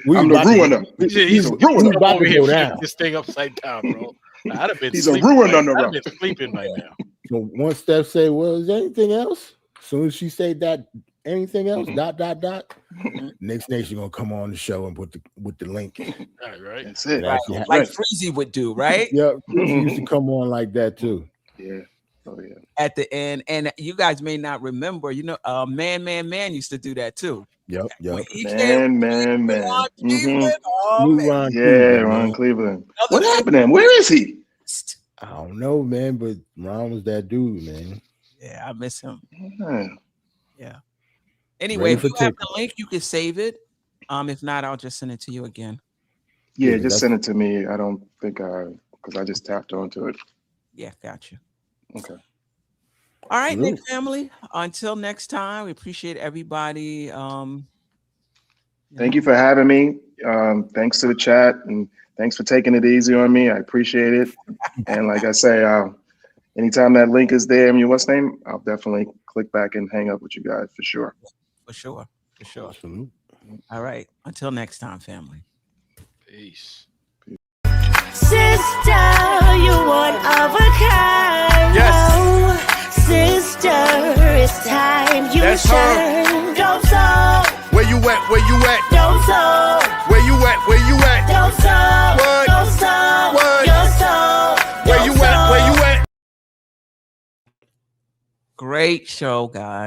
I'm the ruiner. He's about to go down. This thing upside down, bro. I'd have been. He's a ruiner on the road. I've been sleeping by now. So one step say, well, is there anything else? As soon as she say that, anything else? ... Knicks Nation gonna come on the show and put the link. Right. That's it. Like Freezy would do, right? Yeah, Freezy used to come on like that too. Yeah. Oh yeah. At the end, and you guys may not remember, Man used to do that too. Yep. Man. Ron Cleveland. What happened to him? Where is he? I don't know, man, but Ron was that dude, man. Yeah, I miss him. Yeah. Ready Anyway, if you for have the link, you can save it. If not, I'll just send it to you again. Yeah, just send it to me. I don't think because I just tapped onto it. Yeah, got you. Okay. All right, Knick family. Until next time, we appreciate everybody. Thank you for having me. Thanks to the chat and thanks for taking it easy on me. I appreciate it. And like I say, anytime that link is there, what's name? I'll definitely click back and hang up with you guys for sure. For sure. Absolutely. All right. Until next time, family. Peace. Sister, you one of a kind. Yes. Sister, it's time you That's shine. DopeSoul. Where you at? DopeSoul. Where you at? DopeSoul. What? DopeSoul. What? Your soul. Where you at? Great show, guys.